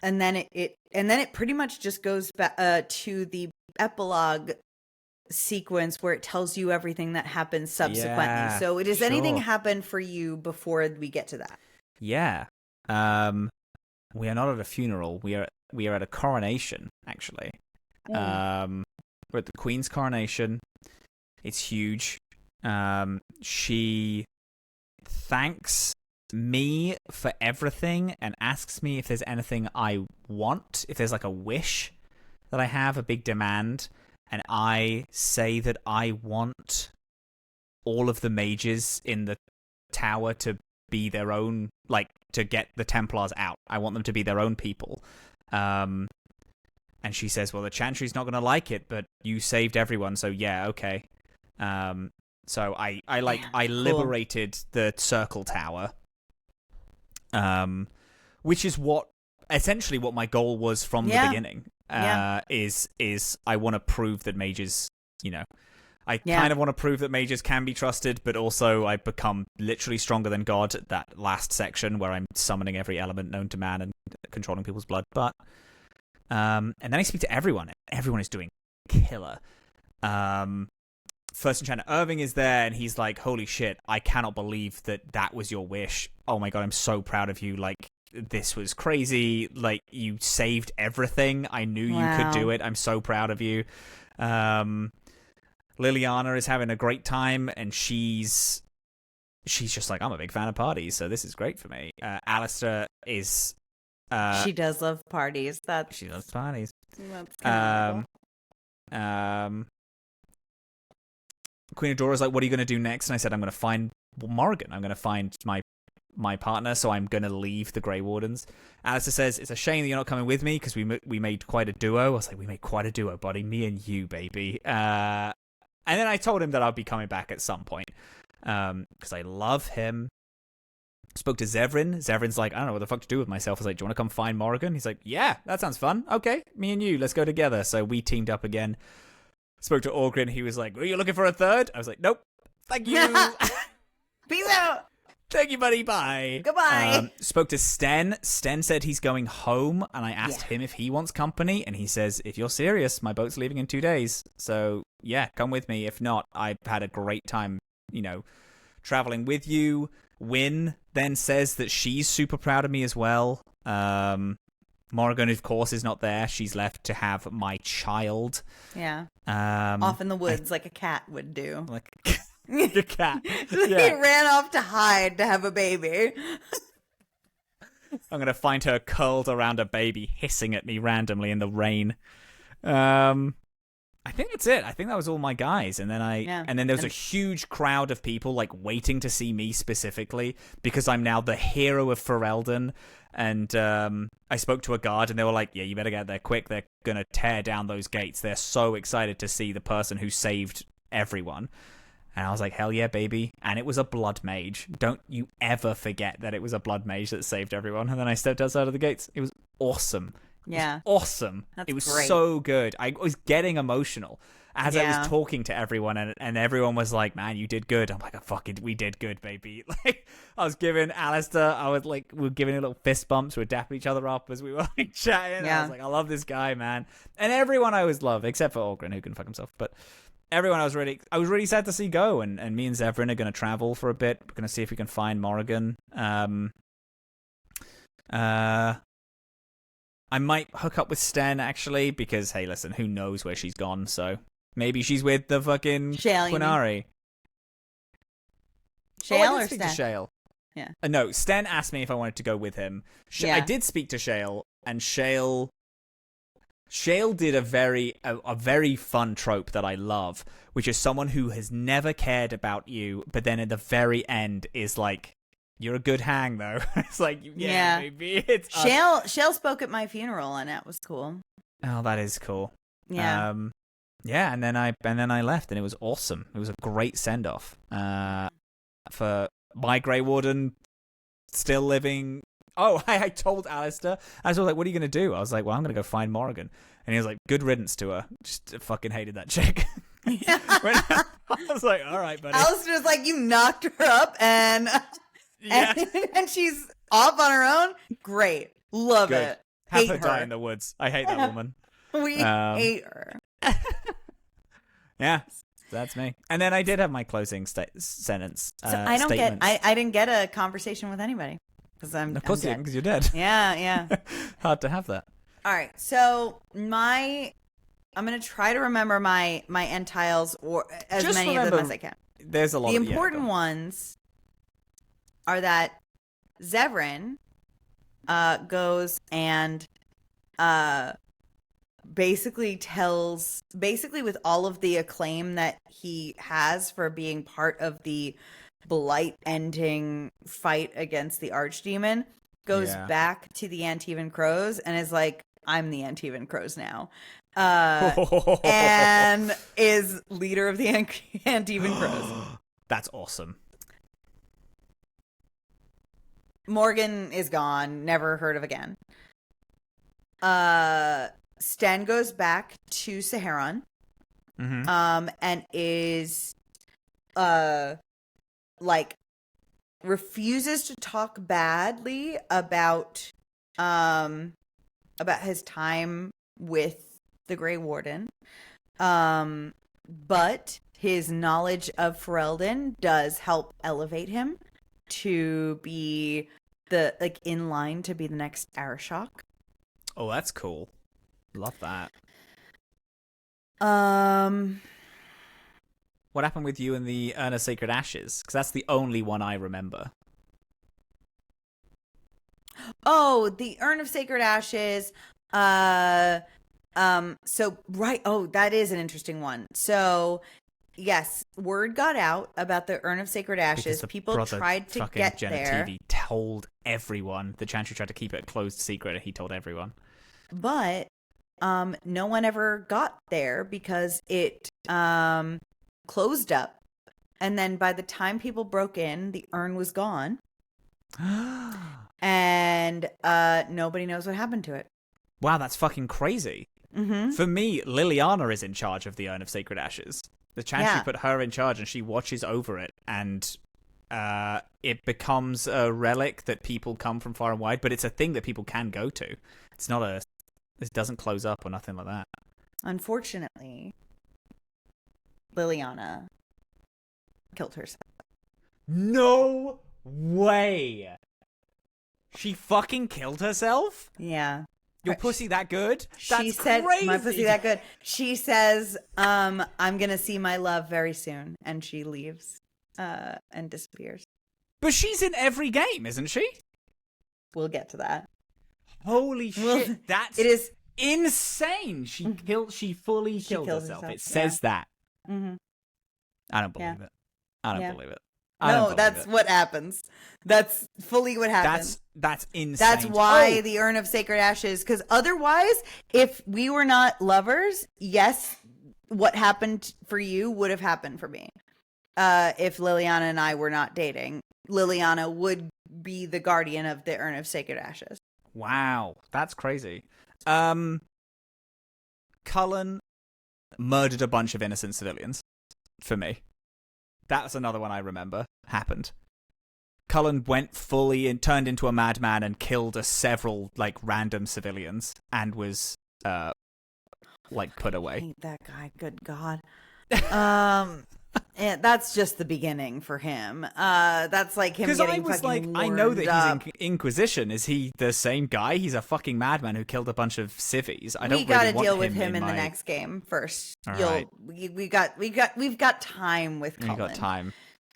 And then it pretty much just goes back to the epilogue sequence where it tells you everything that happens subsequently. Yeah, so does anything happen for you before we get to that? Yeah. We are not at a funeral. We are at a coronation, actually. We're at the Queen's coronation. It's huge. She thanks me for everything and asks me if there's anything I want, if there's like a wish that I have, a big demand, and I say that I want all of the mages in the tower to be their own, like, to get the Templars out. I want them to be their own people. And she says, well, the Chantry's not going to like it, but you saved everyone, so yeah, okay. So I liberated the Circle Tower, which is essentially what my goal was from the beginning. Is I want to prove that mages, I kind of want to prove that mages can be trusted, but also I become literally stronger than God at that last section where I'm summoning every element known to man and controlling people's blood. But and then I speak to everyone. Everyone is doing killer. First Enchanter Irving is there, and he's like, holy shit, I cannot believe that was your wish. Oh my God, I'm so proud of you. Like, this was crazy. Like, you saved everything. I knew you could do it. I'm so proud of you. Liliana is having a great time, and she's just like, I'm a big fan of parties, so this is great for me. Alistair is... she does love parties. She loves parties. That's kind of Queen Adora's like, what are you going to do next? And I said, I'm going to find Morrigan. I'm going to find my partner, so I'm going to leave the Grey Wardens. Alistair says, it's a shame that you're not coming with me, because we made quite a duo. I was like, we made quite a duo, buddy. Me and you, baby. And then I told him that I'll be coming back at some point, because I love him. Spoke to Zevran. Zevran's like, I don't know what the fuck to do with myself. I was like, do you want to come find Morrigan? He's like, yeah, that sounds fun. Okay, me and you, let's go together. So we teamed up again. Spoke to Orgrin. He was like, are you looking for a third? I was like, nope. Thank you. Peace out. Thank you, buddy. Bye. Goodbye. Spoke to Sten. Sten said he's going home, and I asked him if he wants company, and he says, if you're serious, my boat's leaving in 2 days. So, yeah, come with me. If not, I've had a great time, traveling with you. Wynn then says that she's super proud of me as well. Morrigan, of course, is not there. She's left to have my child. Yeah. Off in the woods like a cat would do. Like a cat. He ran off to hide to have a baby. I'm going to find her curled around a baby, hissing at me randomly in the rain. I think that's it. I think that was all my guys. And then and then there was a huge crowd of people like waiting to see me specifically because I'm now the hero of Ferelden. And I spoke to a guard and they were like, yeah, you better get there quick. They're going to tear down those gates. They're so excited to see the person who saved everyone. And I was like, hell yeah, baby. And it was a blood mage. Don't you ever forget that it was a blood mage that saved everyone. And then I stepped outside of the gates. It was awesome. Yeah. Awesome. That's it was great. So good. I was getting emotional as I was talking to everyone, and everyone was like, man, you did good. I'm like, oh, fuck it, we did good, baby. Like, I was giving Alistair, we were giving a little fist bumps, we were dapping each other up as we were like chatting. Yeah. I was like, I love this guy, man. And everyone I always love, except for Orgrin, who can fuck himself. But everyone I was really sad to see go, and me and Zevran are going to travel for a bit. We're going to see if we can find Morrigan. I might hook up with Sten, actually, because, hey, listen, who knows where she's gone, so maybe she's with the fucking Quinari. Shale I did or speak Sten? to Shale. Yeah. No, Sten asked me if I wanted to go with him. I did speak to Shale, and Shale did a very fun trope that I love, which is someone who has never cared about you, but then at the very end is like, you're a good hang, though. It's like, maybe it's Shale spoke at my funeral, and that was cool. Oh, that is cool. Yeah. And then I left, and it was awesome. It was a great send off. For my Grey Warden still living. Oh, I told Alistair. I was like, what are you gonna do? I was like, well, I'm gonna go find Morrigan. And he was like, good riddance to her. Just fucking hated that chick. I was like, all right, buddy. Alistair's like, you knocked her up and and she's off on her own. Great. Love it. Have hate her die in the woods. I hate that woman. We hate her. Yeah, that's me. And then I did have my closing sentence. So I don't statements. I didn't get a conversation with anybody because of course you didn't, because you're dead. Yeah. Hard to have that. All right, so I'm gonna try to remember my end tiles or as Just many remember, of them as I can. There's a lot. The important ones are that Zevran goes and basically with all of the acclaim that he has for being part of the Blight ending fight against the Archdemon, goes back to the Antivan Crows and is like, I'm the Antivan Crows now. And is leader of the Antivan Crows. That's awesome. Morgan is gone, never heard of again. Sten goes back to Saharon, and is, refuses to talk badly about his time with the Grey Warden, but his knowledge of Ferelden does help elevate him to be in line to be the next Arashok. Oh, that's cool. Love that. What happened with you in the Urn of Sacred Ashes? Because that's the only one I remember. Oh, the Urn of Sacred Ashes. So right. Oh, that is an interesting one. So, yes, word got out about the Urn of Sacred Ashes. People tried to get there. TV told everyone. The Chantry tried to keep it a closed secret, and he told everyone. But no one ever got there because it closed up. And then by the time people broke in, the urn was gone. And nobody knows what happened to it. Wow, that's fucking crazy. Mm-hmm. For me, Liliana is in charge of the Urn of Sacred Ashes. The Chantry put her in charge, and she watches over it. And it becomes a relic that people come from far and wide, but it's a thing that people can go to. It's not it doesn't close up or nothing like that. Unfortunately, Liliana killed herself. No way! She fucking killed herself? Yeah. Your pussy that good? She said, crazy. My pussy that good. She says, I'm going to see my love very soon. And she leaves and disappears. But she's in every game, isn't she? We'll get to that. Holy shit. It is insane. She fully killed herself. It says that. Mm-hmm. I don't believe it. I don't believe it. No, that's what happens. That's fully what happens. That's insane. That's why the Urn of Sacred Ashes, because otherwise, if we were not lovers, yes, what happened for you would have happened for me. If Liliana and I were not dating, Liliana would be the guardian of the Urn of Sacred Ashes. Wow, that's crazy. Cullen murdered a bunch of innocent civilians for me. That's another one I remember happened. Cullen went fully and turned into a madman and killed several random civilians and was put away. I hate that guy. Good God. And that's just the beginning for him. That's like him getting fucking I know that up. he's Inquisition. Is he the same guy? He's a fucking madman who killed a bunch of civvies. We gotta deal with him in the next game first. Right. We've got time with Cullen. We got time.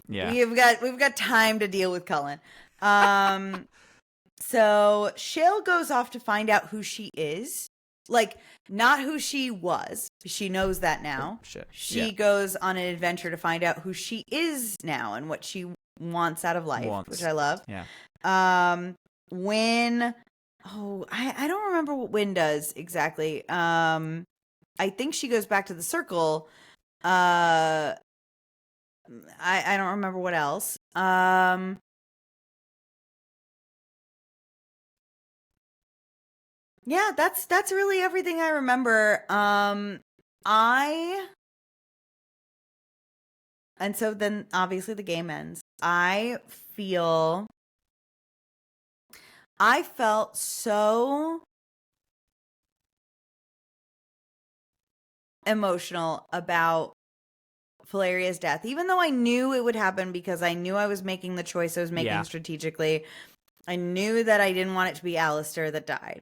Yeah. We've got time to deal with Cullen. So Shale goes off to find out who she is. Not who she was. She knows that now. Oh, shit. She goes on an adventure to find out who she is now and what she wants out of life, which I love. Yeah. Wynn. Oh, I don't remember what Wynn does exactly. I think she goes back to the circle. I don't remember what else. Yeah, that's really everything I remember. And so then obviously the game ends. I felt so emotional about Feleria's death, even though I knew it would happen because I knew I was making the choice I was making strategically. I knew that I didn't want it to be Alistair that died.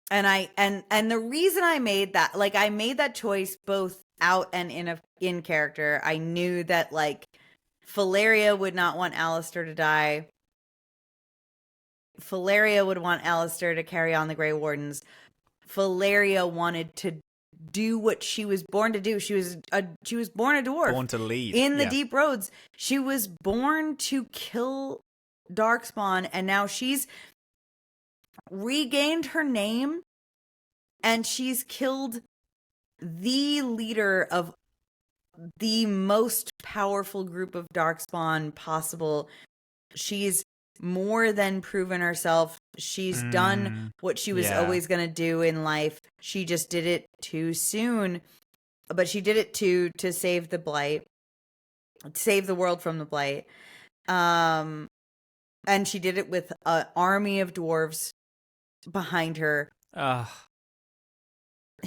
And the reason I made that, I made that choice both out and in character. I knew that Feleria would not want Alistair to die. Feleria would want Alistair to carry on the Grey Wardens. Feleria wanted to do what she was born to do. She was born a dwarf. Born to lead. In the Deep Roads. She was born to kill Darkspawn, and now she's regained her name, and she's killed the leader of the most powerful group of Darkspawn possible. She's more than proven herself. She's done what she was always going to do in life. She just did it too soon, but she did it to save the Blight, save the world from the Blight. And she did it with an army of dwarves behind her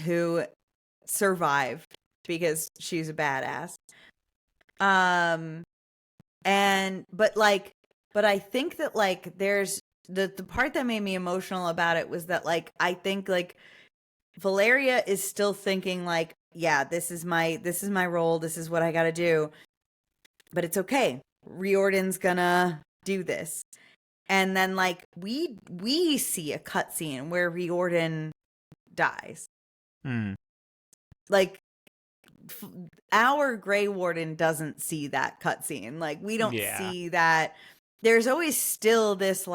who survived because she's a badass. But I think that there's the part that made me emotional about it was that I think Valeria is still thinking this is my role, this is what I got to do. But it's okay. Riordan's gonna do this. And then we see a cutscene where Riordan dies. Our Grey Warden doesn't see that cutscene. We don't see that. There's always still this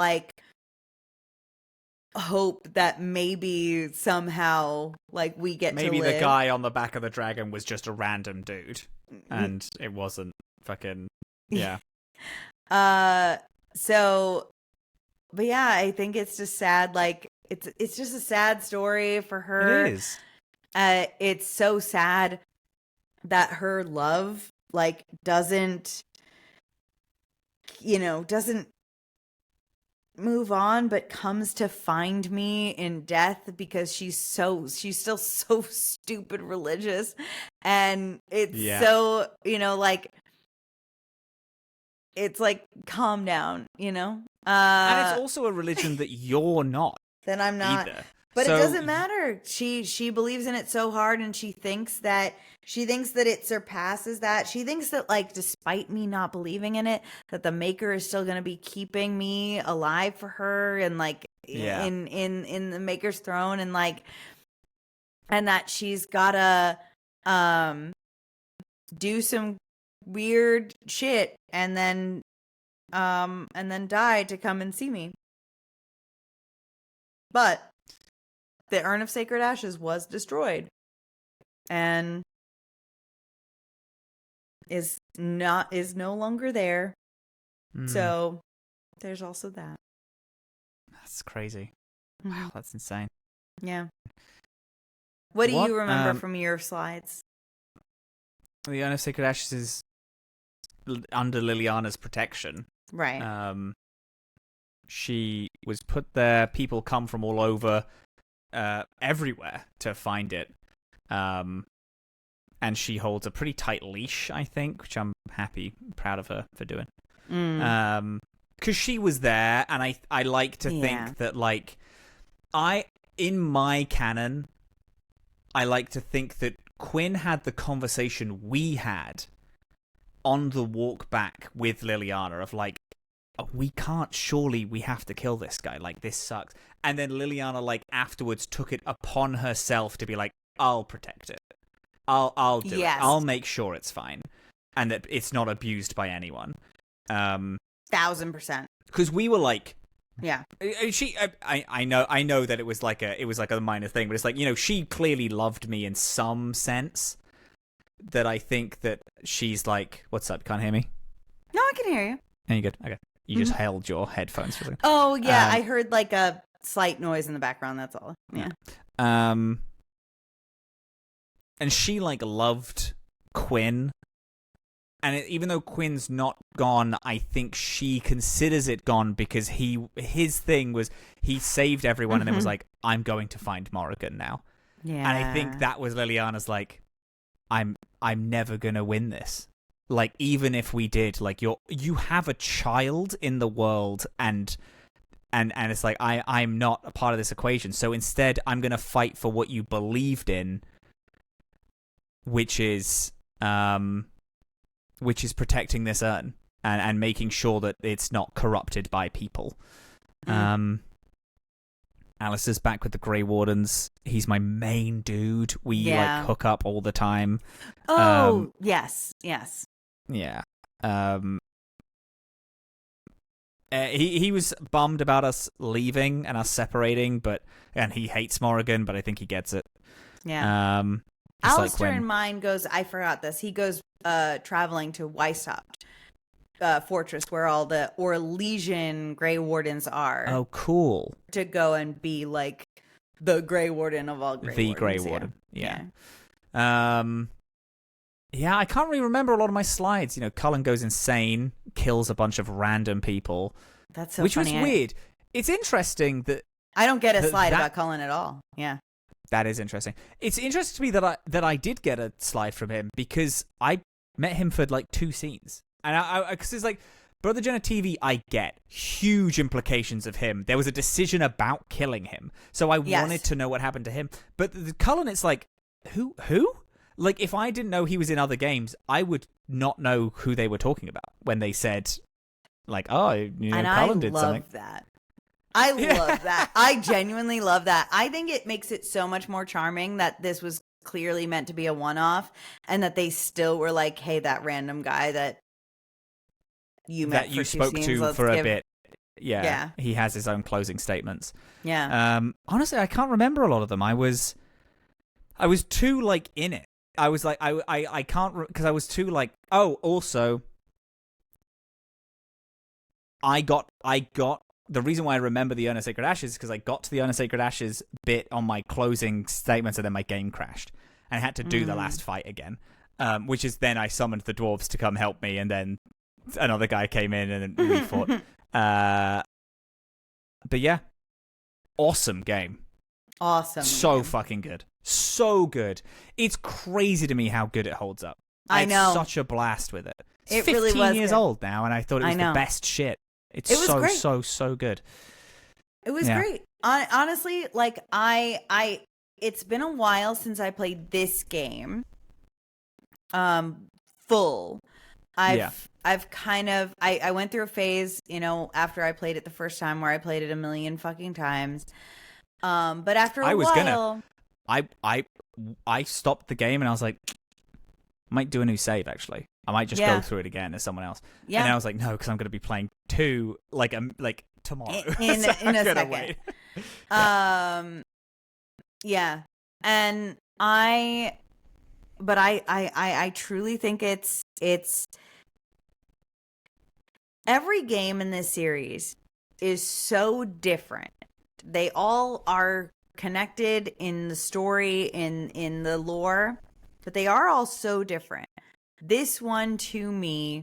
hope that maybe somehow we get maybe to live. The guy on the back of the dragon was just a random dude and it wasn't fucking So, but yeah, I think it's just sad. It's just a sad story for her. It is. It's so sad that her love like doesn't move on, but comes to find me in death because she's still so stupid religious. And it's so, like, it's like, calm down, and it's also a religion that you're not. Then I'm not either. But it doesn't matter. She believes in it so hard, and she thinks that it surpasses that. She thinks that, like, despite me not believing in it, that the Maker is still going to be keeping me alive for her, and like in the Maker's throne, and like, and that she's gotta do some weird shit and then die to come and see me. But the Urn of Sacred Ashes was destroyed and is no longer there. So there's also that. That's crazy. Wow, that's insane. Yeah. What do you remember from your slides? The Urn of Sacred Ashes is under Liliana's protection. Right. She was put there. People come from all over, everywhere to find it. And she holds a pretty tight leash, I think, which I'm proud of her for doing. Because she was there, and I like to think that, like, in my canon, I like to think that Quinn had the conversation we had on the walk back with Liliana of, like, we have to kill this guy. Like, this sucks. And then Liliana, like, afterwards took it upon herself to be like, I'll protect it. I'll do it. I'll make sure it's fine. And that it's not abused by anyone. 1000%. Because we were like, yeah. I know that it was like a minor thing, but it's like, she clearly loved me in some sense. That I think that she's like, what's up? Can't hear me? No, I can hear you. Are you good? Okay. You just held your headphones for a second. Oh, yeah. I heard like a slight noise in the background. That's all. Yeah. And she, like, loved Quinn. And even though Quinn's not gone, I think she considers it gone because his thing was he saved everyone and then was like, I'm going to find Morrigan now. Yeah. And I think that was Liliana's like, I'm never going to win this. Like, even if we did, like, you have a child in the world and it's like, I'm not a part of this equation. So instead, I'm going to fight for what you believed in, which is protecting this urn and making sure that it's not corrupted by people. Alistair's back with the Grey Wardens. He's my main dude. We like hook up all the time. Oh, yes. Yeah. He was bummed about us leaving and us separating, and he hates Morrigan, but I think he gets it. Yeah. Alistair in mine goes, I forgot this. He goes traveling to Weishaupt Fortress, where all the Orlesian Grey Wardens are. Oh, cool. To go and be like the Grey Warden of all Grey Wardens. The Grey Warden. Yeah. Yeah, I can't really remember a lot of my slides. Cullen goes insane, kills a bunch of random people. That's so which funny. Was weird. It's interesting that I don't get a slide about Cullen at all. Yeah. That is interesting. It's interesting to me that I did get a slide from him because I met him for like 2 scenes. And because it's like, Brother Jenna TV, I get huge implications of him. There was a decision about killing him. So I wanted to know what happened to him. But the Cullen, it's like, who? Like, if I didn't know he was in other games, I would not know who they were talking about when they said, like, oh, Cullen did something. I love that. I genuinely love that. I think it makes it so much more charming that this was clearly meant to be a one-off and that they still were like, hey, that random guy that you met that you spoke to for a bit. Yeah. He has his own closing statements. Yeah. Honestly, I can't remember a lot of them. I was too, like, in it. I was like, I can't, because I was too like, oh, also, I got, the reason why I remember the Urn of Sacred Ashes is because I got to the Urn of Sacred Ashes bit on my closing statements and then my game crashed. And I had to do the last fight again. which is then I summoned the dwarves to come help me, and then another guy came in and then we fought. But yeah, awesome game. Awesome. So fucking good. So good. It's crazy to me how good it holds up. I know. Such a blast with it. It's it 15 really was years good. old now, and I thought it was the best shit. It was so, great. so good. It was great. Honestly, like, it's been a while since I played this game. Full. I've kind of, I went through a phase, after I played it the first time where I played it a million fucking times. But after a while, I stopped the game and I was like, I might do a new save actually. I might just go through it again as someone else. Yeah. And I was like, no, because I'm going to be playing 2 like tomorrow. In so a second. Yeah. And I truly think it's every game in this series is so different. They all are connected in the story, in the lore, but they are all so different. This one, to me,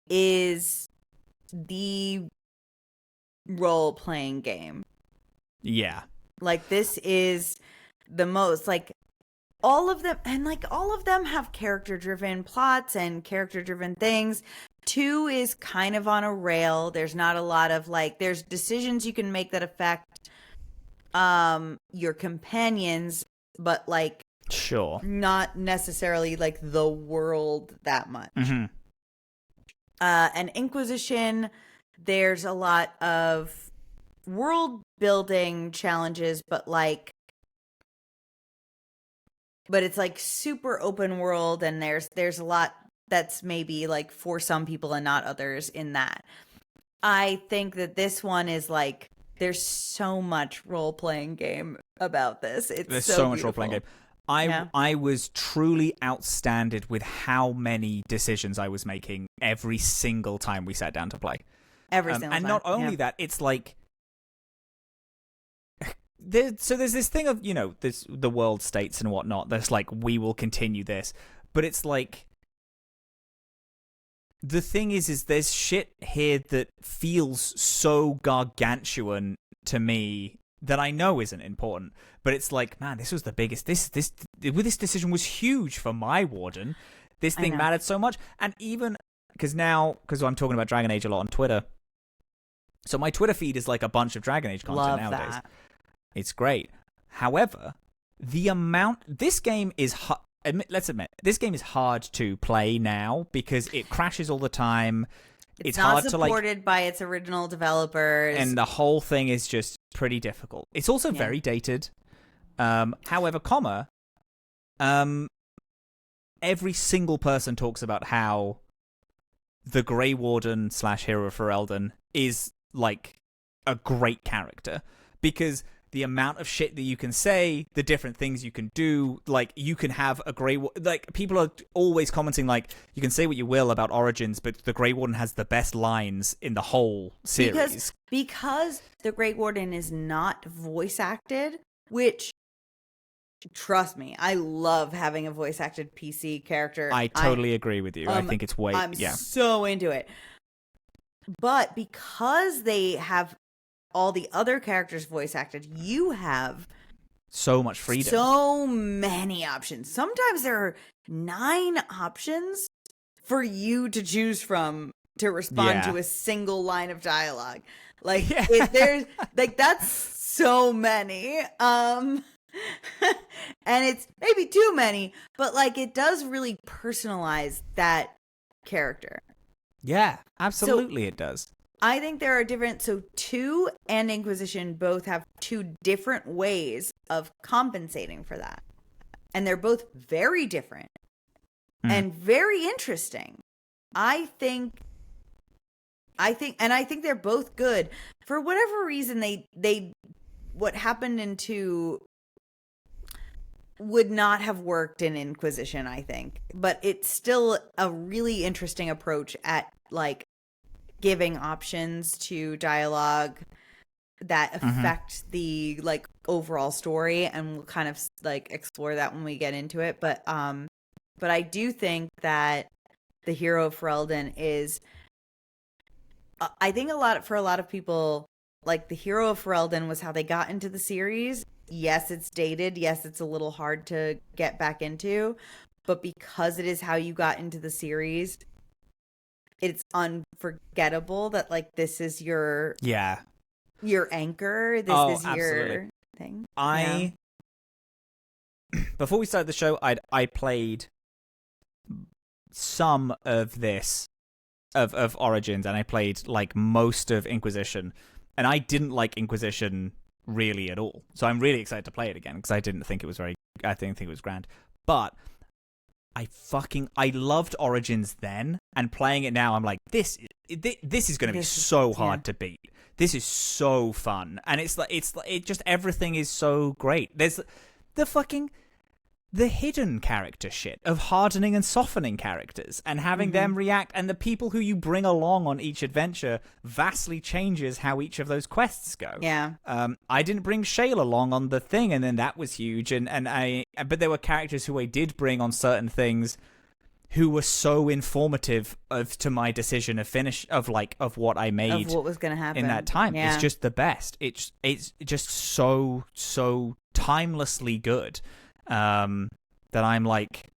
is the role-playing game. Yeah. Like, this is the most, like, all of them, and like all of them have character-driven plots and character-driven things. 2 is kind of on a rail. There's not a lot of, like, there's decisions you can make that affect your companions, but, like, sure, not necessarily like the world that much. Mm-hmm. And Inquisition, there's a lot of world building challenges, but it's like super open world, and there's a lot that's maybe like for some people and not others in that. I think that this one is like, there's so much role-playing game about this. There's so much role-playing game. I was truly outstanded with how many decisions I was making every single time we sat down to play. Every single time. And not only that, it's like, there's this thing of, the world states and whatnot. That's like, we will continue this. But it's like, the thing is there's shit here that feels so gargantuan to me that I know isn't important. But it's like, man, this was the biggest. This decision was huge for my warden. This thing mattered so much. And even because I'm talking about Dragon Age a lot on Twitter. So my Twitter feed is like a bunch of Dragon Age content nowadays. That. It's great. However, this game is, let's admit, this game is hard to play now because it crashes all the time. It's not hard supported by its original developers. And the whole thing is just pretty difficult. It's also very dated. However, every single person talks about how the Grey Warden / Hero of Ferelden is like a great character, because the amount of shit that you can say, the different things you can do, like, you can have a Grey Warden, like, people are always commenting, like, you can say what you will about Origins, but the Grey Warden has the best lines in the whole series. Because the Grey Warden is not voice acted, which, trust me, I love having a voice acted PC character. I totally agree with you. I think it's I'm so into it. But because they have all the other characters voice acted, you have so much freedom, so many options. Sometimes there are 9 options for you to choose from to respond to a single line of dialogue. Like, there's like, that's so many. And it's maybe too many, but like, it does really personalize that character. Yeah, absolutely, it does. I think there are different, so 2 and Inquisition both have 2 different ways of compensating for that. And they're both very different and very interesting. I think they're both good. For whatever reason, what happened in 2 would not have worked in Inquisition, I think. But it's still a really interesting approach at, like, giving options to dialogue that affect the, like, overall story, and we'll kind of like explore that when we get into it. But But I do think that the hero of Ferelden is, I think for a lot of people, like the hero of Ferelden was how they got into the series. Yes, it's dated. Yes, it's a little hard to get back into. But because it is how you got into the series, it's unforgettable that like this is your anchor. This is absolutely. Your thing. Before we started the show, I played some of this of Origins, and I played like most of Inquisition, and I didn't like Inquisition really at all. So I'm really excited to play it again because I didn't think it was I didn't think it was grand, but I loved Origins then, and playing it now, I'm like, this is going to be so hard to beat. This is so fun, and it just everything is so great. There's the hidden character shit of hardening and softening characters and having them react, and the people who you bring along on each adventure vastly changes how each of those quests go. Yeah. I didn't bring Shale along on the thing, and then that was huge. But there were characters who I did bring on certain things who were so informative to my decision of what I made, of what was going to happen in that time. Yeah. It's just the best. It's just so timelessly good. That I'm like,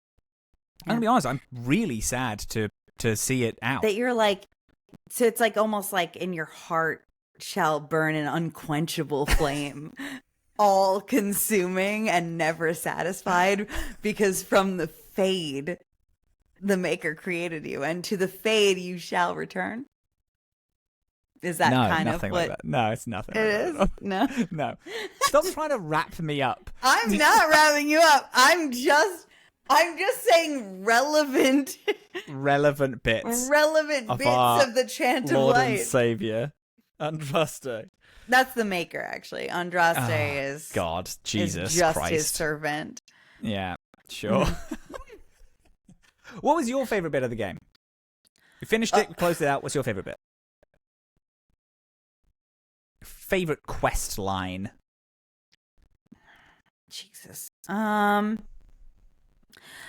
I'm gonna be honest, I'm really sad to see it out. That you're like, so it's like almost like in your heart shall burn an unquenchable flame, all consuming and never satisfied, because from the fade, the maker created you, and to the fade you shall return. Is that kind of what? Like that. No, it's nothing. It like is? That. No. No. Stop trying to wrap me up. I'm not wrapping you up. I'm just saying relevant bits. Relevant of bits of the Chant Lord of Light. and Savior, Andraste. That's the maker, actually. Andraste is God, Jesus is just Christ, his servant. Yeah, sure. What was your favorite bit of the game? We finished it, we closed it out. What's your favorite bit? Favorite quest line? Jesus. I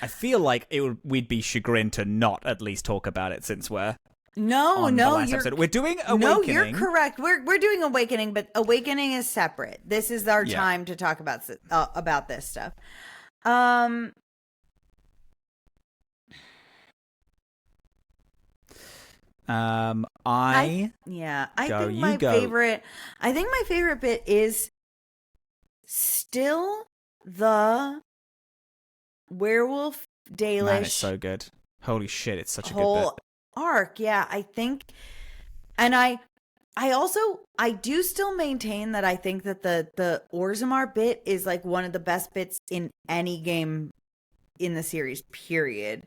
feel like we'd be chagrined to not at least talk about it since we're on the last episode. We're doing Awakening. No, you're correct. We're doing Awakening, but Awakening is separate. This is our time to talk about this stuff. I think my favorite bit is still the werewolf Dalish. Man, it's so good. Holy shit, it's such a good bit. Arc, yeah, I think, and I do still maintain that I think that the Orzammar bit is like one of the best bits in any game in the series, period.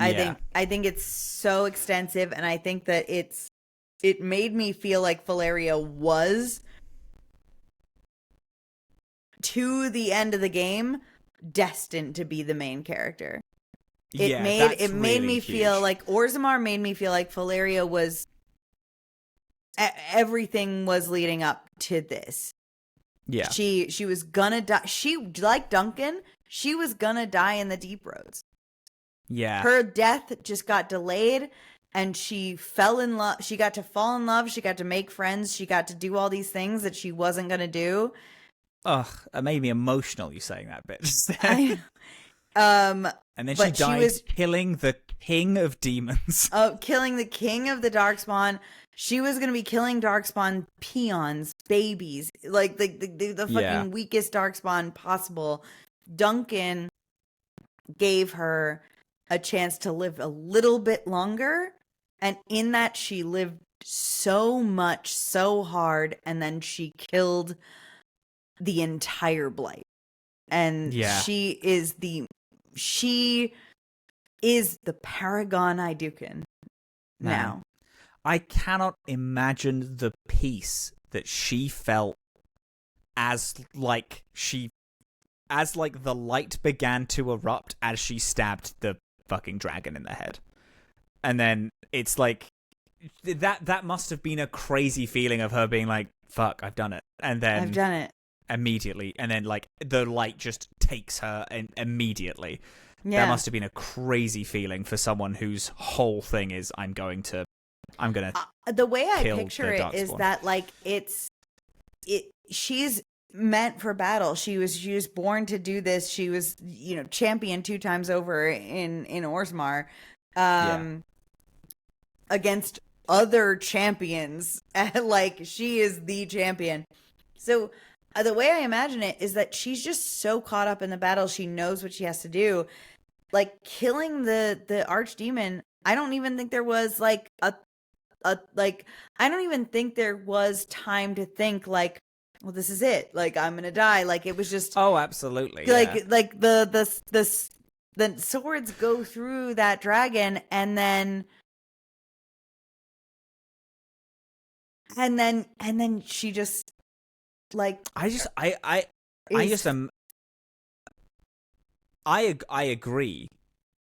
I think it's so extensive, and I think that it made me feel like Feleria was, to the end of the game, destined to be the main character. It made me feel like Orzammar made me feel like Feleria was, everything was leading up to this. Yeah. She was gonna die. She, like Duncan, she was gonna die in the Deep Roads. Yeah. Her death just got delayed, and she fell in love. She got to fall in love. She got to make friends. She got to do all these things that she wasn't going to do. Ugh, it made me emotional, you saying that bit. And then she died killing the king of demons. Oh, killing the king of the Darkspawn. She was going to be killing Darkspawn peons, babies, like the fucking weakest Darkspawn possible. Duncan gave her a chance to live a little bit longer, and in that she lived so much, so hard, and then she killed the entire Blight. And she is the paragon Idukan now. I cannot imagine the peace that she felt as the light began to erupt as she stabbed the fucking dragon in the head. And then it's like that must have been a crazy feeling of her being like, fuck, I've done it. And then I've done it immediately, and then like the light just takes her immediately. That must have been a crazy feeling for someone whose whole thing is I'm gonna the way I kill picture the it Darkspawn. is that like she's meant for battle. She was born to do this. She was, champion 2 times over in Orzammar, against other champions. Like, she is the champion. So the way I imagine it is that she's just so caught up in the battle. She knows what she has to do. Like, killing the Archdemon, I don't even think there was like I don't even think there was time to think like, well, this is it. Like, I'm gonna die. Like, it was just absolutely. Like the swords go through that dragon, and then she just like I agree.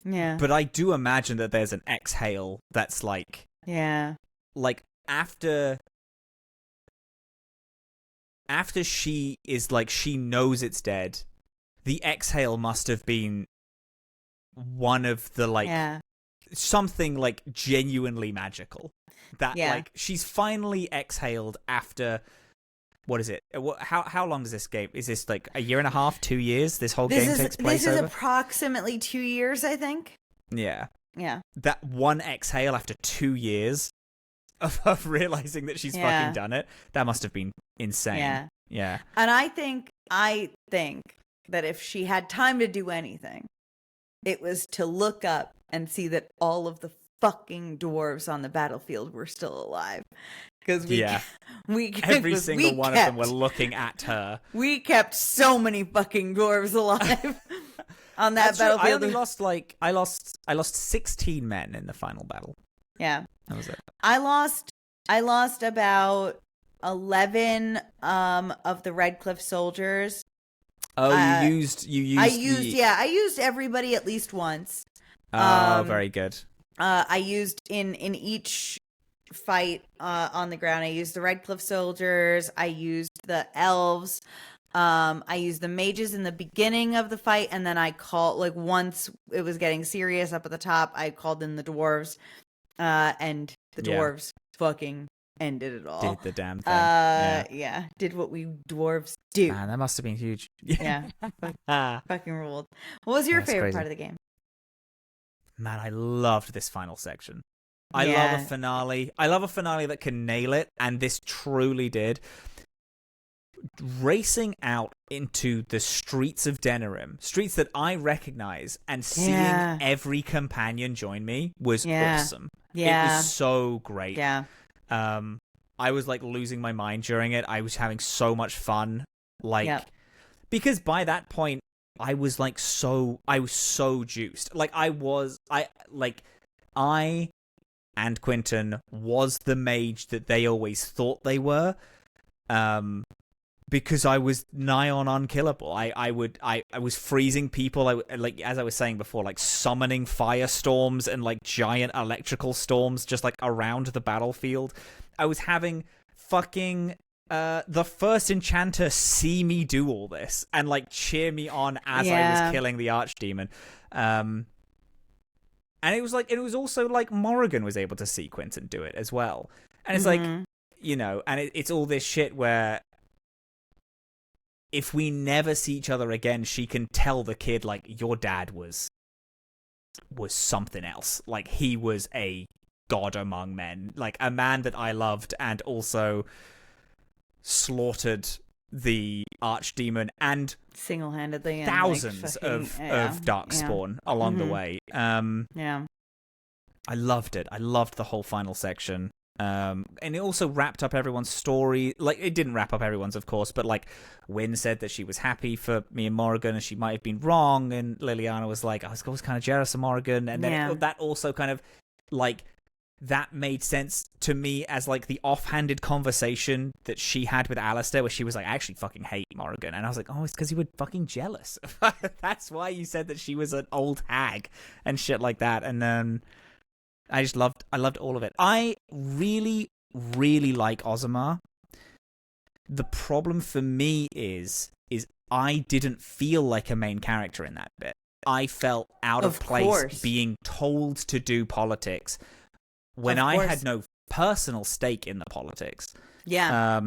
Yeah. But I do imagine that there's an exhale that's like after she is like, she knows it's dead, the exhale must have been one of the something like genuinely magical. That like, she's finally exhaled after, what is it? How long is this game? Is this like a year and a half, 2 years? This whole game takes place over? This is approximately 2 years, I think. Yeah. Yeah. That one exhale after 2 years of realizing that she's fucking done it, that must have been insane. Yeah. And I think that if she had time to do anything, it was to look up and see that all of the fucking dwarves on the battlefield were still alive. Because every single one of them were looking at her. We kept so many fucking dwarves alive on that battlefield. I lost 16 men in the final battle. Yeah. That was it. I lost about 11 of the Redcliffe soldiers. Oh, I used everybody at least once. Very good. I used in each fight on the ground, I used the Redcliffe soldiers, I used the elves, I used the mages in the beginning of the fight, and then I called, like, once it was getting serious up at the top, I called in the dwarves, and the dwarves fucking ended it all. Did the damn thing. Did what we dwarves do. Man, that must have been huge. Yeah. Fucking ruled. What was your favorite part of the game? Man, I loved this final section. I love a finale. I love a finale that can nail it, and this truly did. Racing out into the streets of Denerim, streets that I recognize, and seeing every companion join me was awesome. Yeah. It was so great. Yeah. I was like losing my mind during it. I was having so much fun. Because by that point, I was so juiced. Like, I and Quinton was the mage that they always thought they were, because I was nigh on unkillable. I was freezing people. As I was saying before, like summoning firestorms and like giant electrical storms just like around the battlefield. I was having fucking the first enchanter see me do all this and like cheer me on as I was killing the Archdemon. And it was also like Morrigan was able to see Quinton do it as well. And it's like, and it's all this shit where if we never see each other again, she can tell the kid, like, your dad was something else. Like, he was a god among men, like a man that I loved, and also slaughtered the Archdemon and single-handedly thousands of Darkspawn along the way. I loved it. I loved the whole final section. And it also wrapped up everyone's story. Like, it didn't wrap up everyone's, of course, but like Wynn said that she was happy for me and Morrigan, and she might have been wrong. And Liliana was like, I was always kind of jealous of Morrigan. And then that also kind of like, that made sense to me as like the offhanded conversation that she had with Alistair, where she was like, I actually fucking hate Morrigan. And I was like, oh, it's because you were fucking jealous. That's why you said that she was an old hag and shit like that. And then I loved all of it. I really, really like Orzammar. The problem for me is I didn't feel like a main character in that bit. I felt out of place course. being told to do politics when I had no personal stake in the politics. Yeah.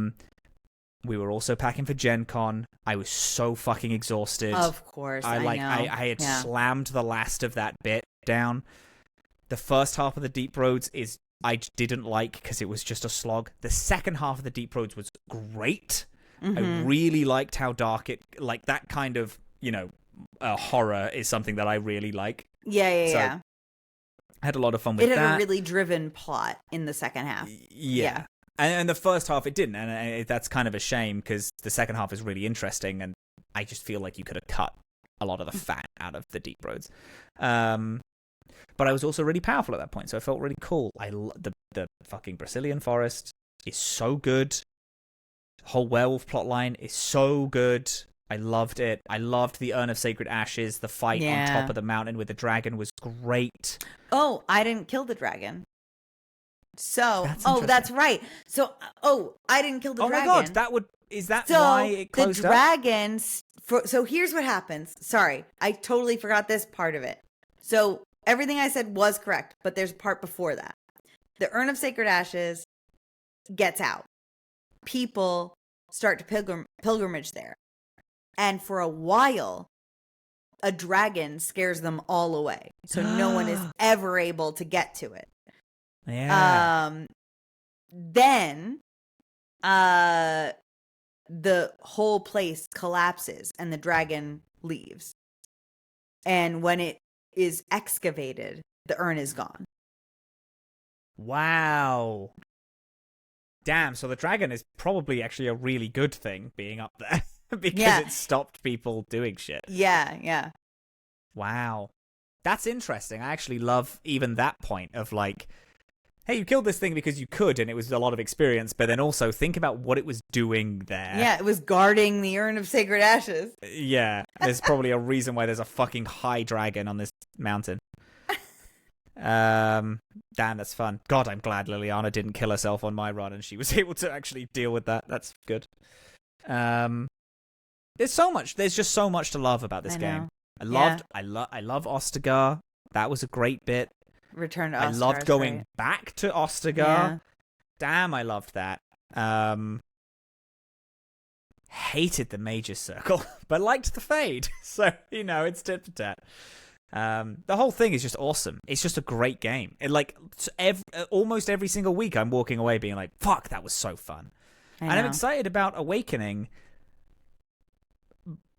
We were also packing for Gen Con. I was so fucking exhausted. Of course, I know. I had slammed the last of that bit down. The first half of the Deep Roads I didn't like because it was just a slog. The second half of the Deep Roads was great. I really liked how dark like that kind of, horror is something that I really like. Yeah. I had a lot of fun with that. It had a really driven plot in the second half. Yeah. And the first half it didn't, and that's kind of a shame because the second half is really interesting, and I just feel like you could have cut a lot of the fat out of the Deep Roads. But I was also really powerful at that point, so it felt really cool. The fucking Brazilian forest is so good. The whole werewolf plotline is so good. I loved it. I loved the Urn of Sacred Ashes. The fight on top of the mountain with the dragon was great. Oh, I didn't kill the dragon. So, that's right. So, I didn't kill the dragon. Oh my god, is that why it closed the dragons, so here's what happens. Sorry, I totally forgot this part of it. So, everything I said was correct, but there's a part before that. The Urn of Sacred Ashes gets out. People start to pilgrimage there. And for a while, a dragon scares them all away. So no one is ever able to get to it. Yeah. Then the whole place collapses and the dragon leaves. And when it is excavated, the urn is gone. Wow. Damn, so the dragon is probably actually a really good thing being up there because it stopped people doing shit. Yeah. Wow. That's interesting. I actually love even that point of like, hey, you killed this thing because you could, and it was a lot of experience, but then also think about what it was doing there. Yeah, it was guarding the Urn of Sacred Ashes. Yeah, there's probably a reason why there's a fucking high dragon on this mountain. Damn, that's fun. God, I'm glad Liliana didn't kill herself on my run, and she was able to actually deal with that. That's good. There's just so much to love about this game. I love Ostagar. That was a great bit. Return to Ostagar. I loved going back to Ostagar. Yeah. Damn, I loved that. Hated the Mage's Circle, but liked the Fade. So, it's tit for tat. The whole thing is just awesome. It's just a great game. Almost every single week I'm walking away being like, fuck, that was so fun. And I'm excited about Awakening.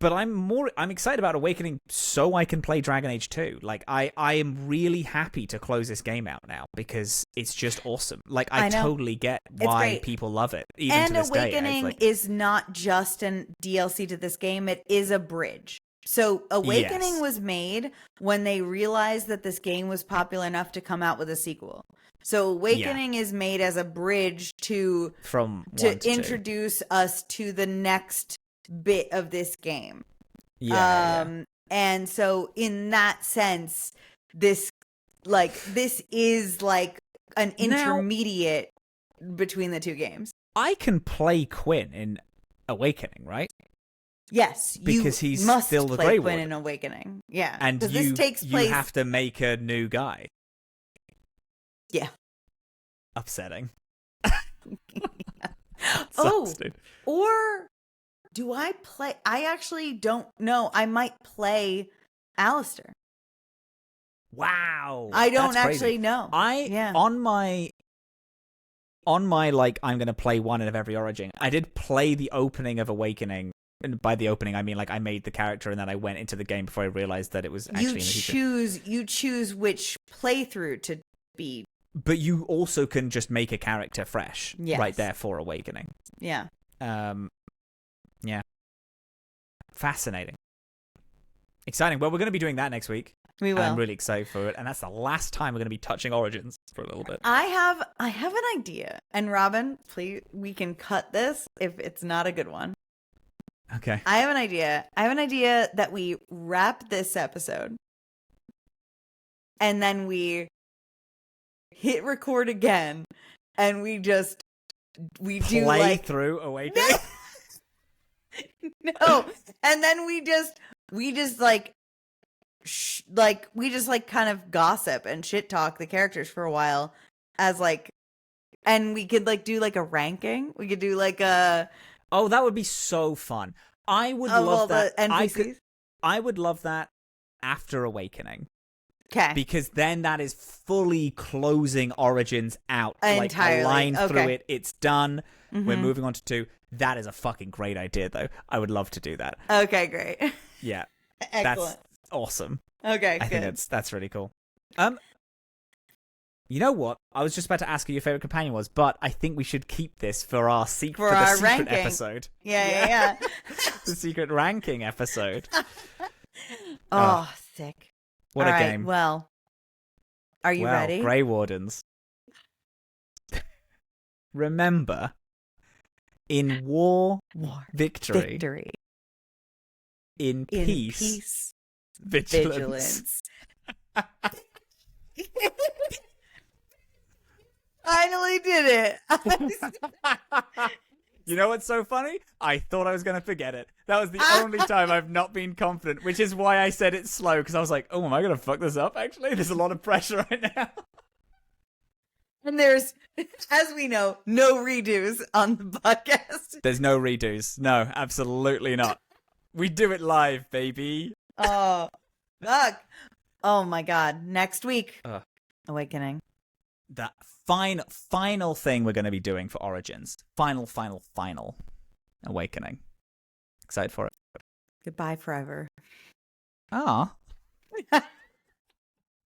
But I'm excited about Awakening so I can play Dragon Age 2. Like, I am really happy to close this game out now because it's just awesome. Like, I totally get why people love it, even to this day. And Awakening is not just a DLC to this game. It is a bridge. So Awakening was made when they realized that this game was popular enough to come out with a sequel. So Awakening is made as a bridge to introduce us to the next bit of this game. And so in that sense, this is like an intermediate between the two games. I can play Quinn in Awakening, right? Yes, because he's must still the play Grey Quinn Warden. in Awakening. Yeah, and this takes place. You have to make a new guy. Yeah, upsetting. Or do I play? I actually don't know. I might play Alistair. Wow, I don't actually know. On my like, I'm gonna play one of every Origin. I did play the opening of Awakening. And by the opening, I mean, like, I made the character and then I went into the game before I realized that it was actually in the future. You choose which playthrough to be. But you also can just make a character fresh right there for Awakening. Yeah. Yeah. Fascinating. Exciting. Well, we're going to be doing that next week. We will. I'm really excited for it. And that's the last time we're going to be touching Origins for a little bit. I have an idea. And Robin, please, we can cut this if it's not a good one. Okay. I have an idea that we wrap this episode and then we hit record again and we do like through Awakening. No. And then we just like like we just like kind of gossip and shit talk the characters for a while as like, and we could like do like a ranking. We could do like a. Oh, that would be so fun. I would love that. The NPCs? I would love that after Awakening. Okay. Because then that is fully closing Origins out. Entirely. Like a line okay. through it. It's done. We're moving on to 2. That is a fucking great idea, though. I would love to do that. Okay, great. Yeah. Excellent. That's awesome. Okay, I think that's really cool. You know what? I was just about to ask who your favorite companion was, but I think we should keep this for our secret ranking episode. Yeah. The secret ranking episode. Sick. What a game. Well, are you ready? Grey Wardens. Remember, in war, victory. In peace, vigilance. Finally did it. You know what's so funny? I thought I was going to forget it. That was the only time I've not been confident, which is why I said it slow, because I was like, oh, am I going to fuck this up, actually? There's a lot of pressure right now. And there's, as we know, no redos on the podcast. There's no redos. No, absolutely not. We do it live, baby. Oh, fuck. Oh, my God. Next week, Awakening. That final thing we're going to be doing for Origins. Final Awakening. Excited for it. Goodbye forever. Ah.